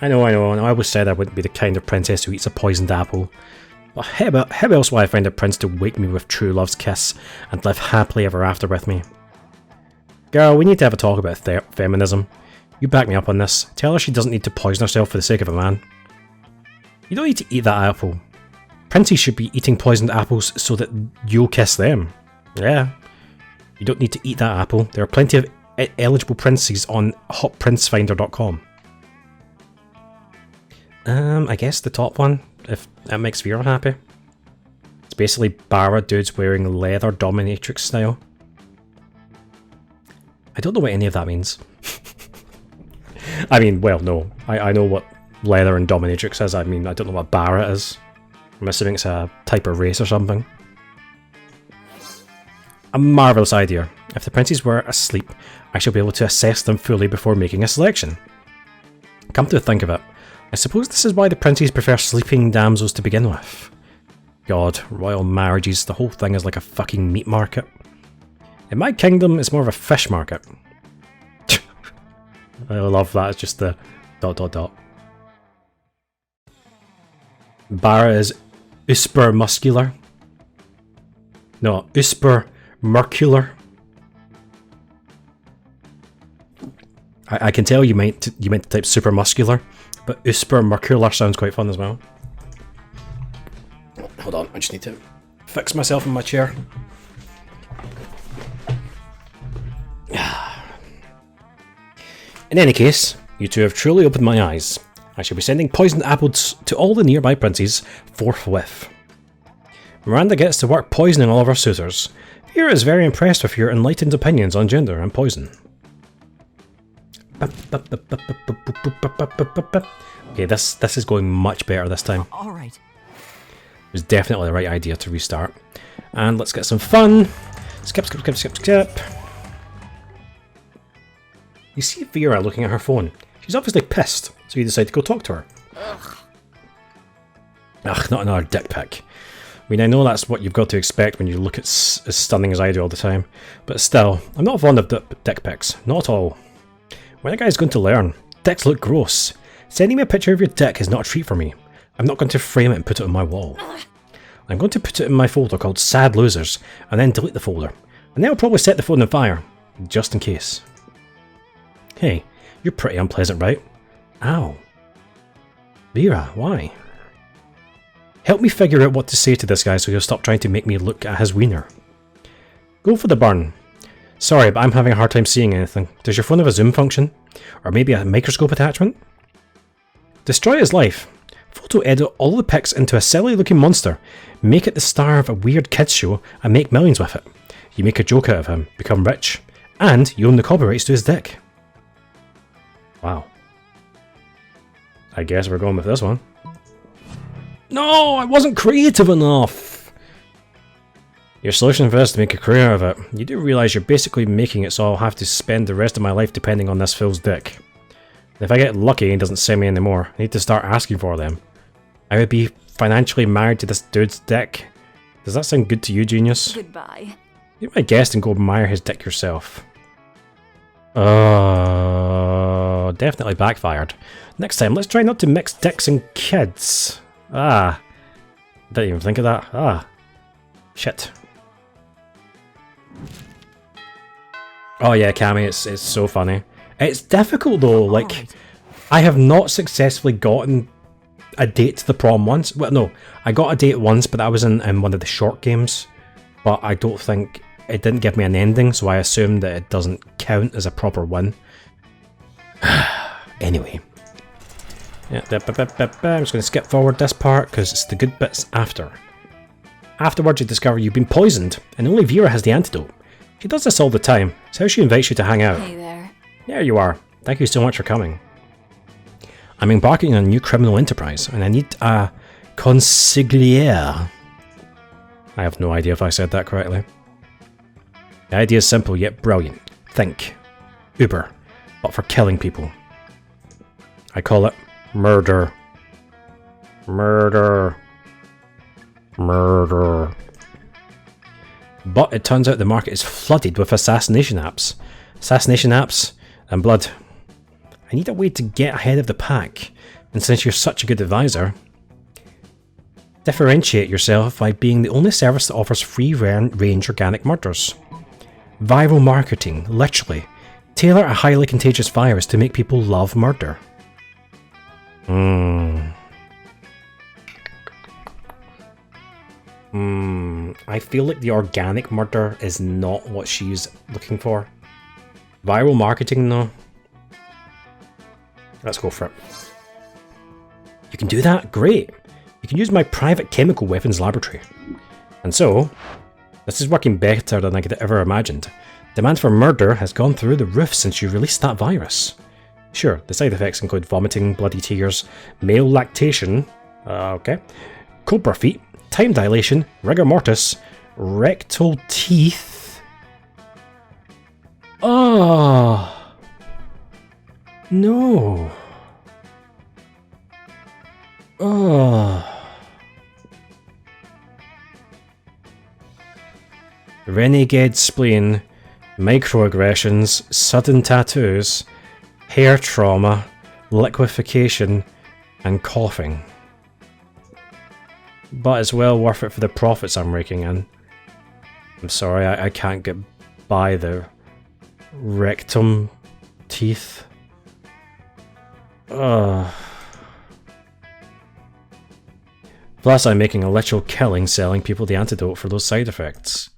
I know, and I always said I wouldn't be the kind of princess who eats a poisoned apple. But how else will I find a prince to wake me with true love's kiss and live happily ever after with me? Girl, we need to have a talk about feminism. You back me up on this. Tell her she doesn't need to poison herself for the sake of a man. You don't need to eat that apple. Princes should be eating poisoned apples so that you'll kiss them. Yeah. You don't need to eat that apple. There are plenty of eligible princes on hotprincefinder.com. I guess the top one, if that makes Vera happy. It's basically Barra dudes wearing leather dominatrix style. I don't know what any of that means. I mean, well, no. I know what leather and dominatrix is. I mean, I don't know what Barra is. I'm assuming it's a type of race or something. A marvellous idea. If the princes were asleep, I shall be able to assess them fully before making a selection. Come to think of it, I suppose this is why the princes prefer sleeping damsels to begin with. God, royal marriages, the whole thing is like a fucking meat market. In my kingdom, it's more of a fish market. I love that, it's just the ... Barra is usper muscular. No, usper mercular. I can tell you meant to type super muscular, but usper muscular sounds quite fun as well. Hold on, I just need to fix myself in my chair. In any case, you two have truly opened my eyes. I shall be sending poisoned apples to all the nearby princes forthwith. Miranda gets to work poisoning all of our suitors. Vera is very impressed with your enlightened opinions on gender and poison. Okay, this is going much better this time. All right. It was definitely the right idea to restart. And let's get some fun. Skip, skip, skip, skip, skip. You see Vera looking at her phone. She's obviously pissed, so you decide to go talk to her. Ugh, not another dick pic. I mean, I know that's what you've got to expect when you look at as stunning as I do all the time, but still, I'm not fond of dick pics. Not at all. When a guy's going to learn, dicks look gross. Sending me a picture of your dick is not a treat for me. I'm not going to frame it and put it on my wall. I'm going to put it in my folder called Sad Losers, and then delete the folder. And then I'll probably set the phone on fire, just in case. Hey, you're pretty unpleasant, right? Ow. Vera, why? Help me figure out what to say to this guy so he'll stop trying to make me look at his wiener. Go for the burn. Sorry, but I'm having a hard time seeing anything. Does your phone have a zoom function? Or maybe a microscope attachment? Destroy his life. Photo edit all the pics into a silly looking monster. Make it the star of a weird kids show and make millions with it. You make a joke out of him, become rich, and you own the copyrights to his dick. Wow. I guess we're going with this one. No, I wasn't creative enough! Your solution for this is to make a career of it. You do realise you're basically making it so I'll have to spend the rest of my life depending on this fool's dick. And if I get lucky and he doesn't send me anymore, I need to start asking for them. I would be financially married to this dude's dick. Does that sound good to you, genius? Goodbye. Be my guest and go admire his dick yourself. Definitely backfired. Next time, let's try not to mix dicks and kids. Ah. Didn't even think of that. Ah. Shit. Oh yeah, Cammy, it's so funny. It's difficult though, like, Right. I have not successfully gotten a date to the prom once. Well, no, I got a date once, but that was in one of the short games. But I don't think, it didn't give me an ending, so I assume that it doesn't count as a proper win. Anyway. Yeah, I'm just going to skip forward this part, because it's the good bits after. Afterwards you discover you've been poisoned, and only Vera has the antidote. She does this all the time, so how she invites you to hang out. Hey there. There you are. Thank you so much for coming. I'm embarking on a new criminal enterprise, and I need a consigliere. I have no idea if I said that correctly. The idea is simple yet brilliant. Think. Uber. But for killing people. I call it murder. Murder. Murder. But it turns out the market is flooded with assassination apps. Assassination apps and blood. I need a way to get ahead of the pack, and since you're such a good advisor, differentiate yourself by being the only service that offers free-range organic murders. Viral marketing, literally. Tailor a highly contagious virus to make people love murder. I feel like the organic murder is not what she's looking for. Viral marketing though. Let's go for it. You can do that? Great! You can use my private chemical weapons laboratory. And so, this is working better than I could have ever imagined. Demand for murder has gone through the roof since you released that virus. Sure, the side effects include vomiting, bloody tears, male lactation, okay, cobra feet, time dilation, rigor mortis, rectal teeth. Oh no. Oh. Renegade spleen, microaggressions, sudden tattoos, hair trauma, liquefaction, and coughing. But it's well worth it for the profits I'm raking in. I'm sorry, I can't get by the rectum teeth. Plus, I'm making a literal killing selling people the antidote for those side effects.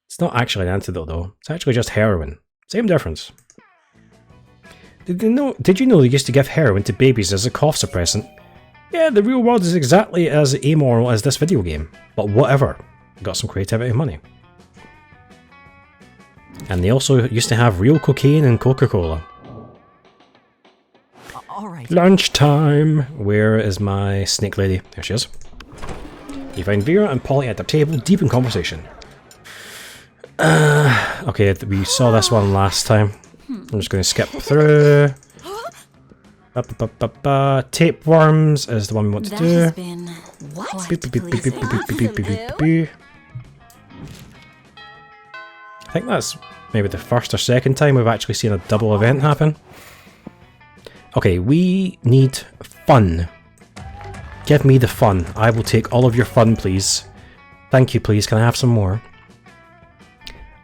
It's not actually an antidote though, it's actually just heroin. Same difference. Did you know they used to give heroin to babies as a cough suppressant? Yeah, the real world is exactly as amoral as this video game, but whatever. Got some creativity and money. And they also used to have real cocaine and Coca-Cola. Alright. Lunchtime! Where is my snake lady? There she is. You find Vera and Polly at their table, deep in conversation. Okay, we saw this one last time. I'm just going to skip through. Tapeworms is the one we want to That do. has been quite pleasing. I think that's maybe the first or second time we've actually seen a double event happen. Okay, we need fun. Give me the fun. I will take all of your fun, please. Thank you, please. Can I have some more?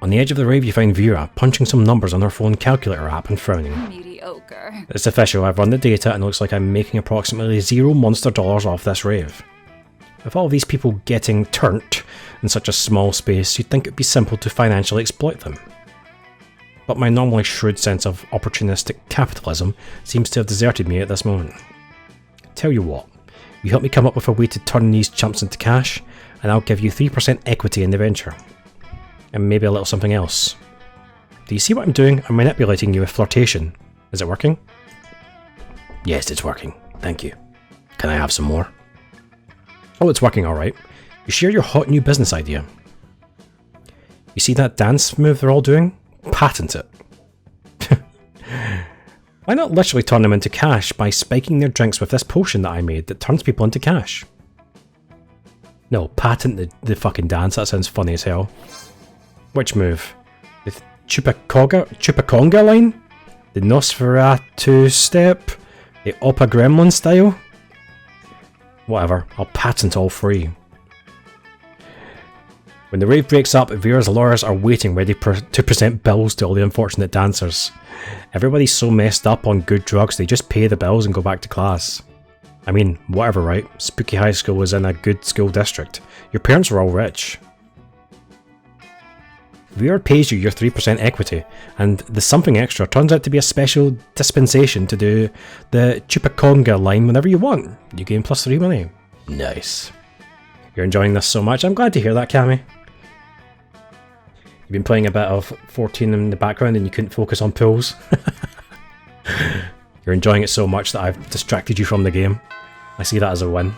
On the edge of the rave, you find Vera, punching some numbers on her phone calculator app and frowning. Mediocre. It's official, I've run the data and it looks like I'm making approximately $0 monster dollars off this rave. With all these people getting turned in such a small space, you'd think it'd be simple to financially exploit them. But my normally shrewd sense of opportunistic capitalism seems to have deserted me at this moment. Tell you what, you help me come up with a way to turn these chumps into cash, and I'll give you 3% equity in the venture. And maybe a little something else. Do you see what I'm doing? I'm manipulating you with flirtation. Is it working? Yes, it's working. Thank you. Can I have some more? Oh, it's working alright. You share your hot new business idea. You see that dance move they're all doing? Patent it. Why not literally turn them into cash by spiking their drinks with this potion that I made that turns people into cash? No, patent the fucking dance. That sounds funny as hell. Which move? The Chupaconga line? The Nosferatu step? The Oppa Gremlin style? Whatever, I'll patent all three. When the rave breaks up, Vera's lawyers are waiting ready to present bills to all the unfortunate dancers. Everybody's so messed up on good drugs they just pay the bills and go back to class. I mean, whatever, right? Spooky High School was in a good school district. Your parents were all rich. Vera pays you your 3% equity, and the something extra turns out to be a special dispensation to do the Chupaconga line whenever you want. You gain +3 money. Nice. You're enjoying this so much. I'm glad to hear that, Cammy. You've been playing a bit of 14 in the background and you couldn't focus on pools. You're enjoying it so much that I've distracted you from the game. I see that as a win.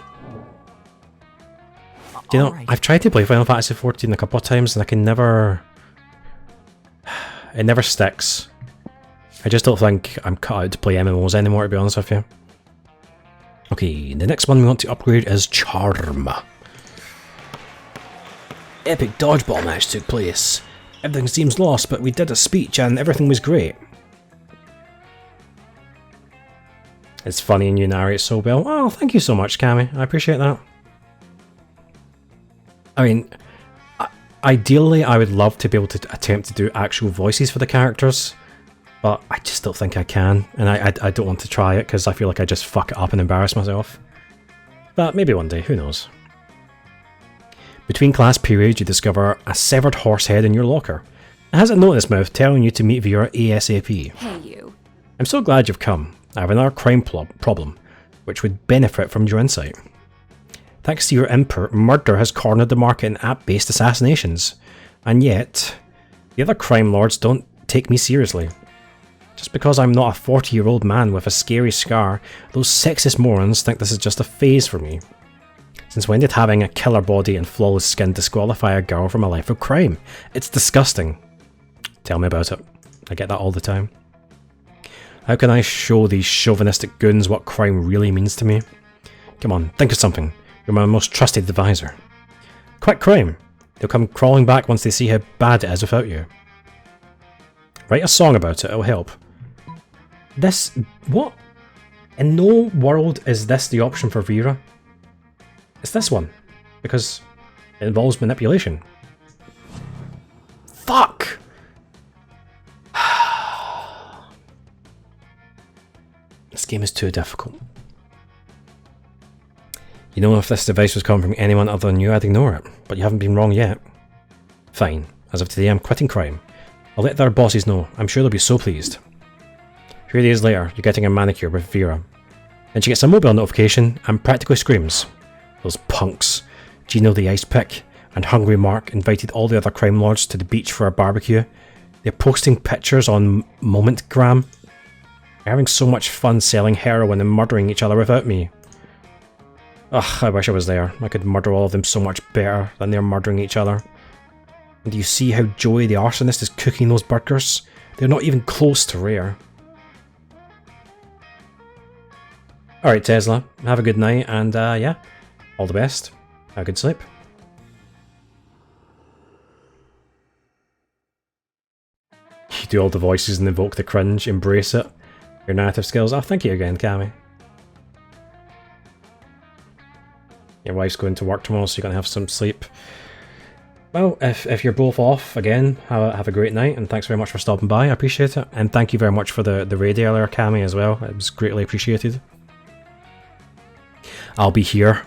Do you know, I've tried to play Final Fantasy XIV a couple of times and I can never... It never sticks. I just don't think I'm cut out to play MMOs anymore, to be honest with you. Okay, the next one we want to upgrade is Charm. Epic dodgeball match took place. Everything seems lost, but we did a speech and everything was great. It's funny and you narrate so well. Oh, thank you so much, Cammy. I appreciate that. I mean, ideally I would love to be able to attempt to do actual voices for the characters, but I just don't think I can, and I don't want to try it because I feel like I just fuck it up and embarrass myself. But maybe one day, who knows. Between class periods, you discover a severed horse head in your locker. It has a note in its mouth telling you to meet Vera ASAP. Hey, you. I'm so glad you've come. I have another crime problem, which would benefit from your insight. Thanks to your input, murder has cornered the market in app-based assassinations. And yet, the other crime lords don't take me seriously. Just because I'm not a 40-year-old man with a scary scar, those sexist morons think this is just a phase for me. Since when did having a killer body and flawless skin disqualify a girl from a life of crime? It's disgusting. Tell me about it. I get that all the time. How can I show these chauvinistic goons what crime really means to me? Come on, think of something. You're my most trusted advisor. Quit crime. They'll come crawling back once they see how bad it is without you. Write a song about it, it'll help. This... what? In no world is this the option for Vera. It's this one. Because it involves manipulation. Fuck! This game is too difficult. You know, if this advice was coming from anyone other than you, I'd ignore it, but you haven't been wrong yet. Fine. As of today, I'm quitting crime. I'll let their bosses know. I'm sure they'll be so pleased. A few days later, you're getting a manicure with Vera. Then she gets a mobile notification and practically screams. Those punks. Gino the Ice Pick and Hungry Mark invited all the other crime lords to the beach for a barbecue. They're posting pictures on Momentgram. They're having so much fun selling heroin and murdering each other without me. Ugh, I wish I was there. I could murder all of them so much better than they're murdering each other. And do you see how Joey the arsonist is cooking those burgers? They're not even close to rare. Alright Tesla, have a good night and yeah, all the best. Have a good sleep. You do all the voices and invoke the cringe, embrace it. Your narrative skills. Oh, thank you again, Cammy. Your wife's going to work tomorrow, so you're going to have some sleep. Well, if you're both off, again, have a great night, and thanks very much for stopping by, I appreciate it. And thank you very much for the raid earlier, Cammy, as well. It was greatly appreciated. I'll be here,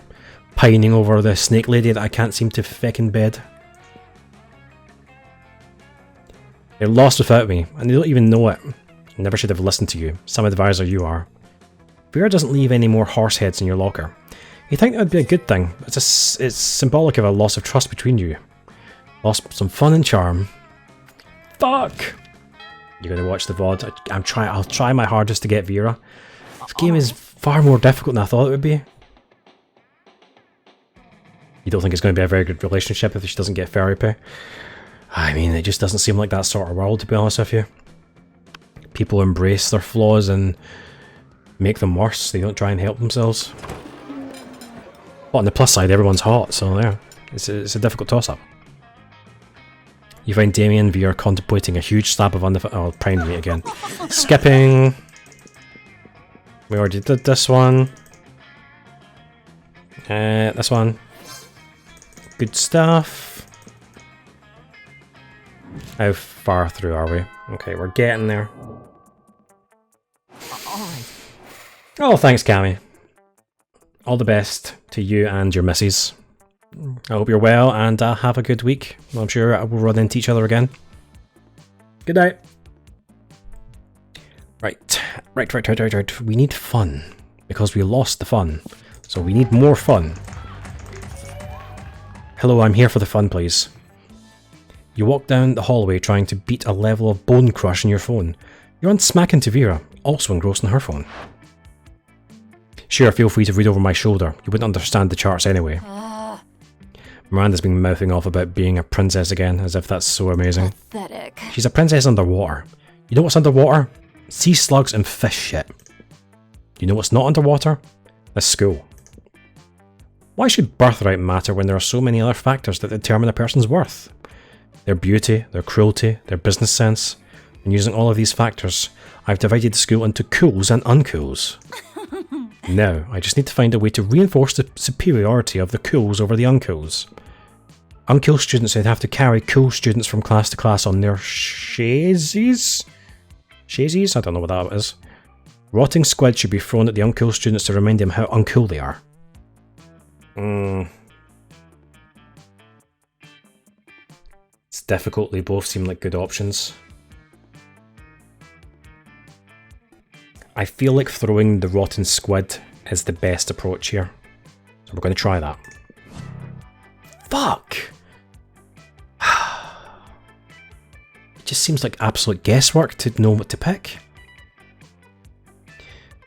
pining over the snake lady that I can't seem to feckin' bed. They're lost without me, and they don't even know it. I never should have listened to you. Some advisor you are. Vera doesn't leave any more horse heads in your locker. You think that would be a good thing, but it's symbolic of a loss of trust between you. Lost some fun and charm. Fuck! You're gonna watch the VOD. I'll try my hardest to get Vera. This game is far more difficult than I thought it would be. You don't think it's going to be a very good relationship if she doesn't get fairy pay? I mean, it just doesn't seem like that sort of world, to be honest with you. People embrace their flaws and make them worse. They don't try and help themselves. But on the plus side, everyone's hot, so yeah, it's a difficult toss-up. You find Damien Vera contemplating a huge slab of oh, primed meat again. Skipping. We already did this one. This one. Good stuff. How far through are we? Okay, we're getting there. Oh, thanks, Cammy. All the best to you and your missus. I hope you're well and have a good week. I'm sure we'll run into each other again. Good night. Right. We need fun. Because we lost the fun. So we need more fun. Hello, I'm here for the fun, please. You walk down the hallway trying to beat a level of bone crush on your phone. You're on Smack into Vera, also engrossed in her phone. Sure, feel free to read over my shoulder. You wouldn't understand the charts anyway. Miranda's been mouthing off about being a princess again, as if that's so amazing. Pathetic. She's a princess underwater. You know what's underwater? Sea slugs and fish shit. You know what's not underwater? A school. Why should birthright matter when there are so many other factors that determine a person's worth? Their beauty, their cruelty, their business sense. And using all of these factors, I've divided the school into cools and uncools. Now, I just need to find a way to reinforce the superiority of the cools over the uncools. Uncool students would have to carry cool students from class to class on their chases? Chases? I don't know what that is. Rotting squid should be thrown at the uncool students to remind them how uncool they are. It's difficult, they both seem like good options. I feel like throwing the rotten squid is the best approach here. So we're going to try that. Fuck! It just seems like absolute guesswork to know what to pick.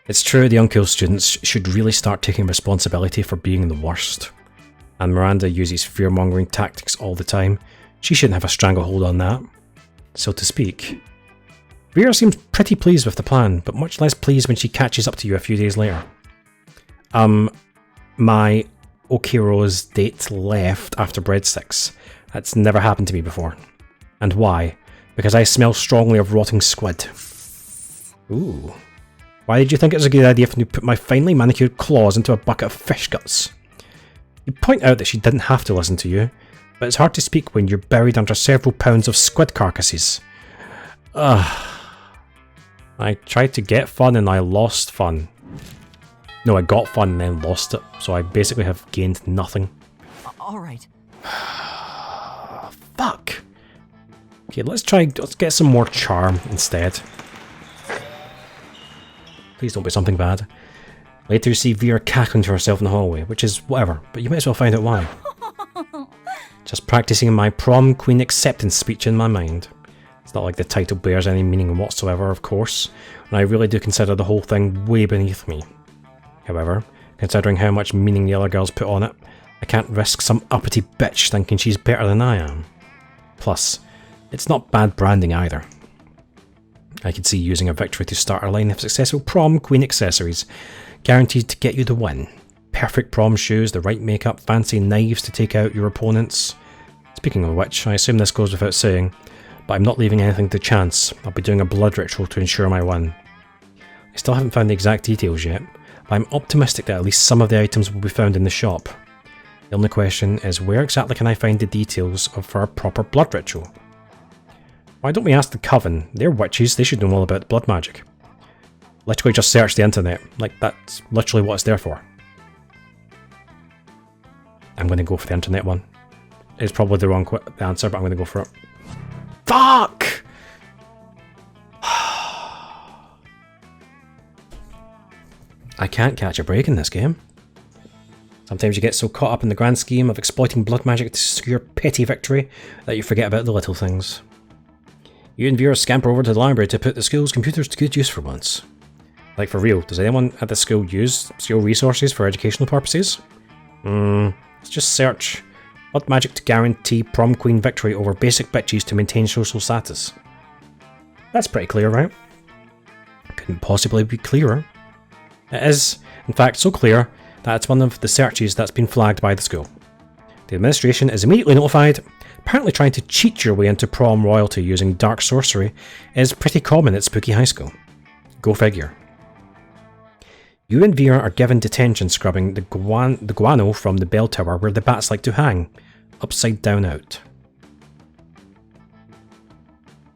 It's true, the uncool students should really start taking responsibility for being the worst. And Miranda uses fear-mongering tactics all the time. She shouldn't have a stranglehold on that, so to speak. Vera seems pretty pleased with the plan, but much less pleased when she catches up to you a few days later. My Okiro's date left after breadsticks. That's never happened to me before. And why? Because I smell strongly of rotting squid. Ooh. Why did you think it was a good idea for me to put my finely manicured claws into a bucket of fish guts? You point out that she didn't have to listen to you, but it's hard to speak when you're buried under several pounds of squid carcasses. Ugh. I tried to get fun and I lost fun. No, I got fun and then lost it, so I basically have gained nothing. Alright. Fuck! Okay, let's get some more charm instead. Please don't be something bad. Later you see Vera cackling to herself in the hallway, which is whatever, but you might as well find out why. Just practicing my prom queen acceptance speech in my mind. It's not like the title bears any meaning whatsoever, of course, and I really do consider the whole thing way beneath me. However, considering how much meaning the other girls put on it, I can't risk some uppity bitch thinking she's better than I am. Plus, it's not bad branding either. I could see using a victory to start a line of successful prom queen accessories, guaranteed to get you the win. Perfect prom shoes, the right makeup, fancy knives to take out your opponents. Speaking of which, I assume this goes without saying, but I'm not leaving anything to chance. I'll be doing a blood ritual to ensure my win. I still haven't found the exact details yet, but I'm optimistic that at least some of the items will be found in the shop. The only question is, where exactly can I find the details for a proper blood ritual? Why don't we ask the Coven? They're witches, they should know all about blood magic. Literally just search the internet, like that's literally what it's there for. I'm going to go for the internet one. It's probably the wrong answer, but I'm going to go for it. Fuck! I can't catch a break in this game. Sometimes you get so caught up in the grand scheme of exploiting blood magic to secure petty victory that you forget about the little things. You and Vera scamper over to the library to put the school's computers to good use for once. Like for real, does anyone at the school use school resources for educational purposes? Let's just search blood magic to guarantee prom queen victory over basic bitches to maintain social status. That's pretty clear, right? Couldn't possibly be clearer. It is, in fact, so clear that it's one of the searches that's been flagged by the school. The administration is immediately notified. Apparently trying to cheat your way into prom royalty using dark sorcery is pretty common at Spooky High School. Go figure. You and Vera are given detention scrubbing the guano from the bell tower where the bats like to hang, upside down out.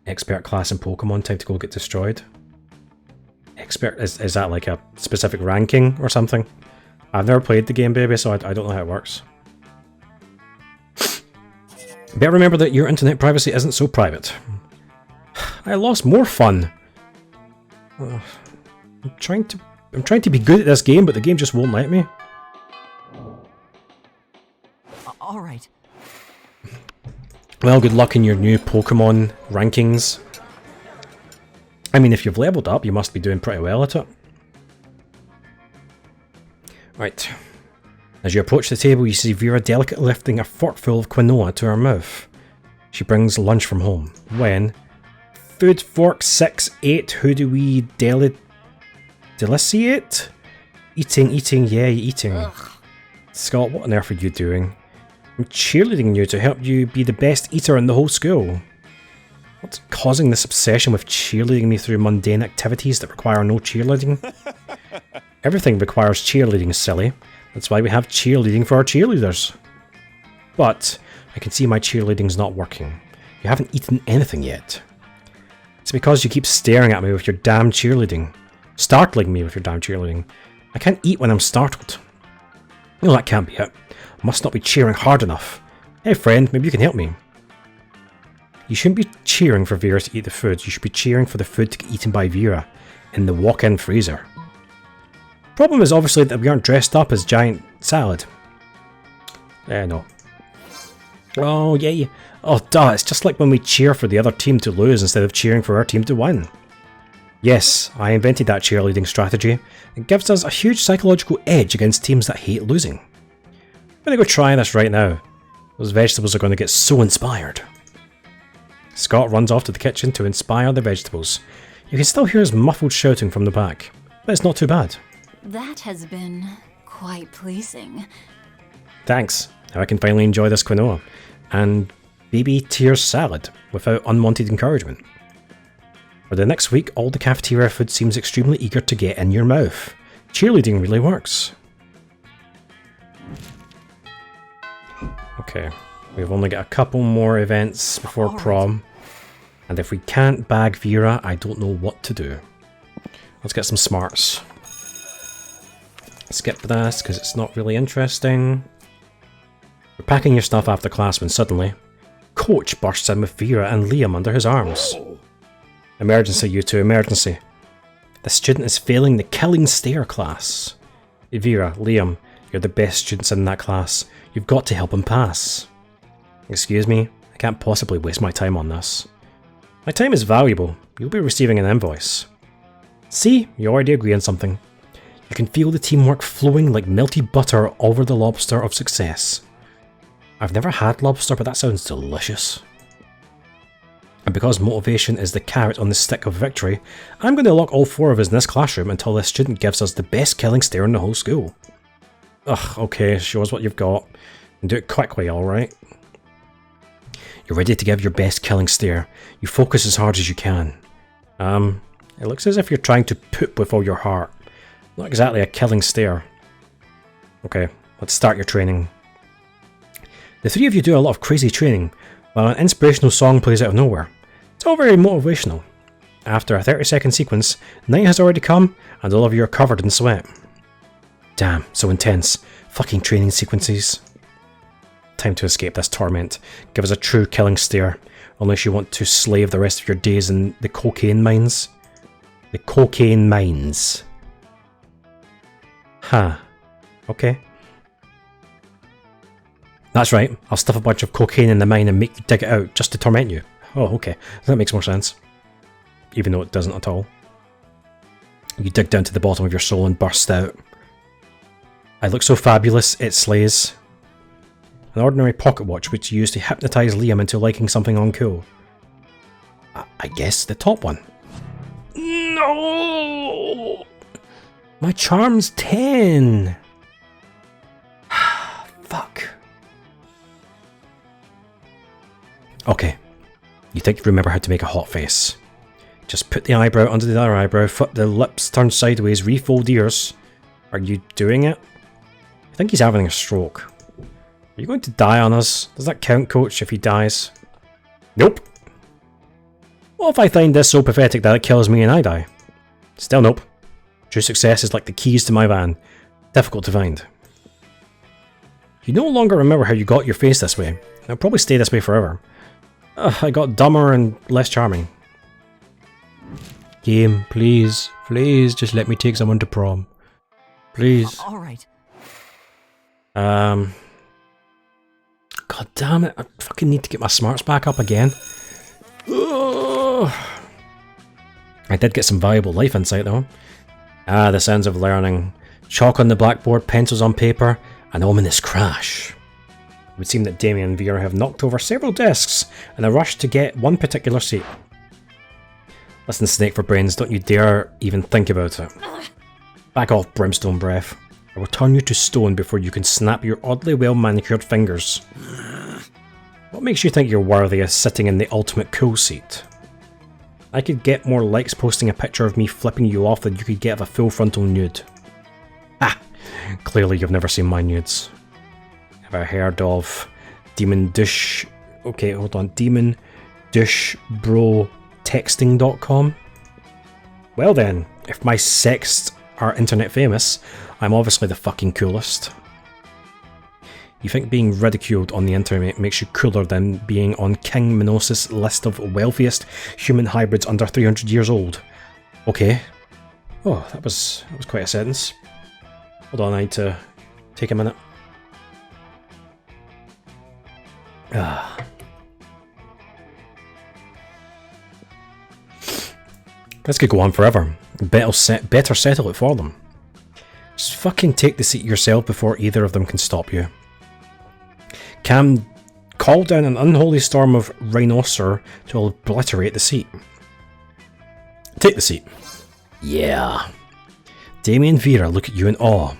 Expert class in Pokemon, time to go get destroyed. Expert, is that like a specific ranking or something? I've never played the game, baby, so I don't know how it works. Better remember that your internet privacy isn't so private. I lost more fun. I'm trying to be good at this game, but the game just won't let me. Alright. Well, good luck in your new Pokemon rankings. I mean, if you've leveled up, you must be doing pretty well at it. Right. As you approach the table, you see Vera delicately lifting a forkful of quinoa to her mouth. She brings lunch from home. When? Food fork 6-8, who do we deliciate? Eating, yeah, eating. Ugh. Scott, what on earth are you doing? I'm cheerleading you to help you be the best eater in the whole school. What's causing this obsession with cheerleading me through mundane activities that require no cheerleading? Everything requires cheerleading, silly. That's why we have cheerleading for our cheerleaders. But I can see my cheerleading's not working. You haven't eaten anything yet. It's because you keep staring at me with your damn cheerleading. Startling me with your damn cheerleading. I can't eat when I'm startled. No, that can't be it. I must not be cheering hard enough. Hey friend, maybe you can help me. You shouldn't be cheering for Vera to eat the food. You should be cheering for the food to get eaten by Vera in the walk-in freezer. Problem is obviously that we aren't dressed up as giant salad. No. Oh, yeah. Oh, duh. It's just like when we cheer for the other team to lose instead of cheering for our team to win. Yes, I invented that cheerleading strategy. It gives us a huge psychological edge against teams that hate losing. I'm gonna go try this right now. Those vegetables are going to get so inspired. Scott runs off to the kitchen to inspire the vegetables. You can still hear his muffled shouting from the back, but it's not too bad. That has been quite pleasing. Thanks. Now I can finally enjoy this quinoa. And baby tears salad without unwanted encouragement. For the next week, all the cafeteria food seems extremely eager to get in your mouth. Cheerleading really works. Okay, we've only got a couple more events before prom. And if we can't bag Vera, I don't know what to do. Let's get some smarts. Skip this because it's not really interesting. We're packing your stuff after class when suddenly, Coach bursts in with Vera and Liam under his arms. Emergency, you two, emergency. The student is failing the Killing Stare class. Vera, Liam, you're the best students in that class. You've got to help him pass. Excuse me, I can't possibly waste my time on this. My time is valuable. You'll be receiving an invoice. See, you already agree on something. You can feel the teamwork flowing like melted butter over the lobster of success. I've never had lobster, but that sounds delicious. And because motivation is the carrot on the stick of victory, I'm going to lock all 4 of us in this classroom until this student gives us the best killing stare in the whole school. Ugh, okay, show us what you've got. And do it quickly, alright? You're ready to give your best killing stare. You focus as hard as you can. It looks as if you're trying to poop with all your heart. Not exactly a killing stare. Okay, let's start your training. The 3 of you do a lot of crazy training, while an inspirational song plays out of nowhere. It's all very motivational. After a 30-second sequence, night has already come, and all of you are covered in sweat. Damn, so intense. Fucking training sequences. Time to escape this torment. Give us a true killing stare, unless you want to slave the rest of your days in the cocaine mines. The cocaine mines. Huh. Okay. That's right, I'll stuff a bunch of cocaine in the mine and make you dig it out just to torment you. Oh, okay. That makes more sense. Even though it doesn't at all. You dig down to the bottom of your soul and burst out. I look so fabulous, it slays. An ordinary pocket watch which you use to hypnotise Liam into liking something uncool. I guess the top one. No! My charm's 10! Fuck. Okay, you think you remember how to make a hot face. Just put the eyebrow under the other eyebrow, flip the lips, turn sideways, refold ears. Are you doing it? I think he's having a stroke. Are you going to die on us? Does that count, coach, if he dies? Nope. What if I find this so pathetic that it kills me and I die? Still nope. True success is like the keys to my van. Difficult to find. You no longer remember how you got your face this way. It'll probably stay this way forever. I got dumber and less charming. Game, please. Please, just let me take someone to prom. Please. Alright. God damn it, I fucking need to get my smarts back up again. Ugh. I did get some valuable life insight though. Ah, the sounds of learning. Chalk on the blackboard, pencils on paper, an ominous crash. It would seem that Damien and Vera have knocked over several desks in a rush to get one particular seat. Listen, Snake for Brains, don't you dare even think about it. Back off, Brimstone Breath. I will turn you to stone before you can snap your oddly well-manicured fingers. What makes you think you're worthy of sitting in the ultimate cool seat? I could get more likes posting a picture of me flipping you off than you could get of a full frontal nude. Ah! Clearly you've never seen my nudes. Have I heard of Demon Dish... Okay, hold on. Demon Dish Bro Texting.com? Well then, if my sexts are internet famous, I'm obviously the fucking coolest. You think being ridiculed on the internet makes you cooler than being on King Minos' list of wealthiest human hybrids under 300 years old? Okay. Oh, that was quite a sentence. Hold on, I need to take a minute. Ah. This could go on forever. Better settle it for them. Just fucking take the seat yourself before either of them can stop you. Cam, call down an unholy storm of rhinocer to obliterate the seat. Take the seat. Yeah. Damien and Vera look at you in awe.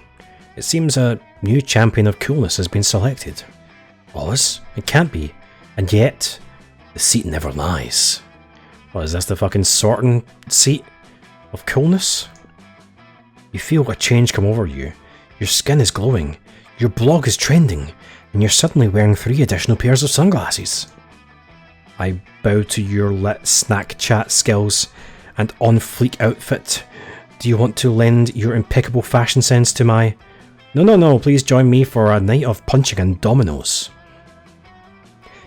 It seems a new champion of coolness has been selected. Oz? It can't be. And yet, the seat never lies. What is this, the fucking sorting seat of coolness? You feel a change come over you. Your skin is glowing, your blog is trending, and you're suddenly wearing 3 additional pairs of sunglasses. I bow to your lit snack chat skills and on-fleek outfit Do you want to lend your impeccable fashion sense to my... No, please join me for a night of punching and dominoes.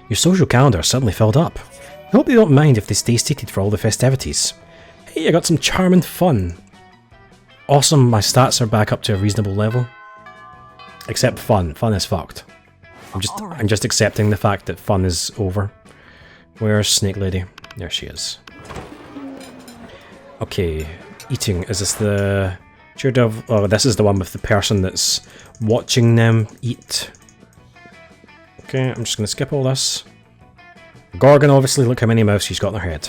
Your social calendar suddenly filled up. I hope you don't mind if they stay seated for all the festivities. Hey, I got some charm and fun. Awesome, my stats are back up to a reasonable level. Except fun. Fun is fucked. I'm just accepting the fact that fun is over. Where's Snake Lady? There she is. Okay, eating. Is this the... Oh, this is the one with the person that's watching them eat. Okay, I'm just going to skip all this. Gorgon, obviously, look how many mouths she's got in her head.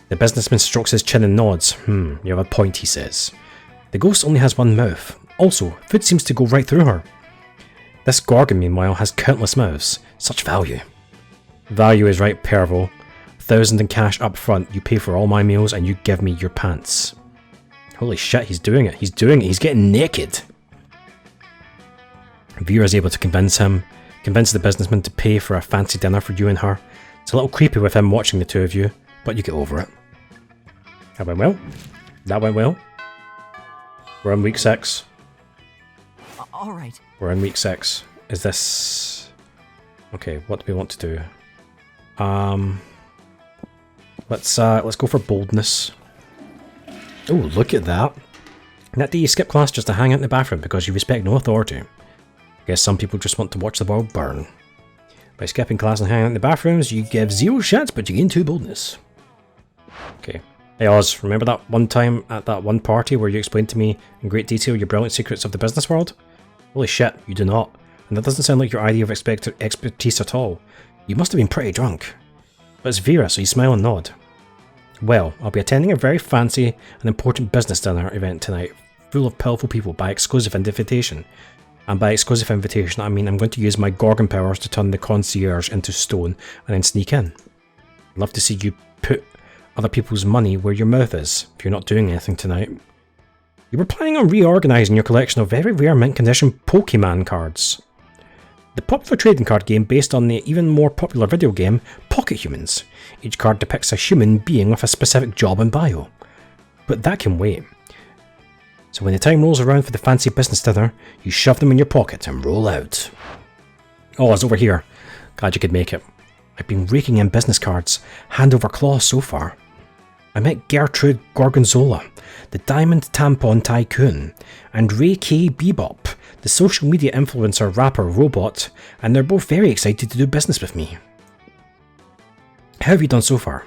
The businessman strokes his chin and nods. You have a point, he says. The ghost only has one mouth. Also, food seems to go right through her. This Gorgon, meanwhile, has countless mouths. Such value. Value is right, Pervo. 1,000 in cash up front. You pay for all my meals and you give me your pants. Holy shit, he's doing it. He's doing it. He's getting naked. Vera's able to convince the businessman to pay for a fancy dinner for you and her. It's a little creepy with him watching the two of you, but you get over it. That went well. That went well. We're on week 6. Alright. We're in week 6. Is this... Okay, what do we want to do? Let's go for boldness. Oh, look at that. Now, do you skip class just to hang out in the bathroom because you respect no authority? I guess some people just want to watch the world burn. By skipping class and hanging out in the bathrooms, you give 0 shots, but you gain 2 boldness. Okay. Hey Oz, remember that one time at that one party where you explained to me in great detail your brilliant secrets of the business world? Holy shit, you do not. And that doesn't sound like your idea of expertise at all. You must have been pretty drunk. But it's Vera, so you smile and nod. Well, I'll be attending a very fancy and important business dinner event tonight, full of powerful people by exclusive invitation. And by exclusive invitation, I mean I'm going to use my Gorgon powers to turn the concierge into stone and then sneak in. I'd love to see you put other people's money where your mouth is, if you're not doing anything tonight. You were planning on reorganising your collection of very rare mint condition Pokemon cards. The popular trading card game based on the even more popular video game Pocket Humans. Each card depicts a human being with a specific job and bio. But that can wait. So when the time rolls around for the fancy business dinner, you shove them in your pocket and roll out. Oh, it's over here. Glad you could make it. I've been raking in business cards, hand over claw so far. I met Gertrude Gorgonzola, the Diamond Tampon Tycoon, and Ray K. Bebop, the social media influencer rapper robot, and they're both very excited to do business with me. How have you done so far?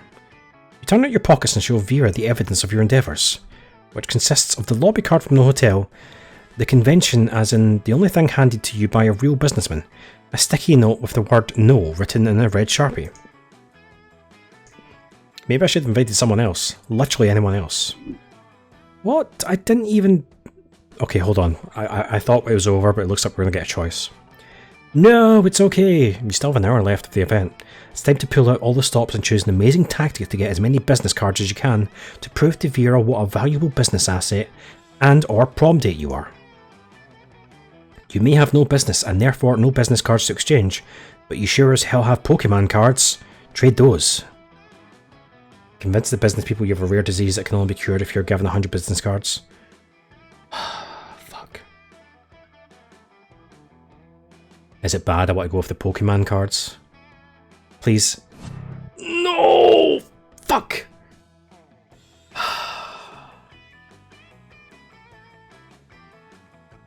You turn out your pockets and show Vera the evidence of your endeavours, which consists of the lobby card from the hotel, the convention as in the only thing handed to you by a real businessman, a sticky note with the word no written in a red Sharpie. Maybe I should have invited someone else, literally anyone else. What? I didn't even... Okay, hold on. I thought it was over, but it looks like we're going to get a choice. No, it's okay. You still have an hour left of the event. It's time to pull out all the stops and choose an amazing tactic to get as many business cards as you can to prove to Vera what a valuable business asset and or prom date you are. You may have no business and therefore no business cards to exchange, but you sure as hell have Pokemon cards. Trade those. Convince the business people you have a rare disease that can only be cured if you're given 100 business cards. Fuck. Is it bad I want to go with the Pokemon cards? Please. No! Fuck!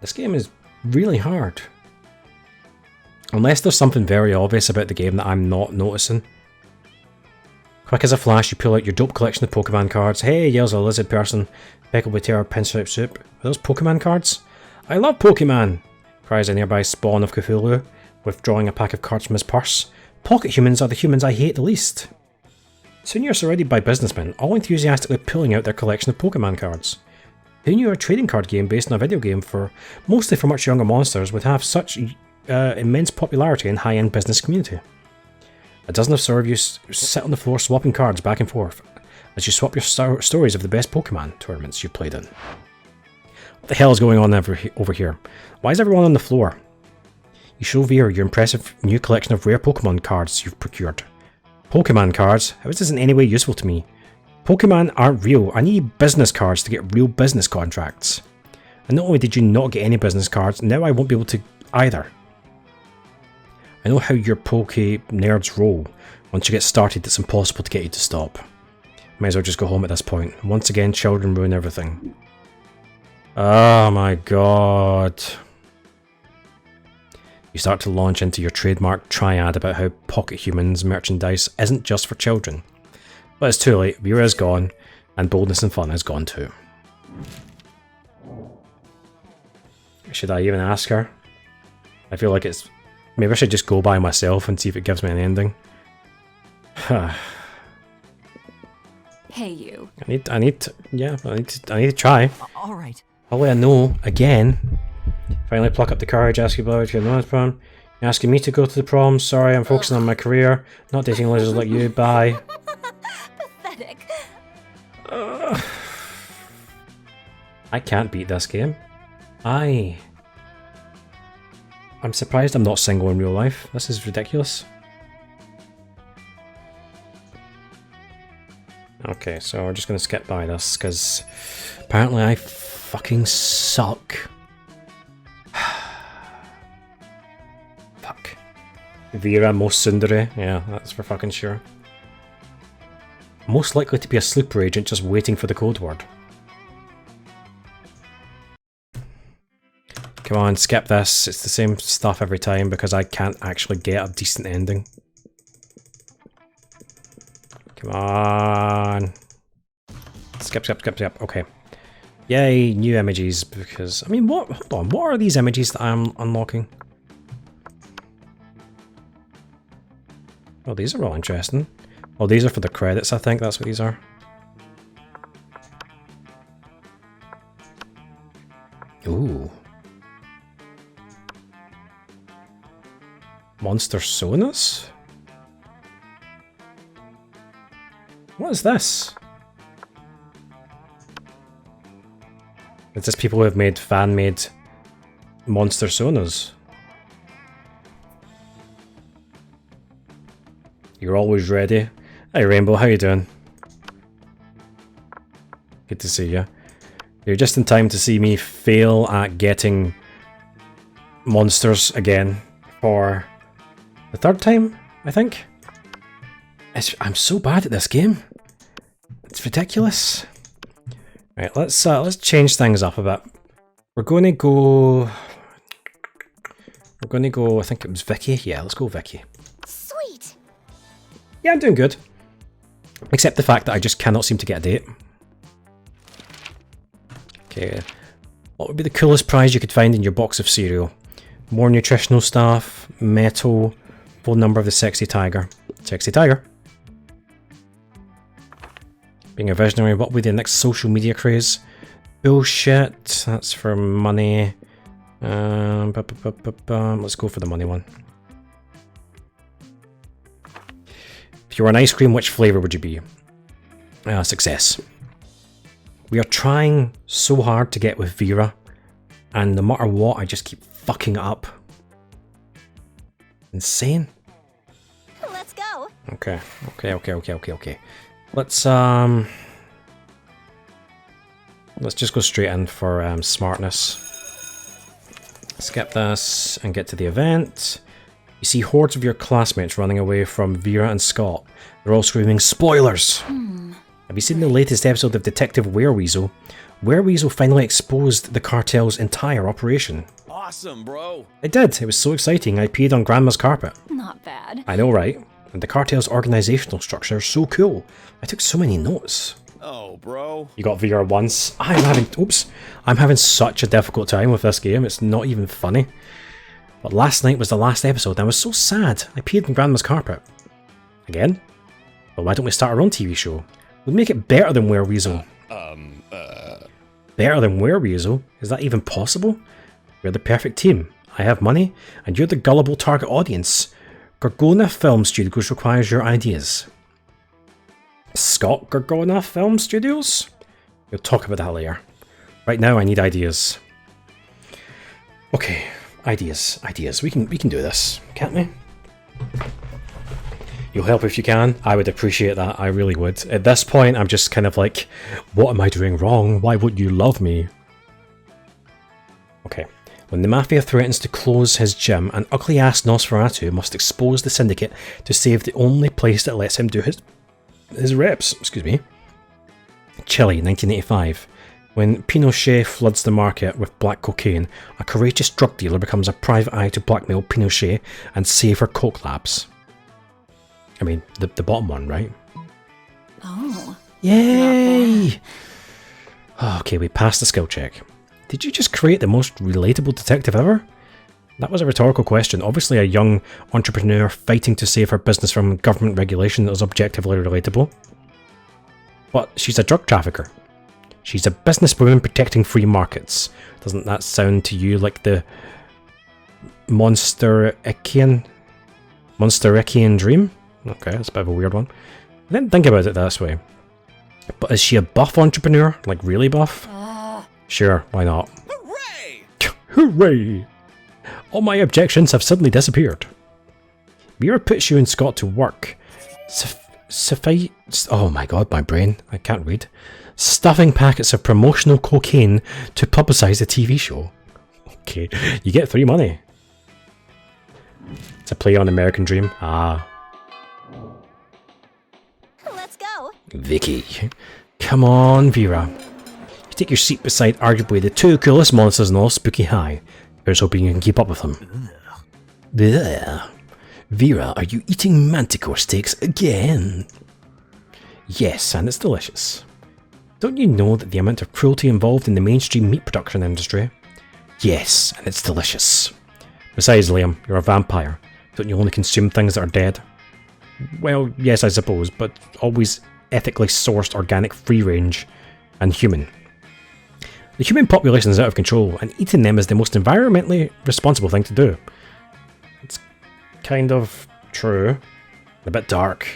This game is really hard. Unless there's something very obvious about the game that I'm not noticing. Quick as a flash, you pull out your dope collection of Pokemon cards. Hey, yells a lizard person. Peckled Terror Pinstripe Soup. Are those Pokemon cards? I love Pokemon! Cries a nearby spawn of Cthulhu, withdrawing a pack of cards from his purse. Pocket humans are the humans I hate the least. Soon you're surrounded by businessmen, all enthusiastically pulling out their collection of Pokemon cards. Who knew a trading card game based on a video game mostly for much younger monsters would have such immense popularity in high-end business community? A dozen of you sit on the floor swapping cards back and forth as you swap your stories of the best Pokemon tournaments you've played in. What the hell is going on over here? Why is everyone on the floor? You show Vera your impressive new collection of rare Pokemon cards you've procured. Pokemon cards? How is this in any way useful to me? Pokemon aren't real. I need business cards to get real business contracts. And not only did you not get any business cards, now I won't be able to either. I know how your Poke nerds roll. Once you get started, it's impossible to get you to stop. Might as well just go home at this point. Once again, children ruin everything. Oh my god. You start to launch into your trademark triad about how Pocket Humans merchandise isn't just for children. But it's too late. Vera is gone, and boldness and fun is gone too. Should I even ask her? I feel like it's... Maybe I should just go by myself and see if it gives me an ending. Hey, you. I need to try. All right. I'll let her know again. Finally pluck up the courage, ask you about your last prom. You're asking me to go to the prom? Sorry, I'm focusing on my career. Not dating losers like you. Bye. Pathetic. I can't beat this game. I'm surprised I'm not single in real life. This is ridiculous. Okay, so we're just going to skip by this, because apparently I fucking suck. Fuck. Vera, most tsundere. Yeah, that's for fucking sure. Most likely to be a sleeper agent just waiting for the code word. Come on, skip this. It's the same stuff every time because I can't actually get a decent ending. Come on. Skip. Okay. Yay, new images because... I mean, what? Hold on. What are these images that I'm unlocking? Oh, these are all interesting. Oh, these are for the credits, I think. That's what these are. Ooh. Monster Sonas? What is this? Is this people who have made fan-made Monster Sonas? You're always ready. Hey Rainbow, how you doing? Good to see you. You're just in time to see me fail at getting monsters again for the third time, I think. I'm so bad at this game. It's ridiculous. Right, let's change things up a bit. We're going to go. I think it was Vicky. Yeah, let's go Vicky. Sweet. Yeah, I'm doing good. Except the fact that I just cannot seem to get a date. Okay, what would be the coolest prize you could find in your box of cereal? More nutritional stuff, metal, phone number of the sexy tiger. Sexy tiger. Being a visionary, what would be the next social media craze? Bullshit, that's for money. Let's go for the money one. If you were an ice cream, which flavour would you be? Success. We are trying so hard to get with Vera, and no matter what, I just keep fucking it up. Insane. Let's go. Okay. Let's just go straight in for smartness. Skip this and get to the event. You see hordes of your classmates running away from Vera and Scott. They're all screaming, "Spoilers!" Have you seen the latest episode of Detective Wereweasel? Wereweasel finally exposed the cartel's entire operation. Awesome, bro. I did. It was so exciting. I peed on Grandma's carpet. Not bad. I know, right? And the cartel's organizational structure is so cool. I took so many notes. Oh, bro. You got VR once. I'm having such a difficult time with this game. It's not even funny. But last night was the last episode and I was so sad. I peed on Grandma's carpet. Again? Well, why don't we start our own TV show? We'll make it better than Wereweasel. Better than Wereweasel? Is that even possible? We're the perfect team. I have money, and you're the gullible target audience. Gorgona Film Studios requires your ideas. Scott Gorgona Film Studios? We'll talk about that later. Right now I need ideas. Okay, ideas. We can do this, can't we? You'll help if you can. I would appreciate that. I really would. At this point, I'm just kind of like, what am I doing wrong? Why wouldn't you love me? Okay. When the Mafia threatens to close his gym, an ugly-ass Nosferatu must expose the Syndicate to save the only place that lets him do his reps. Excuse me. Chile, 1985. When Pinochet floods the market with black cocaine, a courageous drug dealer becomes a private eye to blackmail Pinochet and save her coke labs. I mean, the bottom one, right? Oh. Yay! Okay, we passed the skill check. Did you just create the most relatable detective ever? That was a rhetorical question. Obviously a young entrepreneur fighting to save her business from government regulation that was objectively relatable. But she's a drug trafficker. She's a businesswoman protecting free markets. Doesn't that sound to you like the Monsterician dream? Okay, that's a bit of a weird one. I didn't think about it this way. But is she a buff entrepreneur? Like really buff? Sure, why not? Hooray! Hooray! All my objections have suddenly disappeared. Vera puts you and Scott to work. Oh my god, my brain. I can't read. Stuffing packets of promotional cocaine to publicise the TV show. Okay, you get free money. It's a play on American Dream. Ah. Let's go. Vicky. Come on, Vera. You take your seat beside arguably the two coolest monsters in all Spooky High. Here's hoping you can keep up with them. Ugh. Vera, are you eating manticore steaks again? Yes, and it's delicious. Don't you know that the amount of cruelty involved in the mainstream meat production industry? Yes, and it's delicious. Besides, Liam, you're a vampire. Don't you only consume things that are dead? Well, yes, I suppose, but always ethically sourced, organic, free-range, and human. The human population is out of control, and eating them is the most environmentally responsible thing to do. It's kind of true. A bit dark.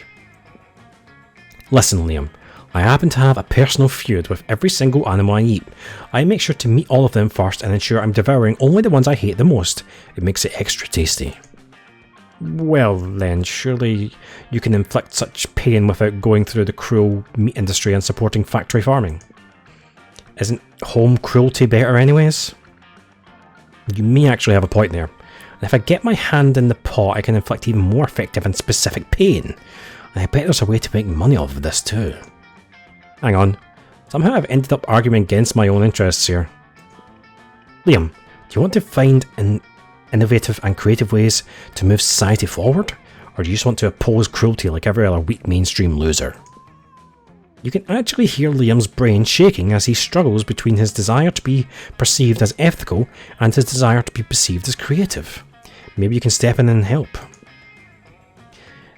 Listen, Liam. I happen to have a personal feud with every single animal I eat. I make sure to meet all of them first and ensure I'm devouring only the ones I hate the most. It makes it extra tasty. Well then, surely you can inflict such pain without going through the cruel meat industry and supporting factory farming. Isn't home cruelty better anyways? You may actually have a point there. And if I get my hand in the pot, I can inflict even more effective and specific pain. And I bet there's a way to make money off of this too. Hang on. Somehow I've ended up arguing against my own interests here. Liam, do you want to find innovative and creative ways to move society forward? Or do you just want to oppose cruelty like every other weak mainstream loser? You can actually hear Liam's brain shaking as he struggles between his desire to be perceived as ethical and his desire to be perceived as creative. Maybe you can step in and help.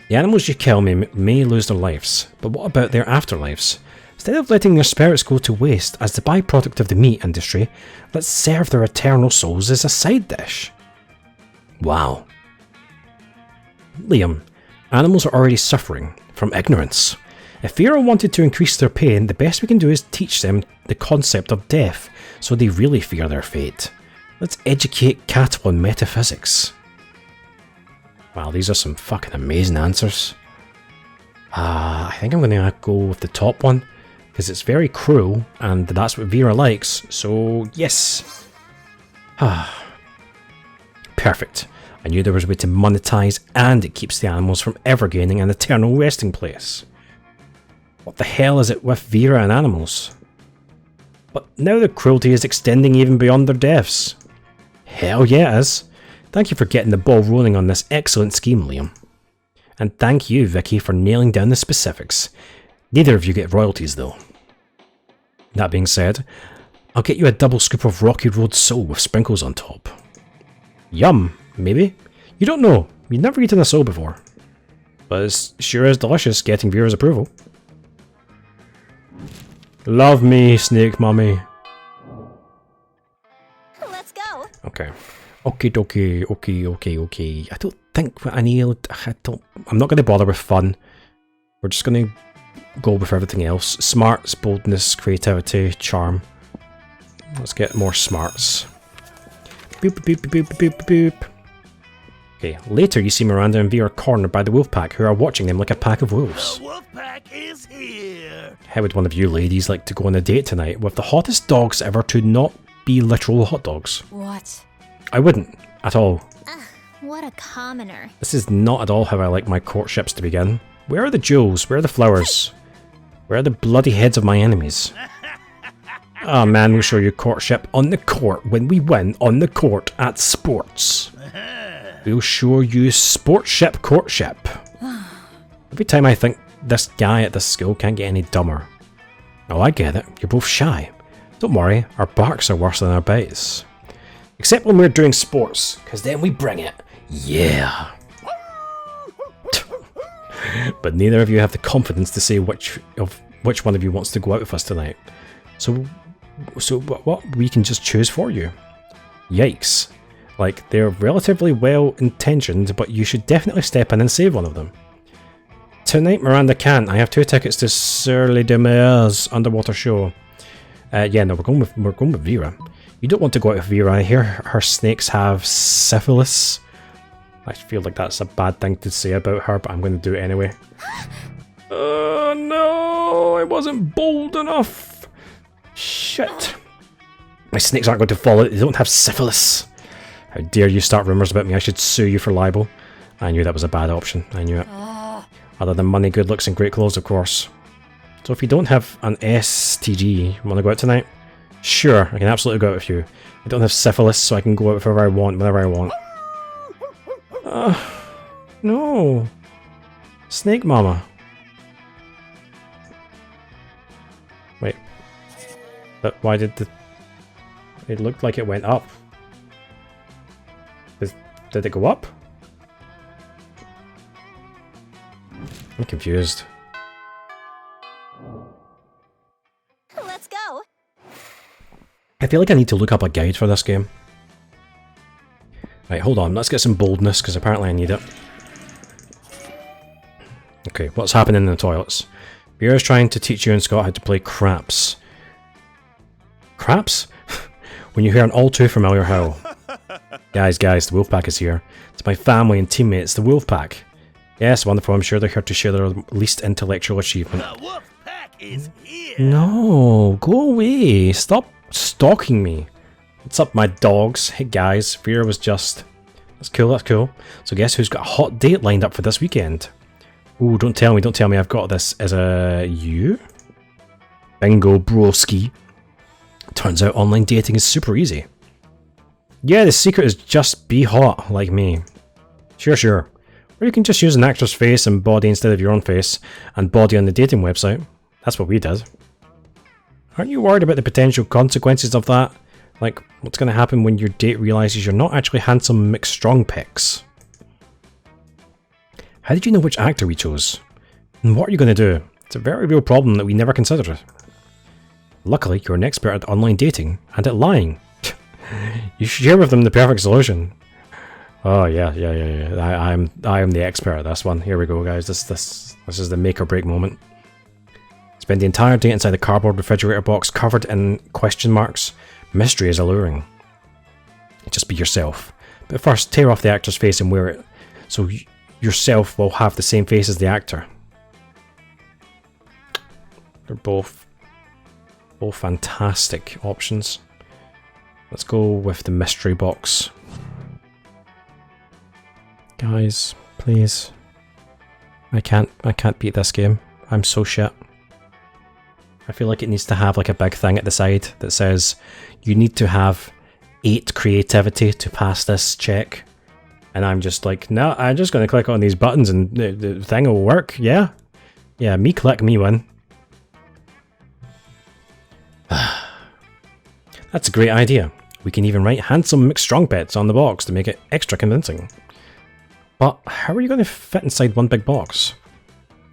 The animals you kill may lose their lives, but what about their afterlives? Instead of letting their spirits go to waste as the byproduct of the meat industry, let's serve their eternal souls as a side dish. Wow. Liam, animals are already suffering from ignorance. If Vera wanted to increase their pain, the best we can do is teach them the concept of death, so they really fear their fate. Let's educate cattle on metaphysics. Wow, these are some fucking amazing answers. I think I'm going to go with the top one, because it's very cruel, and that's what Vera likes, so yes. Perfect. I knew there was a way to monetize, and it keeps the animals from ever gaining an eternal resting place. What the hell is it with Vera and animals? But now the cruelty is extending even beyond their deaths. Hell yeah it is. Thank you for getting the ball rolling on this excellent scheme, Liam. And thank you, Vicky, for nailing down the specifics. Neither of you get royalties, though. That being said, I'll get you a double scoop of Rocky Road sole with sprinkles on top. Yum, maybe? You don't know. You've never eaten a sole before. But it sure is delicious getting Vera's approval. Love me, Snake Mummy. Let's go. Okay. Okay. I don't think I need... I'm not going to bother with fun. We're just going to go with everything else. Smarts, boldness, creativity, charm. Let's get more smarts. Boop, boop, boop, boop, boop, boop. Okay, later you see Miranda and Vera cornered by the wolf pack, who are watching them like a pack of wolves. The wolf pack is here. How would one of you ladies like to go on a date tonight with the hottest dogs ever to not be literal hot dogs? What? I wouldn't, at all. What a commoner. This is not at all how I like my courtships to begin. Where are the jewels? Where are the flowers? Where are the bloody heads of my enemies? Ah man, we'll show you courtship on the court when we win on the court at sports. We'll show you sportship courtship. Every time I think this guy at this school can't get any dumber. Oh, I get it. You're both shy. Don't worry, our barks are worse than our bites. Except when we're doing sports, because then we bring it. Yeah. But neither of you have the confidence to say which one of you wants to go out with us tonight. So what? We can just choose for you. Yikes. Like, they're relatively well-intentioned, but you should definitely step in and save one of them. Tonight, Miranda can't. I have 2 tickets to Sur les Demer's underwater show. Yeah, no, we're going with Vera. You don't want to go out with Vera. I hear her snakes have syphilis. I feel like that's a bad thing to say about her, but I'm going to do it anyway. Oh no, I wasn't bold enough. Shit. My snakes aren't going to fall out. They don't have syphilis. How dare you start rumours about me? I should sue you for libel. I knew that was a bad option. I knew it. Other than money, good looks and great clothes, of course. So if you don't have an STG, you want to go out tonight? Sure, I can absolutely go out with you. I don't have syphilis, so I can go out with whoever I want, whenever I want. No. Snake Mama. Wait. But why did the... It looked like it went up. Did it go up? I'm confused. Let's go. I feel like I need to look up a guide for this game. Right, hold on. Let's get some boldness, because apparently I need it. Okay, what's happening in the toilets? Vera's trying to teach you and Scott how to play craps. Craps? When you hear an all too familiar howl. Guys, the Wolfpack is here. It's my family and teammates, the Wolfpack. Yes, wonderful. I'm sure they're here to share their least intellectual achievement. The wolf pack is here. No, go away. Stop stalking me. What's up, my dogs? Hey guys, Vera was just... That's cool, that's cool. So guess who's got a hot date lined up for this weekend? Ooh, don't tell me I've got this. As a you? Bingo, broski. Turns out online dating is super easy. Yeah, the secret is just be hot, like me. Sure. Or you can just use an actor's face and body instead of your own face, and body on the dating website. That's what we did. Aren't you worried about the potential consequences of that? Like, what's going to happen when your date realises you're not actually handsome McStrong pics? How did you know which actor we chose? And what are you going to do? It's a very real problem that we never considered. Luckily, you're an expert at online dating, and at lying. You should share with them the perfect solution. Oh yeah. I am the expert at this one. Here we go, guys. This is the make or break moment. Spend the entire day inside the cardboard refrigerator box covered in question marks. Mystery is alluring. Just be yourself. But first, tear off the actor's face and wear it, so yourself will have the same face as the actor. They're both fantastic options. Let's go with the mystery box. Guys, please. I can't beat this game. I'm so shit. I feel like it needs to have like a big thing at the side that says you need to have 8 creativity to pass this check. And I'm just like, no, I'm just going to click on these buttons and the thing will work. Yeah, me click, me win. That's a great idea. We can even write handsome McStrong pets on the box to make it extra convincing. But how are you going to fit inside one big box?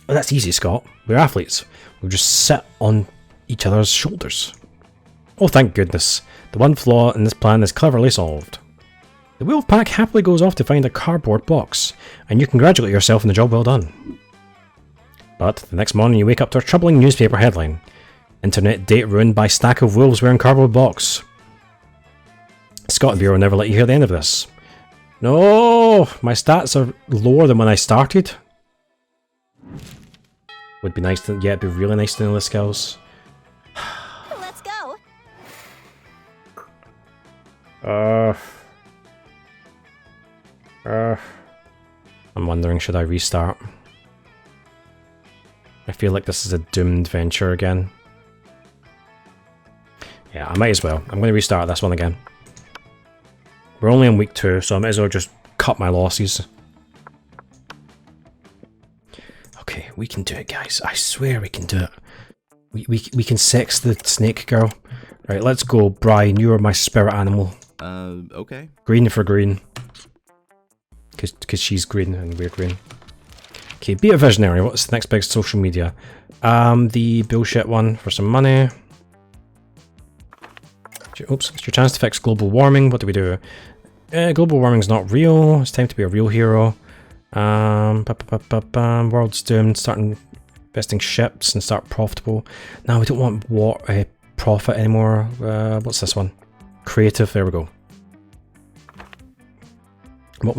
Oh, that's easy, Scott. We're athletes. We'll just sit on each other's shoulders. Oh, thank goodness. The one flaw in this plan is cleverly solved. The Wolfpack happily goes off to find a cardboard box, and you congratulate yourself on the job well done. But the next morning you wake up to a troubling newspaper headline. Internet date ruined by stack of wolves wearing cardboard box. Scott and Vera will never let you hear the end of this. No! My stats are lower than when I started. Would be nice to, yeah, it'd be really nice to know the skills. Let's go. I'm wondering, should I restart? I feel like this is a doomed venture again. Yeah, I might as well. I'm going to restart this one again. We're only in week 2, so I might as well just cut my losses. Okay, we can do it, guys. I swear we can do it. We can sex the snake girl. Right, let's go, Brian. You are my spirit animal. Okay. Green for green. Because she's green and we're green. Okay, be a visionary. What's the next big social media? The bullshit one for some money. Oops, it's your chance to fix global warming. What do we do? Global warming's not real. It's time to be a real hero. World's doomed. Starting investing ships and start profitable. Now we don't want profit anymore. What's this one? Creative. There we go. What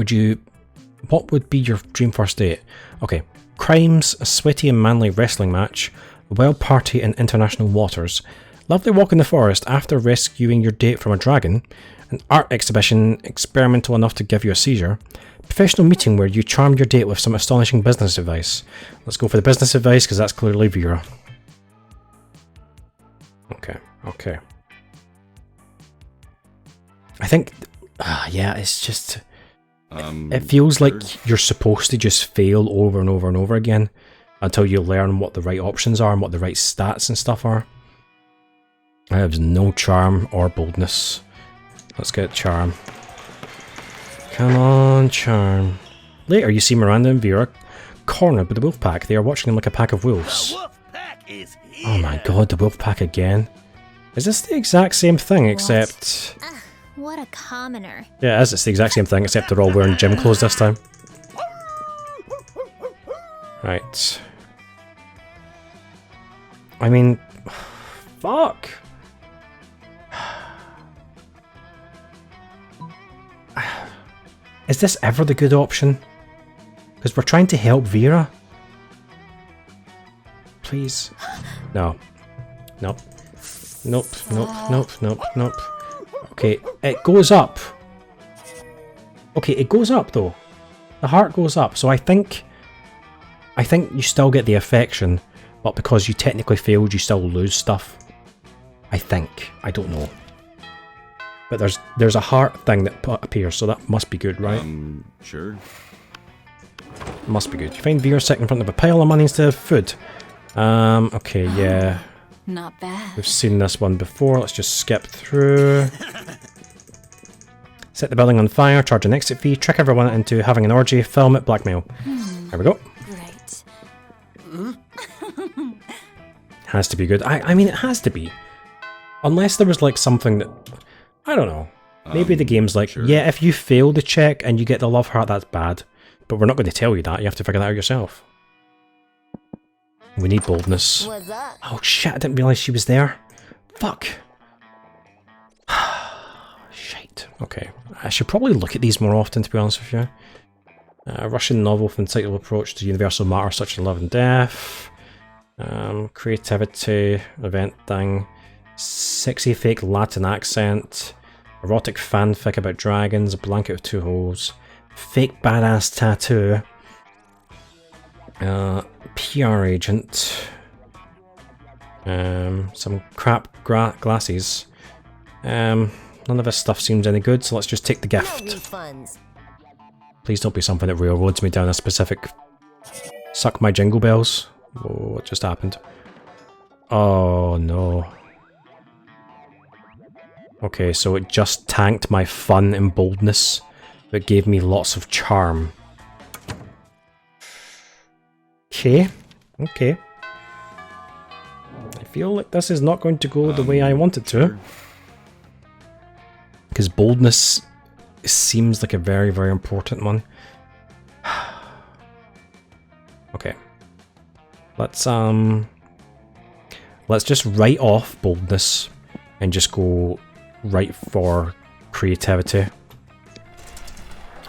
would be your dream first date? Okay. Crimes, a sweaty and manly wrestling match, a wild party in international waters, lovely walk in the forest after rescuing your date from a dragon, an art exhibition experimental enough to give you a seizure, professional meeting where you charm your date with some astonishing business advice. Let's go for the business advice because that's clearly Vera. Okay. I think, yeah, it's just... it feels like you're supposed to just fail over and over and over again until you learn what the right options are and what the right stats and stuff are. I have no charm or boldness. Let's get charm. Come on, charm. Later you see Miranda and Vera cornered by the wolf pack. They are watching them like a pack of wolves. The wolf pack is here. Oh my god, the wolf pack again. Is this the exact same thing except... What a commoner. Yeah, it is. It's the exact same thing except they're all wearing gym clothes this time. Right. I mean... Fuck! Is this ever the good option? Because we're trying to help Vera. Please. No. Nope. Nope. Nope. Okay, it goes up. Okay, it goes up though. The heart goes up, so I think you still get the affection, but because you technically failed, you still lose stuff. I think. I don't know. But there's a heart thing that appears, so that must be good, right? Sure. Must be good. You find Vera sitting in front of a pile of money instead of food. Okay, yeah. Not bad. We've seen this one before. Let's just skip through. Set the building on fire, charge an exit fee, trick everyone into having an orgy, film it, blackmail. There we go. Great. Has to be good. I mean, it has to be. Unless there was like something that... I don't know. Maybe the game's like, sure. yeah, if you fail the check and you get the love heart, that's bad. But we're not going to tell you that. You have to figure that out yourself. We need boldness. What's up? Oh shit, I didn't realise she was there. Fuck. Shite. Okay. I should probably look at these more often, to be honest with you. A Russian novel with insightful approach to universal matters such as love and death. Creativity, event thing. Sexy fake Latin accent. Erotic fanfic about dragons. A blanket with 2 holes. Fake badass tattoo. PR agent. Some crap glasses. None of this stuff seems any good, so let's just take the gift. Please don't be something that railroads me down a specific... Suck my jingle bells. Whoa, what just happened? Oh no. Okay, so it just tanked my fun and boldness, but gave me lots of charm. Okay. I feel like this is not going to go the way I want it to. Because boldness seems like a very, very important one. Okay. Let's just write off boldness and just go right for creativity.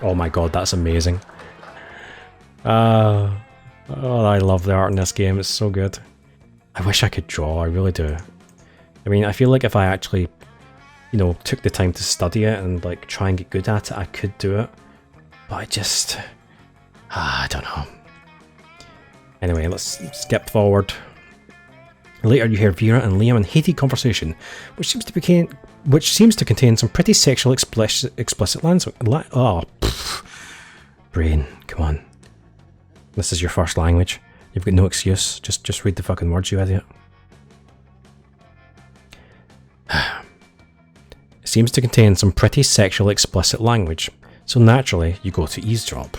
Oh my god, that's amazing. Oh, I love the art in this game, it's so good. I wish I could draw, I really do. I mean, I feel like if I actually, you know, took the time to study it and like try and get good at it, I could do it. But I just... I don't know. Anyway, let's skip forward. Later you hear Vera and Liam in heated conversation, which seems to contain some pretty sexual explicit language. Oh, brain, come on. This is your first language. You've got no excuse. Just read the fucking words, you idiot. It seems to contain some pretty sexual explicit language, so naturally you go to eavesdrop.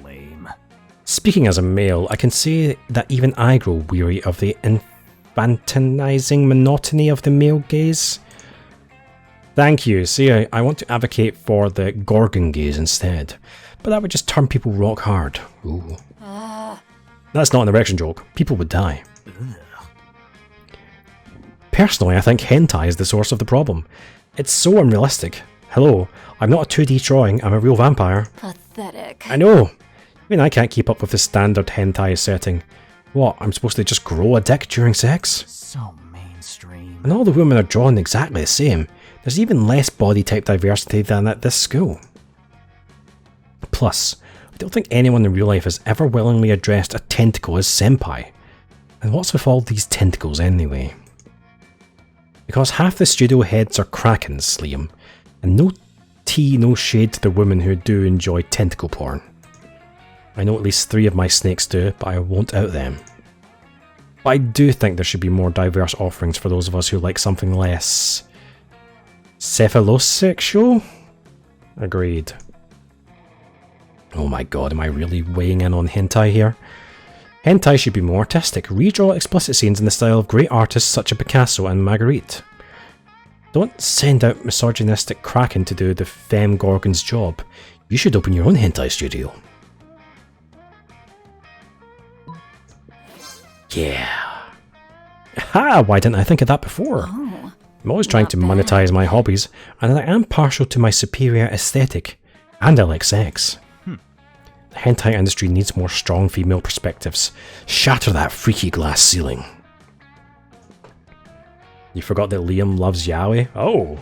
Lame. Speaking as a male, I can say that even I grow weary of the infantilizing monotony of the male gaze. Thank you. See, I want to advocate for the Gorgon gaze instead, but that would just turn people rock hard. Ooh. That's not an erection joke. People would die. Personally, I think hentai is the source of the problem. It's so unrealistic. Hello, I'm not a 2D drawing, I'm a real vampire. Pathetic. I know. Even I can't keep up with the standard hentai setting. What, I'm supposed to just grow a dick during sex? So mainstream. And all the women are drawn exactly the same. There's even less body type diversity than at this school. Plus, I don't think anyone in real life has ever willingly addressed a tentacle as senpai. And what's with all these tentacles anyway? Because half the studio heads are krakens, Liam, and no tea, no shade to the women who do enjoy tentacle porn. I know at least 3 of my snakes do, but I won't out them. But I do think there should be more diverse offerings for those of us who like something less... cephalosexual? Agreed. Oh my god, am I really weighing in on hentai here? Hentai should be more artistic. Redraw explicit scenes in the style of great artists such as Picasso and Magritte. Don't send out misogynistic kraken to do the femme gorgon's job. You should open your own hentai studio. Yeah. Ha! Why didn't I think of that before? Oh, I'm always trying to not bad. monetize my hobbies, and I am partial to my superior aesthetic. And I like sex. The hentai industry needs more strong female perspectives. Shatter that freaky glass ceiling. You forgot that Liam loves yaoi? Oh.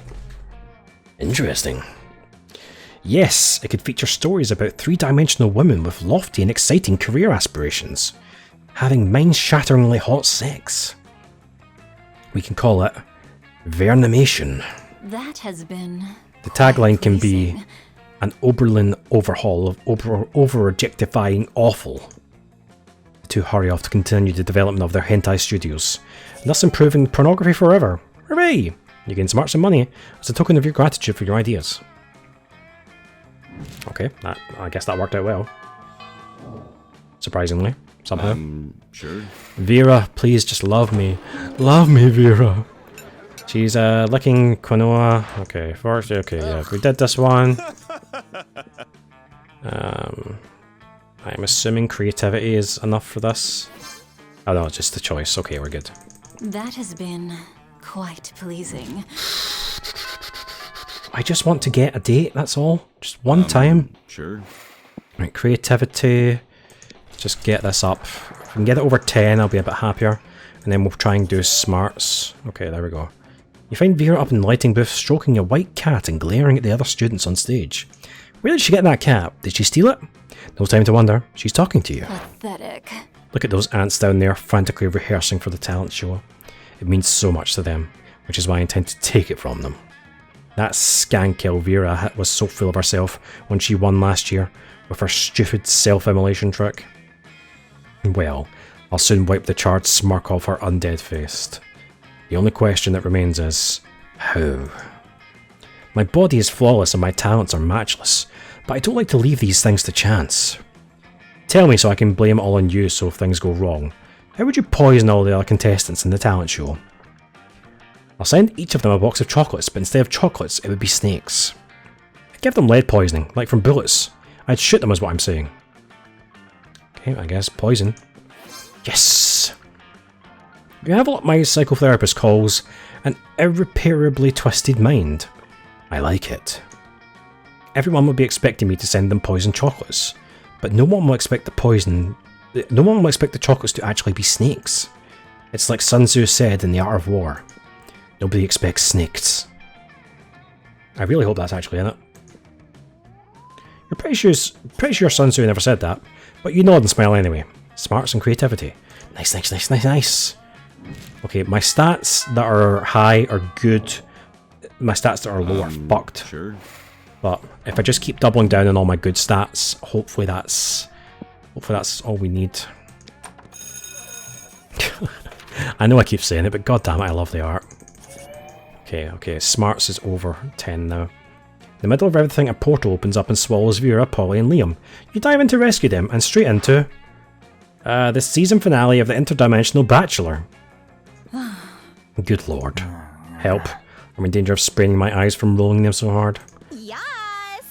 Interesting. Yes, it could feature stories about 3-dimensional women with lofty and exciting career aspirations, having mind-shatteringly hot sex. We can call it Vernimation. That has been. The tagline can pleasing. be an Oberlin overhaul of over-objectifying awful. The two hurry off to continue the development of their hentai studios, thus improving pornography forever. Hooray! You gain some art and money as a token of your gratitude for your ideas. Okay, I guess that worked out well. Surprisingly, somehow. Sure. Vera, please just love me. Love me, Vera. She's licking quinoa. Okay, first, okay, yeah, we did this one. I'm assuming creativity is enough for this. Oh no, it's just the choice. Okay, we're good. That has been quite pleasing. I just want to get a date, that's all. Just one time. Sure. Right, creativity. Just get this up. If we can get it over 10, I'll be a bit happier. And then we'll try and do smarts. Okay, there we go. You find Vera up in the lighting booth stroking a white cat and glaring at the other students on stage. Where did she get that cat? Did she steal it? No time to wonder. She's talking to you. Pathetic. Look at those ants down there frantically rehearsing for the talent show. It means so much to them, which is why I intend to take it from them. That skank Vera was so full of herself when she won last year with her stupid self-immolation trick. Well, I'll soon wipe the charred smirk off her undead face. The only question that remains is, how? My body is flawless and my talents are matchless, but I don't like to leave these things to chance. Tell me so I can blame it all on you so if things go wrong. How would you poison all the other contestants in the talent show? I'll send each of them a box of chocolates, but instead of chocolates, it would be snakes. I'd give them lead poisoning, like from bullets. I'd shoot them is what I'm saying. Okay, I guess poison. Yes! You have what my psychotherapist calls an irreparably twisted mind. I like it. everyone would be expecting me to send them poisoned chocolates. But no one will expect the chocolates to actually be snakes. It's like Sun Tzu said in The Art of War. Nobody expects snakes. I really hope that's actually in it. You're pretty sure Sun Tzu never said that, but you nod and smile anyway. Smarts and creativity. Nice, nice, nice, nice, nice. Okay, my stats that are high are good. My stats that are low are fucked. Sure. But if I just keep doubling down on all my good stats, hopefully that's all we need. I know I keep saying it, but goddamn it, I love the art. Okay, smarts is over 10 now. In the middle of everything, a portal opens up and swallows Vera, Polly, and Liam. You dive in to rescue them, and straight into the season finale of the Interdimensional Bachelor. Good lord. Help. I'm in danger of spraining my eyes from rolling them so hard. Yes!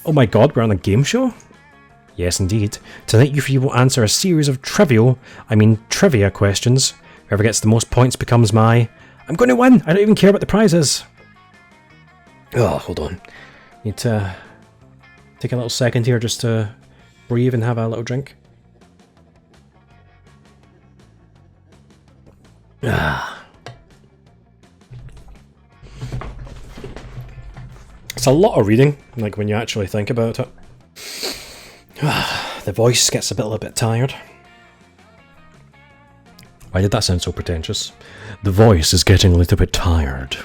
Oh my god, we're on a game show? Yes, indeed. Tonight you three will answer a series of trivia questions. Whoever gets the most points becomes my... I'm going to win! I don't even care what the prize is. Oh, hold on. Need to take a little second here just to breathe and have a little drink. It's a lot of reading, like when you actually think about it. The voice gets a little bit tired. Why did that sound so pretentious? The voice is getting a little bit tired.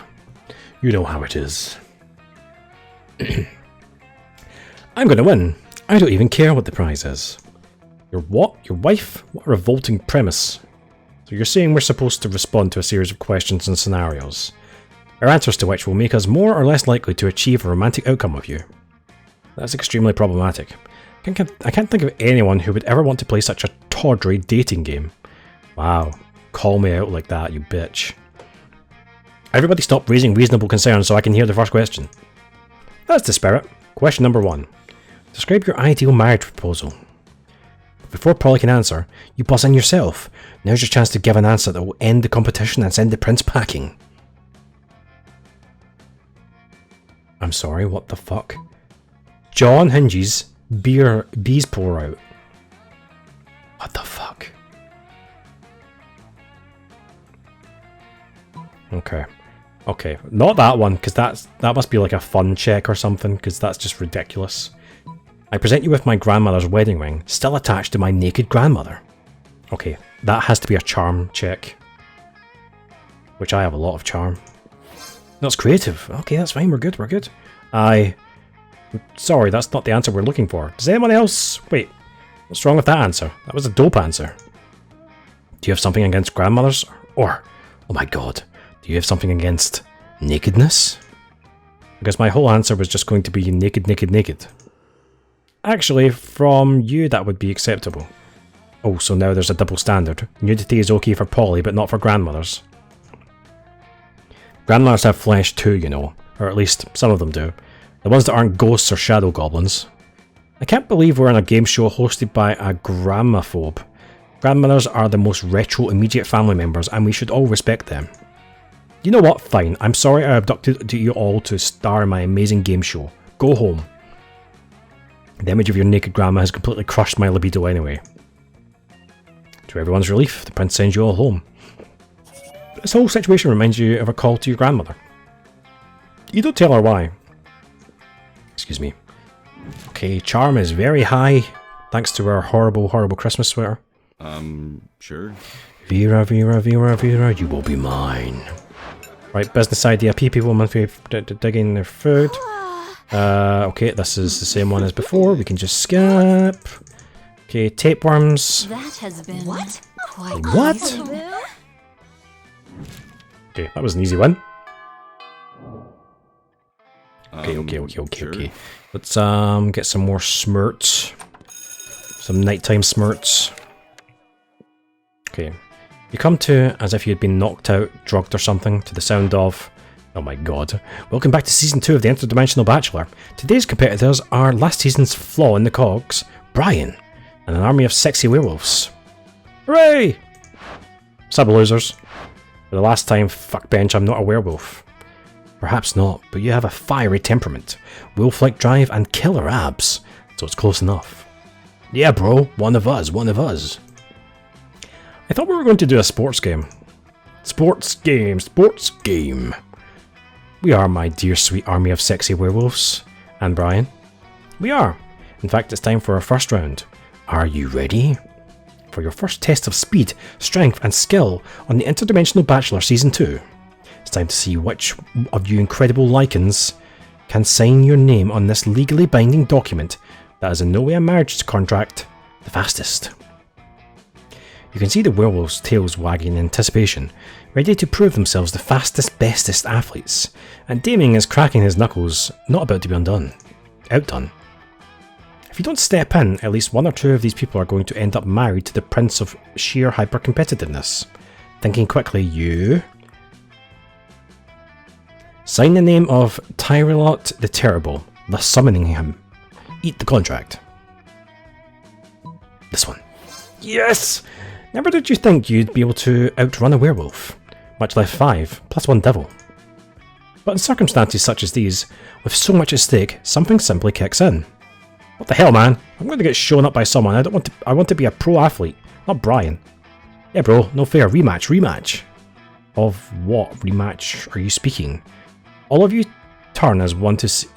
You know how it is. I'm gonna win. I don't even care what the prize is. Your what? Your wife? What a revolting premise. So you're saying we're supposed to respond to a series of questions and scenarios, our answers to which will make us more or less likely to achieve a romantic outcome with you. That's extremely problematic. I can't think of anyone who would ever want to play such a tawdry dating game. Wow, call me out like that, you bitch. Everybody stop raising reasonable concerns so I can hear the first question. That's the spirit. Question number 1. Describe your ideal marriage proposal. Before Polly can answer, you buzz in yourself. Now's your chance to give an answer that will end the competition and send the prince packing. I'm sorry, what the fuck? John hinges, bees pour out. What the fuck? Okay, not that one, because that must be like a fun check or something, because that's just ridiculous. I present you with my grandmother's wedding ring, still attached to my naked grandmother. Okay, that has to be a charm check. Which I have a lot of charm. That's creative. Okay, that's fine, we're good. Sorry, that's not the answer we're looking for. Does anyone else... Wait, what's wrong with that answer? That was a dope answer. Do you have something against grandmothers? Or, oh my god, do you have something against nakedness? Because my whole answer was just going to be naked. Actually, from you that would be acceptable. Oh, so now there's a double standard. Nudity is okay for Polly, but not for grandmothers. Grandmothers have flesh too, you know. Or at least, some of them do. The ones that aren't ghosts or shadow goblins. I can't believe we're on a game show hosted by a grammaphobe. Grandmothers are the most retro immediate family members, and we should all respect them. You know what? Fine. I'm sorry I abducted you all to star in my amazing game show. Go home. The image of your naked grandma has completely crushed my libido anyway. To everyone's relief, the prince sends you all home. This whole situation reminds you of a call to your grandmother. You don't tell her why. Excuse me. Okay, charm is very high, thanks to our horrible Christmas sweater. Sure. Vera, you will be mine. Right, business idea. PP woman digging their food. Okay, this is the same one as before. We can just skip. Okay, tapeworms. That has been quite What? Okay, that was an easy one. Okay. Let's get some more smirts. Some nighttime smirts. Okay. You come to as if you'd been knocked out, drugged or something, to the sound of... Oh my god. Welcome back to Season 2 of the Interdimensional Bachelor. Today's competitors are last season's flaw in the cogs, Brian, and an army of sexy werewolves. Hooray! Sub losers. For the last time, fuck bench, I'm not a werewolf. Perhaps not, but you have a fiery temperament, wolf-like drive, and killer abs, so it's close enough. Yeah, bro, one of us, one of us. I thought we were going to do a sports game. Sports game, sports game. We are, my dear sweet army of sexy werewolves. And Brian? We are. In fact, it's time for our first round. Are you ready? For your first test of speed, strength, and skill on the Interdimensional Bachelor Season 2. It's time to see which of you incredible lichens can sign your name on this legally binding document that is in no way a marriage contract the fastest. You can see the werewolves' tails wagging in anticipation, ready to prove themselves the fastest, bestest athletes, and Damien is cracking his knuckles, not about to be outdone. If you don't step in, at least one or two of these people are going to end up married to the prince of sheer hyper-competitiveness. Thinking quickly, you... Sign the name of Tyrelot the Terrible, thus summoning him. Eat the contract. This one. Yes! Never did you think you'd be able to outrun a werewolf, much less 5, plus 1 devil. But in circumstances such as these, with so much at stake, something simply kicks in. What the hell, man? I'm going to get shown up by someone. I want to be a pro athlete, not Brian. Yeah, bro, no fair. Rematch. Of what rematch are you speaking? All of you turn as one to see,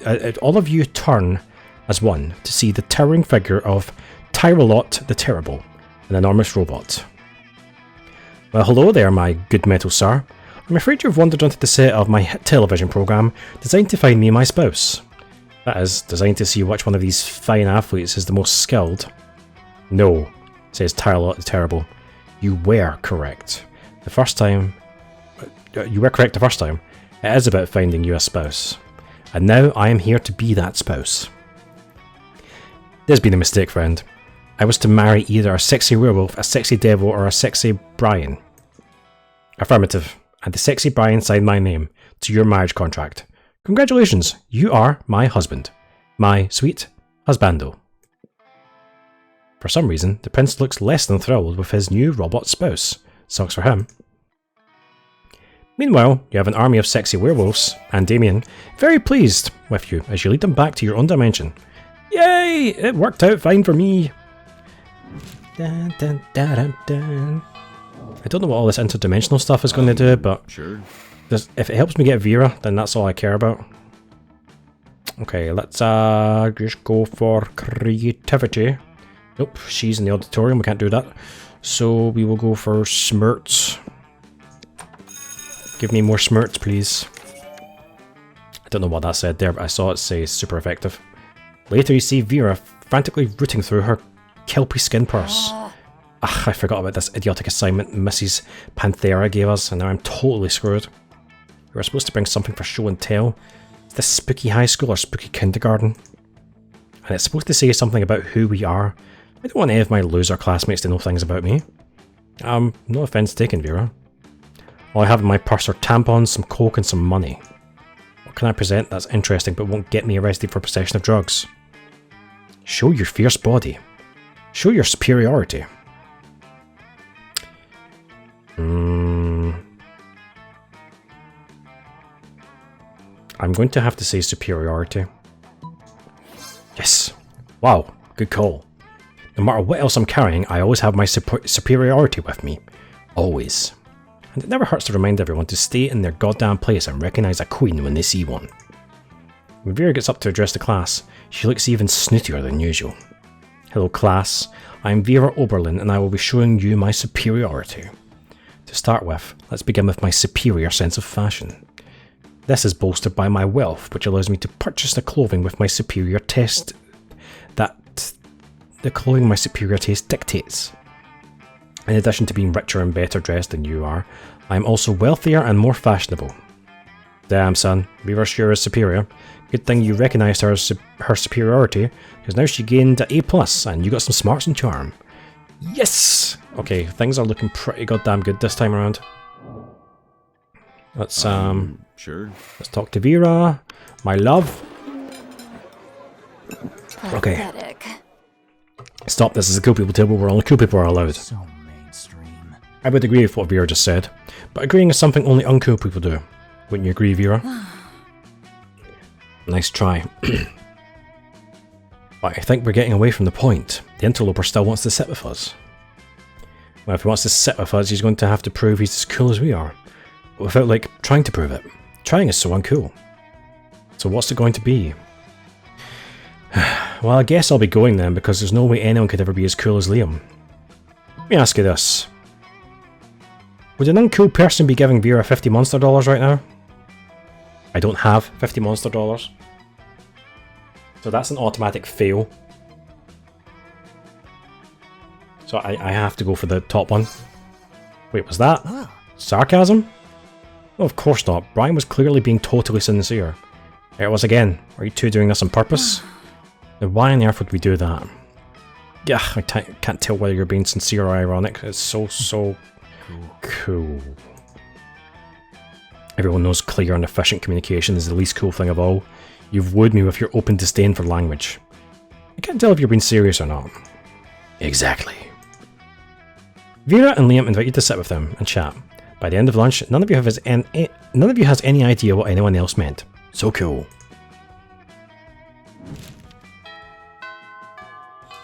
the towering figure of Tyrelot the Terrible, an enormous robot. Well, hello there, my good metal sir. I'm afraid you've wandered onto the set of my hit television programme designed to find me my spouse. That is, designed to see which one of these fine athletes is the most skilled. No, says Tyrelot the Terrible. You were correct. The first time. It is about finding you a spouse. And now I am here to be that spouse. There's been a mistake, friend. I was to marry either a sexy werewolf, a sexy devil, or a sexy Brian. Affirmative. And the sexy Brian signed my name to your marriage contract. Congratulations, you are my husband. My sweet husbando. For some reason, the prince looks less than thrilled with his new robot spouse. Sucks for him. Meanwhile, you have an army of sexy werewolves, and Damien, very pleased with you as you lead them back to your own dimension. Yay! It worked out fine for me! Dun, dun, dun, dun, dun. I don't know what all this interdimensional stuff is going to do, but Sure. if it helps me get Vera, then that's all I care about. Okay, let's just go for creativity. Nope, she's in the auditorium, we can't do that. So we will go for smirts. Give me more smirts, please. I don't know what that said there, but I saw it say super effective. Later you see Vera frantically rooting through her kelpie skin purse. Ah, I forgot about this idiotic assignment Mrs. Panthera gave us, and now I'm totally screwed. We were supposed to bring something for show and tell. Is this spooky high school or spooky kindergarten? And it's supposed to say something about who we are. I don't want any of my loser classmates to know things about me. No offense taken, Vera. All I have in my purse are tampons, some coke, and some money. What can I present that's interesting but won't get me arrested for possession of drugs? Show your fierce body. Show your superiority. I'm going to have to say superiority. Yes. Wow, good call. No matter what else I'm carrying, I always have my superiority with me. Always. And it never hurts to remind everyone to stay in their goddamn place and recognise a queen when they see one. When Vera gets up to address the class, she looks even snootier than usual. Hello class, I'm Vera Oberlin and I will be showing you my superiority. To start with, let's begin with my superior sense of fashion. This is bolstered by my wealth, which allows me to purchase the clothing with my superior taste dictates. In addition to being richer and better dressed than you are, I am also wealthier and more fashionable. Damn son, Vera sure is superior. Good thing you recognised her superiority, because now she gained an A+, and you got some smarts and charm. Yes! Okay, things are looking pretty goddamn good this time around. Let's Sure. let's talk to Vera, my love. Okay. Pathetic. Stop, this is a cool people table where only cool people are allowed. So mainstream. I would agree with what Vera just said, but agreeing is something only uncool people do. Wouldn't you agree, Vera? Nice try. But I think we're getting away from the point. The interloper still wants to sit with us. Well, if he wants to sit with us, he's going to have to prove he's as cool as we are. But without, like, trying to prove it. Trying is so uncool. So what's it going to be? Well, I guess I'll be going then, because there's no way anyone could ever be as cool as Liam. Let me ask you this. Would an uncool person be giving Vera 50 monster dollars right now? I don't have 50 monster dollars. So that's an automatic fail. So I have to go for the top one. Wait, was that sarcasm? Oh, of course not. Brian was clearly being totally sincere. There it was again. Are you two doing this on purpose? Then why on earth would we do that? Yeah, I can't tell whether you're being sincere or ironic. It's so cool. Everyone knows clear and efficient communication is the least cool thing of all. You've wooed me with your open disdain for language. I can't tell if you're being serious or not. Exactly. Vera and Liam invite you to sit with them and chat. By the end of lunch, none of you has any idea what anyone else meant. So cool.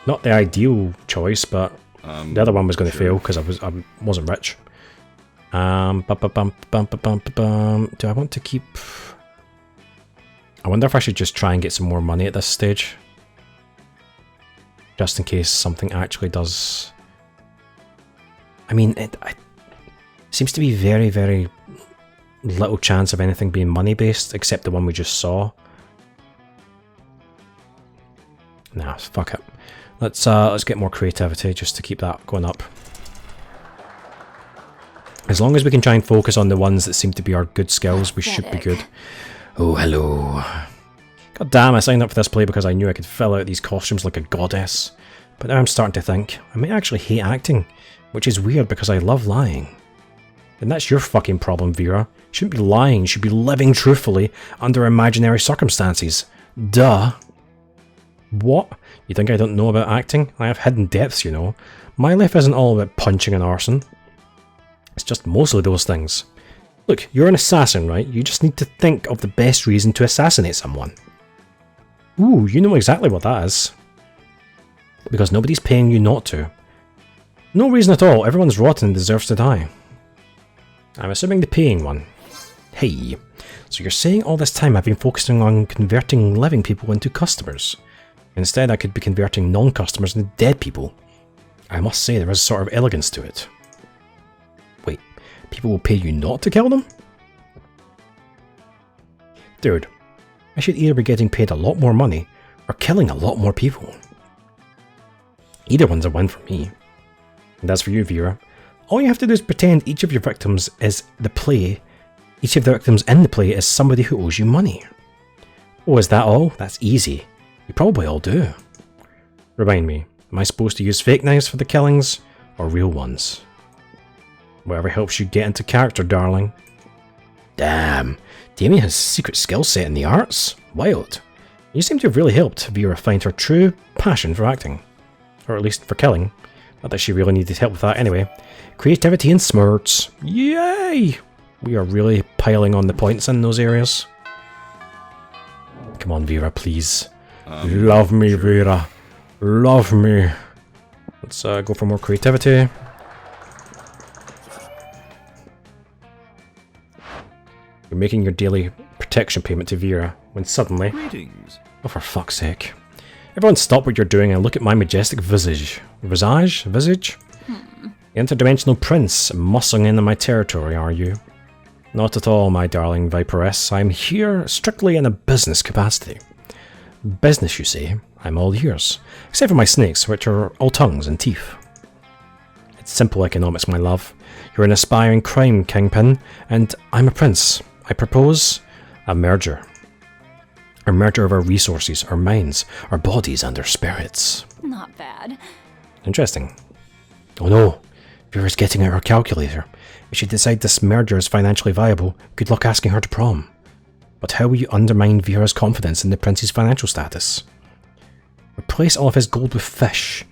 Not the ideal choice, but the other one was going to fail because I wasn't rich. Do I want to keep... I wonder if I should just try and get some more money at this stage. Just in case something actually does... I mean, it seems to be very, very little chance of anything being money-based, except the one we just saw. Nah, fuck it. Let's get more creativity just to keep that going up. As long as we can try and focus on the ones that seem to be our good skills, we should be good. Oh, hello. God damn, I signed up for this play because I knew I could fill out these costumes like a goddess. But now I'm starting to think, I may actually hate acting, which is weird because I love lying. And that's your fucking problem, Vera. You shouldn't be lying, you should be living truthfully under imaginary circumstances. Duh. What? You think I don't know about acting? I have hidden depths, you know. My life isn't all about punching and arson. It's just mostly those things. Look, you're an assassin, right? You just need to think of the best reason to assassinate someone. Ooh, you know exactly what that is. Because nobody's paying you not to. No reason at all, everyone's rotten and deserves to die. I'm assuming the paying one. Hey, so you're saying all this time I've been focusing on converting living people into customers. Instead I could be converting non-customers into dead people. I must say there is a sort of elegance to it. Wait, people will pay you not to kill them? Dude, I should either be getting paid a lot more money or killing a lot more people. Either one's a win for me. And as for you, Vera, all you have to do is pretend each of your victims is the play. Each of the victims in the play is somebody who owes you money. Oh, is that all? That's easy. You probably all do. Remind me, am I supposed to use fake knives for the killings, or real ones? Whatever helps you get into character, darling. Damn, Damien has a secret skill set in the arts. Wild. You seem to have really helped Vera find her true passion for acting. Or at least for killing. Not that she really needed help with that anyway. Creativity and smarts. Yay! We are really piling on the points in those areas. Come on, Vera, please. Love me, sure. Vera. Love me. Let's go for more creativity. You're making your daily protection payment to Vera when suddenly... Greetings. Oh, for fuck's sake. Everyone stop what you're doing and look at my majestic visage. Visage? The interdimensional prince muscling into my territory, are you? Not at all, my darling Viperess. I'm here strictly in a business capacity. Business, you say? I'm all ears. Except for my snakes, which are all tongues and teeth. It's simple economics, my love. You're an aspiring crime kingpin, and I'm a prince. I propose a merger. A merger of our resources, our minds, our bodies, and our spirits. Not bad. Interesting. Oh no, Vera's getting out her calculator. If she decides this merger is financially viable, good luck asking her to prom. But how will you undermine Vera's confidence in the prince's financial status? Replace all of his gold with fish.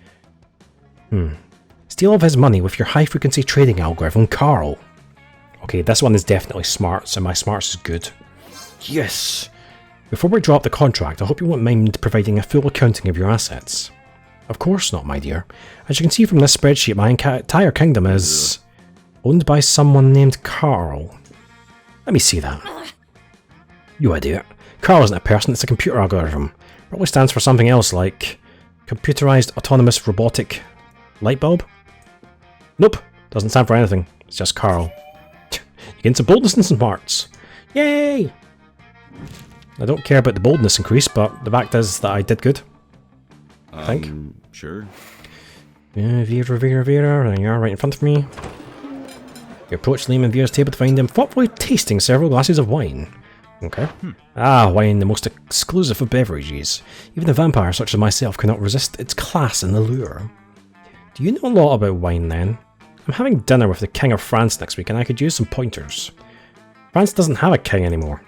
Steal all of his money with your high-frequency trading algorithm, Carl. Okay, this one is definitely smarts, and my smarts is good. Yes! Before we drop the contract, I hope you won't mind providing a full accounting of your assets. Of course not, my dear. As you can see from this spreadsheet, my entire kingdom is owned by someone named Carl. Let me see that. You idiot. Carl isn't a person, it's a computer algorithm. Probably stands for something else like computerized autonomous robotic light bulb? Nope, doesn't stand for anything. It's just Carl. You gain some boldness and some smarts. Yay! I don't care about the boldness increase, but the fact is that I did good. I think. Sure. Vera, there you are, right in front of me. You approach Liam and Vera's table to find them thoughtfully tasting several glasses of wine. Okay. Ah, wine, the most exclusive of beverages. Even a vampire such as myself cannot resist its class and allure. Do you know a lot about wine then? I'm having dinner with the King of France next week and I could use some pointers. France doesn't have a king anymore.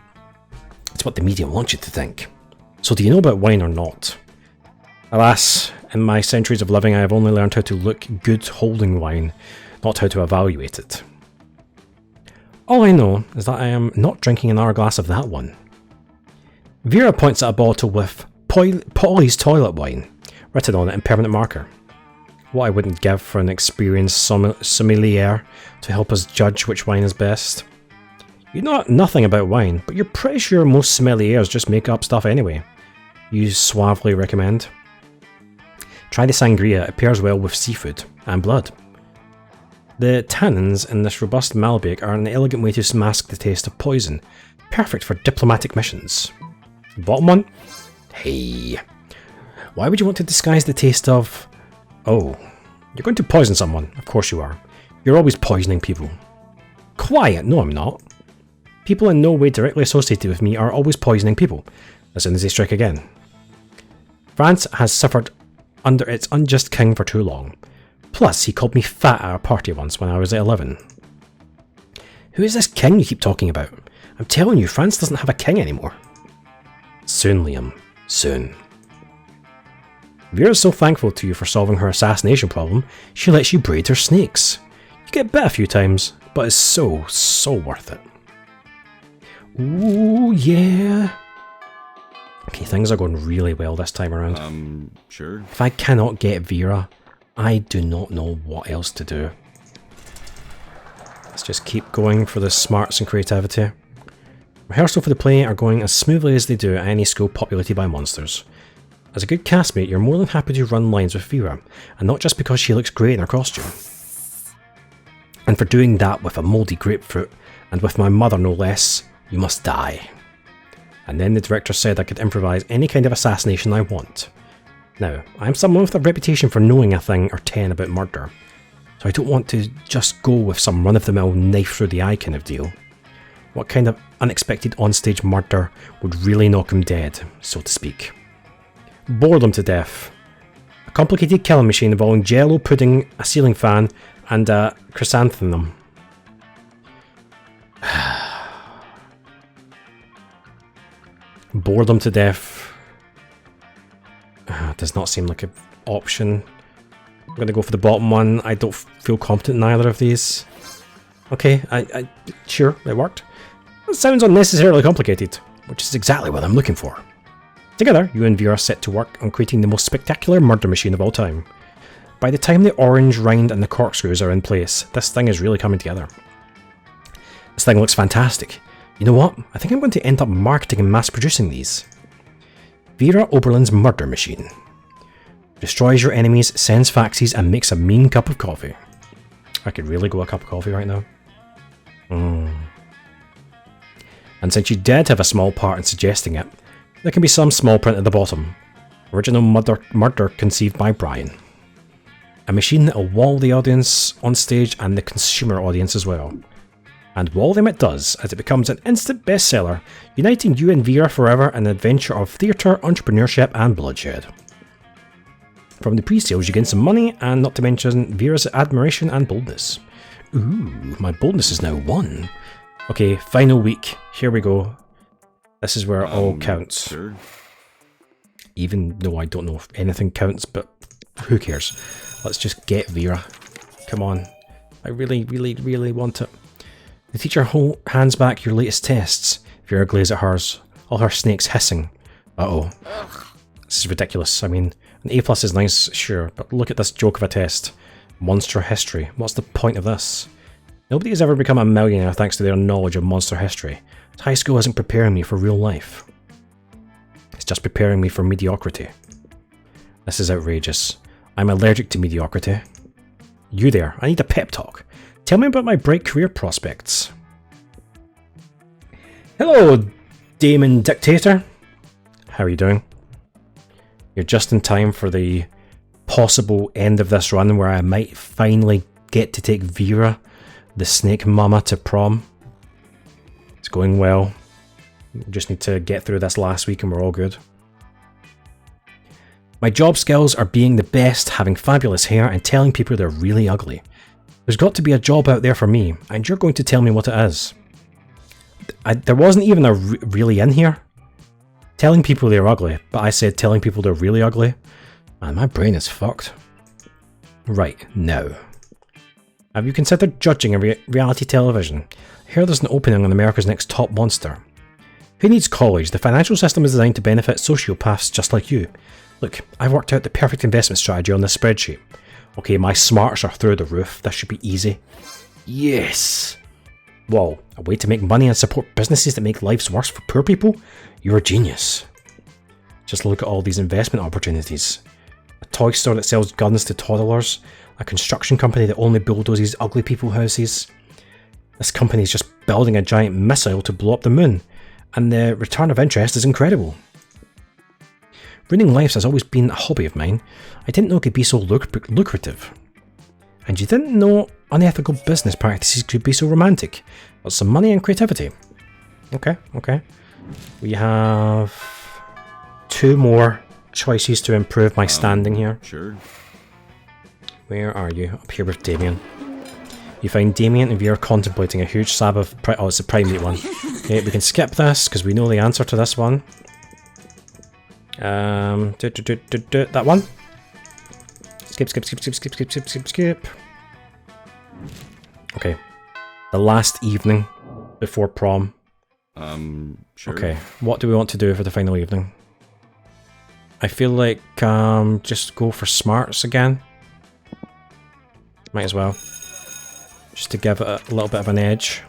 It's what the media wants you to think. So do you know about wine or not? Alas, in my centuries of living I have only learned how to look good holding wine, not how to evaluate it. All I know is that I am not drinking another glass of that one. Vera points at a bottle with Polly's toilet wine, written on it in permanent marker. What I wouldn't give for an experienced sommelier to help us judge which wine is best. You know nothing about wine, but you're pretty sure most sommeliers just make up stuff anyway. You suavely recommend. Try the sangria, it pairs well with seafood and blood. The tannins in this robust Malbec are an elegant way to mask the taste of poison, perfect for diplomatic missions. Bottom one? Hey. Why would you want to disguise the taste of... Oh, you're going to poison someone, of course you are. You're always poisoning people. Quiet, no I'm not. People in no way directly associated with me are always poisoning people, as soon as they strike again. France has suffered under its unjust king for too long. Plus, he called me fat at a party once when I was 11. Who is this king you keep talking about? I'm telling you, France doesn't have a king anymore. Soon, Liam. Soon. Vera's so thankful to you for solving her assassination problem, she lets you braid her snakes. You get bit a few times, but it's so worth it. Ooh, yeah. Okay, things are going really well this time around. Sure. If I cannot get Vera, I do not know what else to do. Let's just keep going for the smarts and creativity. Rehearsal for the play are going as smoothly as they do at any school populated by monsters. As a good castmate, you're more than happy to run lines with Vera, and not just because she looks great in her costume. And for doing that with a mouldy grapefruit, and with my mother no less, you must die. And then the director said I could improvise any kind of assassination I want. Now, I'm someone with a reputation for knowing a thing or 10 about murder, so I don't want to just go with some run-of-the-mill knife through the eye kind of deal. What kind of unexpected onstage murder would really knock him dead, so to speak? Bore them to death. A complicated killing machine involving jello pudding, a ceiling fan, and a chrysanthemum. Bore them to death. Does not seem like an option. I'm going to go for the bottom one. I don't feel competent in either of these. Okay, sure, it worked. It sounds unnecessarily complicated, which is exactly what I'm looking for. Together, you and Vera set to work on creating the most spectacular murder machine of all time. By the time the orange rind and the corkscrews are in place, this thing is really coming together. This thing looks fantastic. You know what? I think I'm going to end up marketing and mass producing these. Vera Oberlin's murder machine. Destroys your enemies, sends faxes, and makes a mean cup of coffee. I could really go a cup of coffee right now. And since you did have a small part in suggesting it, there can be some small print at the bottom. Original murder conceived by Brian. A machine that will wall the audience on stage and the consumer audience as well. And wall them it does, as it becomes an instant bestseller, uniting you and Vera forever in an adventure of theatre, entrepreneurship and bloodshed. From the pre-sales you gain some money, and not to mention Vera's admiration and boldness. Ooh, my boldness is now 1. Okay, final week, here we go. This is where it all counts. Sure. Even though I don't know if anything counts, but who cares? Let's just get Vera. Come on. I really, really, really want it. The teacher hands back your latest tests. Vera glares at hers. all her snakes hissing. Uh-oh. This is ridiculous. I mean, an A+ is nice, sure, but look at this joke of a test. Monster history. What's the point of this? Nobody has ever become a millionaire thanks to their knowledge of monster history. High school isn't preparing me for real life. It's just preparing me for mediocrity. This is outrageous. I'm allergic to mediocrity. You there, I need a pep talk. Tell me about my bright career prospects. Hello, Damon Dictator. How are you doing? You're just in time for the possible end of this run where I might finally get to take Vera, the snake mama, to prom. It's going well. We just need to get through this last week and we're all good. My job skills are being the best, having fabulous hair, and telling people they're really ugly. There's got to be a job out there for me, and you're going to tell me what it is. There wasn't even a really in here. Telling people they're ugly, but I said telling people they're really ugly. Man, my brain is fucked. Right, now. Have you considered judging a reality television? I hear there's an opening on America's Next Top Monster. Who needs college? The financial system is designed to benefit sociopaths just like you. Look, I've worked out the perfect investment strategy on this spreadsheet. Okay, my smarts are through the roof. This should be easy. Yes! Whoa, a way to make money and support businesses that make lives worse for poor people? You're a genius. Just look at all these investment opportunities. A toy store that sells guns to toddlers. A construction company that only bulldozes ugly people houses. This company is just building a giant missile to blow up the moon. And the return of interest is incredible. Ruining lives has always been a hobby of mine. I didn't know it could be so lucrative. And you didn't know unethical business practices could be so romantic. But some money and creativity. Okay, okay. We have 2 more choices to improve my standing here. Sure. Where are you? Up here with Damien. You find Damien and we are contemplating a huge slab of... Oh, it's a primate one. Okay, we can skip this because we know the answer to this one. That one. Skip. Okay. The last evening before prom. Sure. Okay, what do we want to do for the final evening? I feel like just go for smarts again. Might as well. Just to give it a little bit of an edge.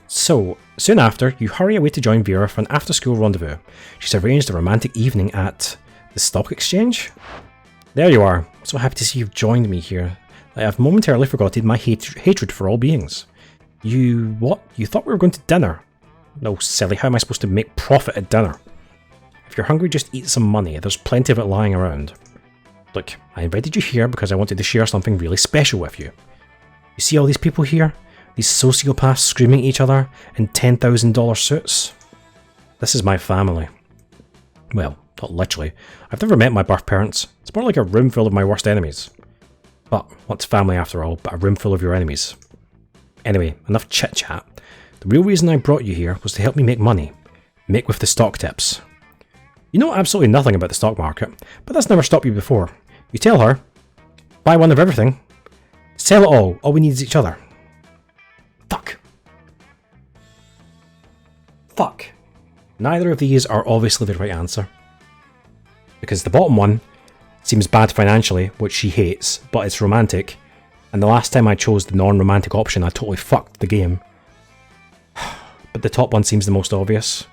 So, soon after, you hurry away to join Vera for an after-school rendezvous. She's arranged a romantic evening at the stock exchange. There you are. So happy to see you've joined me here. I have momentarily forgotten my hatred for all beings. You... what? You thought we were going to dinner? No, silly. How am I supposed to make profit at dinner? If you're hungry, just eat some money. There's plenty of it lying around. Look, I invited you here because I wanted to share something really special with you. You see all these people here? These sociopaths screaming at each other in $10,000 suits? This is my family. Well, not literally. I've never met my birth parents. It's more like a room full of my worst enemies. But what's family after all, but a room full of your enemies? Anyway, enough chit-chat. The real reason I brought you here was to help me make money. Make with the stock tips. You know absolutely nothing about the stock market, but that's never stopped you before. You tell her, buy one of everything. Sell it all we need is each other. Fuck. Fuck. Neither of these are obviously the right answer. Because the bottom one seems bad financially, which she hates, but it's romantic. And the last time I chose the non-romantic option, I totally fucked the game. But the top one seems the most obvious.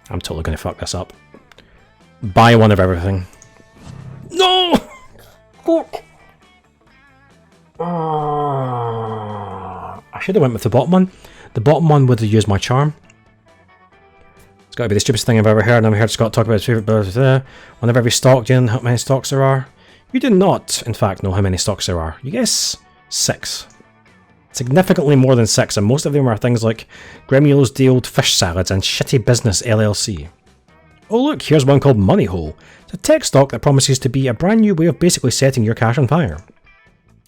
I'm totally going to fuck this up. Buy one of everything. No! Fuck! I should have went with the bottom one. The bottom one would have used my charm. It's got to be the stupidest thing I've ever heard. I've heard Scott talk about his favourite blah. One of every stock. Do you know how many stocks there are? You do not, in fact, know how many stocks there are. You guess 6. Significantly more than 6, and most of them are things like Gremio's Dealed Fish Salads and Shitty Business LLC. Oh look, here's one called Moneyhole. It's a tech stock that promises to be a brand new way of basically setting your cash on fire.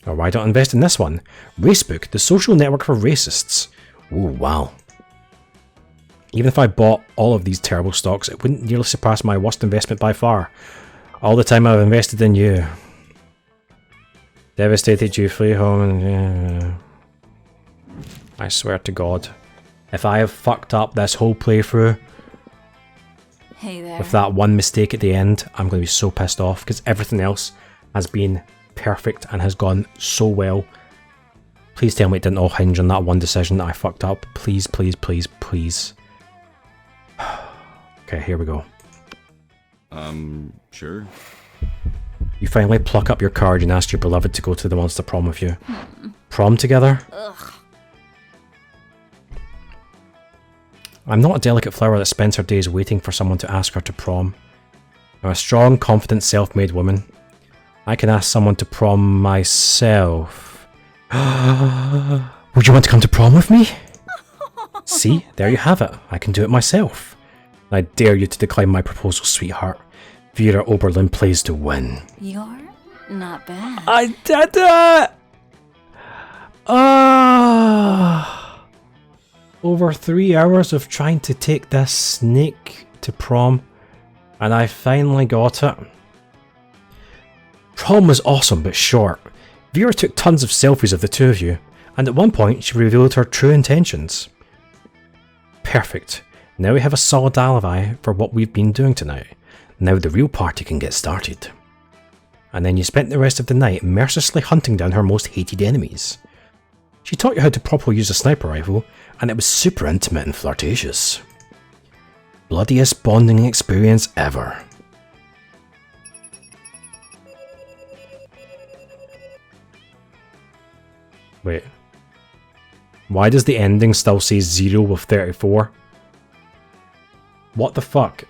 Or why don't invest in this one? Racebook, the social network for racists. Ooh, wow. Even if I bought all of these terrible stocks, it wouldn't nearly surpass my worst investment by far. All the time I've invested in you. Devastated you, flee home and... I swear to God. If I have fucked up this whole playthrough Hey there. with that one mistake at the end, I'm going to be so pissed off because everything else has been perfect and has gone so well. Please tell me it didn't all hinge on that one decision that I fucked up. Please, please, please, please. Okay, here we go. Sure. You finally pluck up your card and ask your beloved to go to the monster prom with you. Prom together? Ugh. I'm not a delicate flower that spends her days waiting for someone to ask her to prom. I'm a strong, confident, self-made woman. I can ask someone to prom myself. Would you want to come to prom with me? See, there you have it. I can do it myself. I dare you to decline my proposal, sweetheart. Vera Oberlin plays to win. You're not bad. I did it! Over 3 hours of trying to take this snake to prom, and I finally got it. Prom was awesome but short. Vera took tons of selfies of the two of you, and at one point she revealed her true intentions. Perfect. Now we have a solid alibi for what we've been doing tonight. Now the real party can get started. And then you spent the rest of the night mercilessly hunting down her most hated enemies. She taught you how to properly use a sniper rifle, and it was super intimate and flirtatious. Bloodiest bonding experience ever. Wait. Why does the ending still say 0 with 34? What the fuck?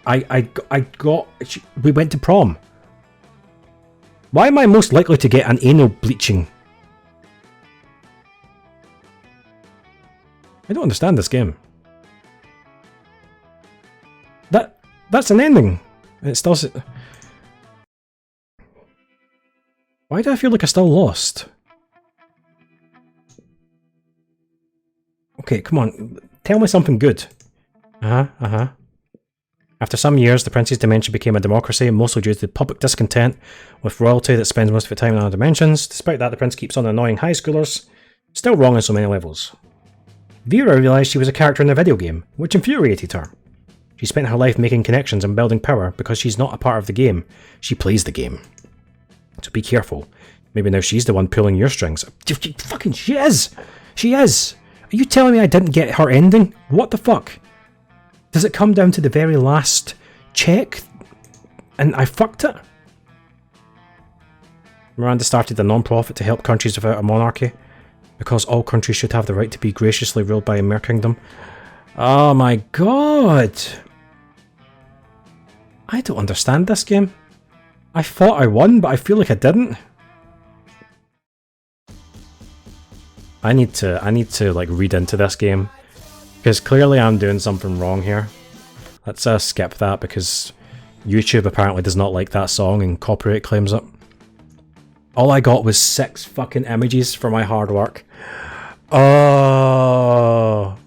We went to prom. Why am I most likely to get an anal bleaching? I don't understand this game. That's an ending. It still. Why do I feel like I still lost? Okay, come on. Tell me something good. After some years, the prince's dimension became a democracy, mostly due to the public discontent with royalty that spends most of its time in other dimensions. Despite that, the prince keeps on annoying high schoolers. Still wrong on so many levels. Vera realised she was a character in a video game, which infuriated her. She spent her life making connections and building power because she's not a part of the game. She plays the game. So be careful. Maybe now she's the one pulling your strings. Fucking she is! She is! Are you telling me I didn't get her ending? What the fuck? Does it come down to the very last check and I fucked it? Miranda started a non-profit to help countries without a monarchy, because all countries should have the right to be graciously ruled by a mere kingdom. Oh my god! I don't understand this game. I thought I won, but I feel like I didn't. I need to like read into this game, because clearly I'm doing something wrong here. Let's skip that because YouTube apparently does not like that song and copyright claims it. All I got was 6 fucking images for my hard work. Oh,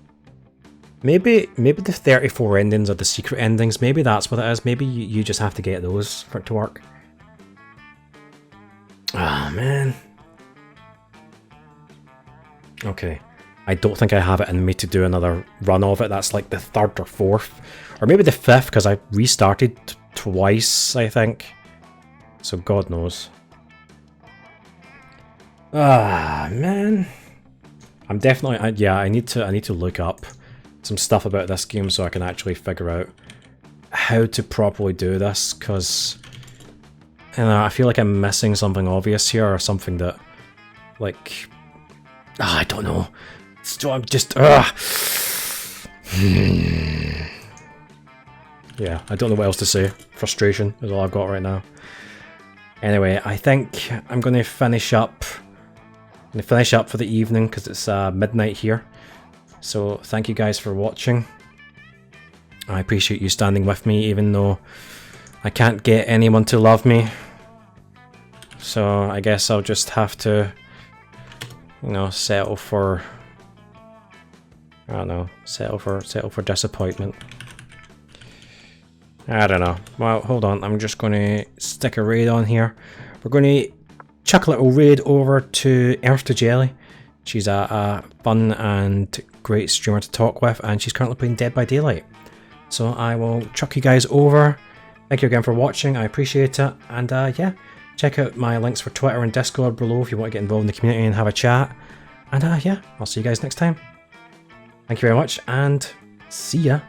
maybe the 34 endings are the secret endings. Maybe that's what it is. Maybe you just have to get those for it to work. Ah, man. Okay. I don't think I have it in me to do another run of it. That's like the 3rd or 4th. Or maybe the 5th, because I restarted twice, I think. So God knows. Ah, man. I'm definitely... yeah, I need to look up some stuff about this game so I can actually figure out how to properly do this, because I feel like I'm missing something obvious here, or something that, like... I don't know. So I'm just... yeah, I don't know what else to say. Frustration is all I've got right now. Anyway, I think I'm going to finish up. I'm going to finish up for the evening because it's midnight here. So thank you guys for watching. I appreciate you standing with me even though I can't get anyone to love me. So I guess I'll just have to, you know, settle for... I don't know, settle for disappointment. I don't know. Well, hold on. I'm just going to stick a raid on here. We're going to chuck a little raid over to Earth to Jelly. She's a fun and great streamer to talk with, and she's currently playing Dead by Daylight. So I will chuck you guys over. Thank you again for watching, I appreciate it. And yeah, check out my links for Twitter and Discord below if you want to get involved in the community and have a chat. And yeah, I'll see you guys next time. Thank you very much, and see ya.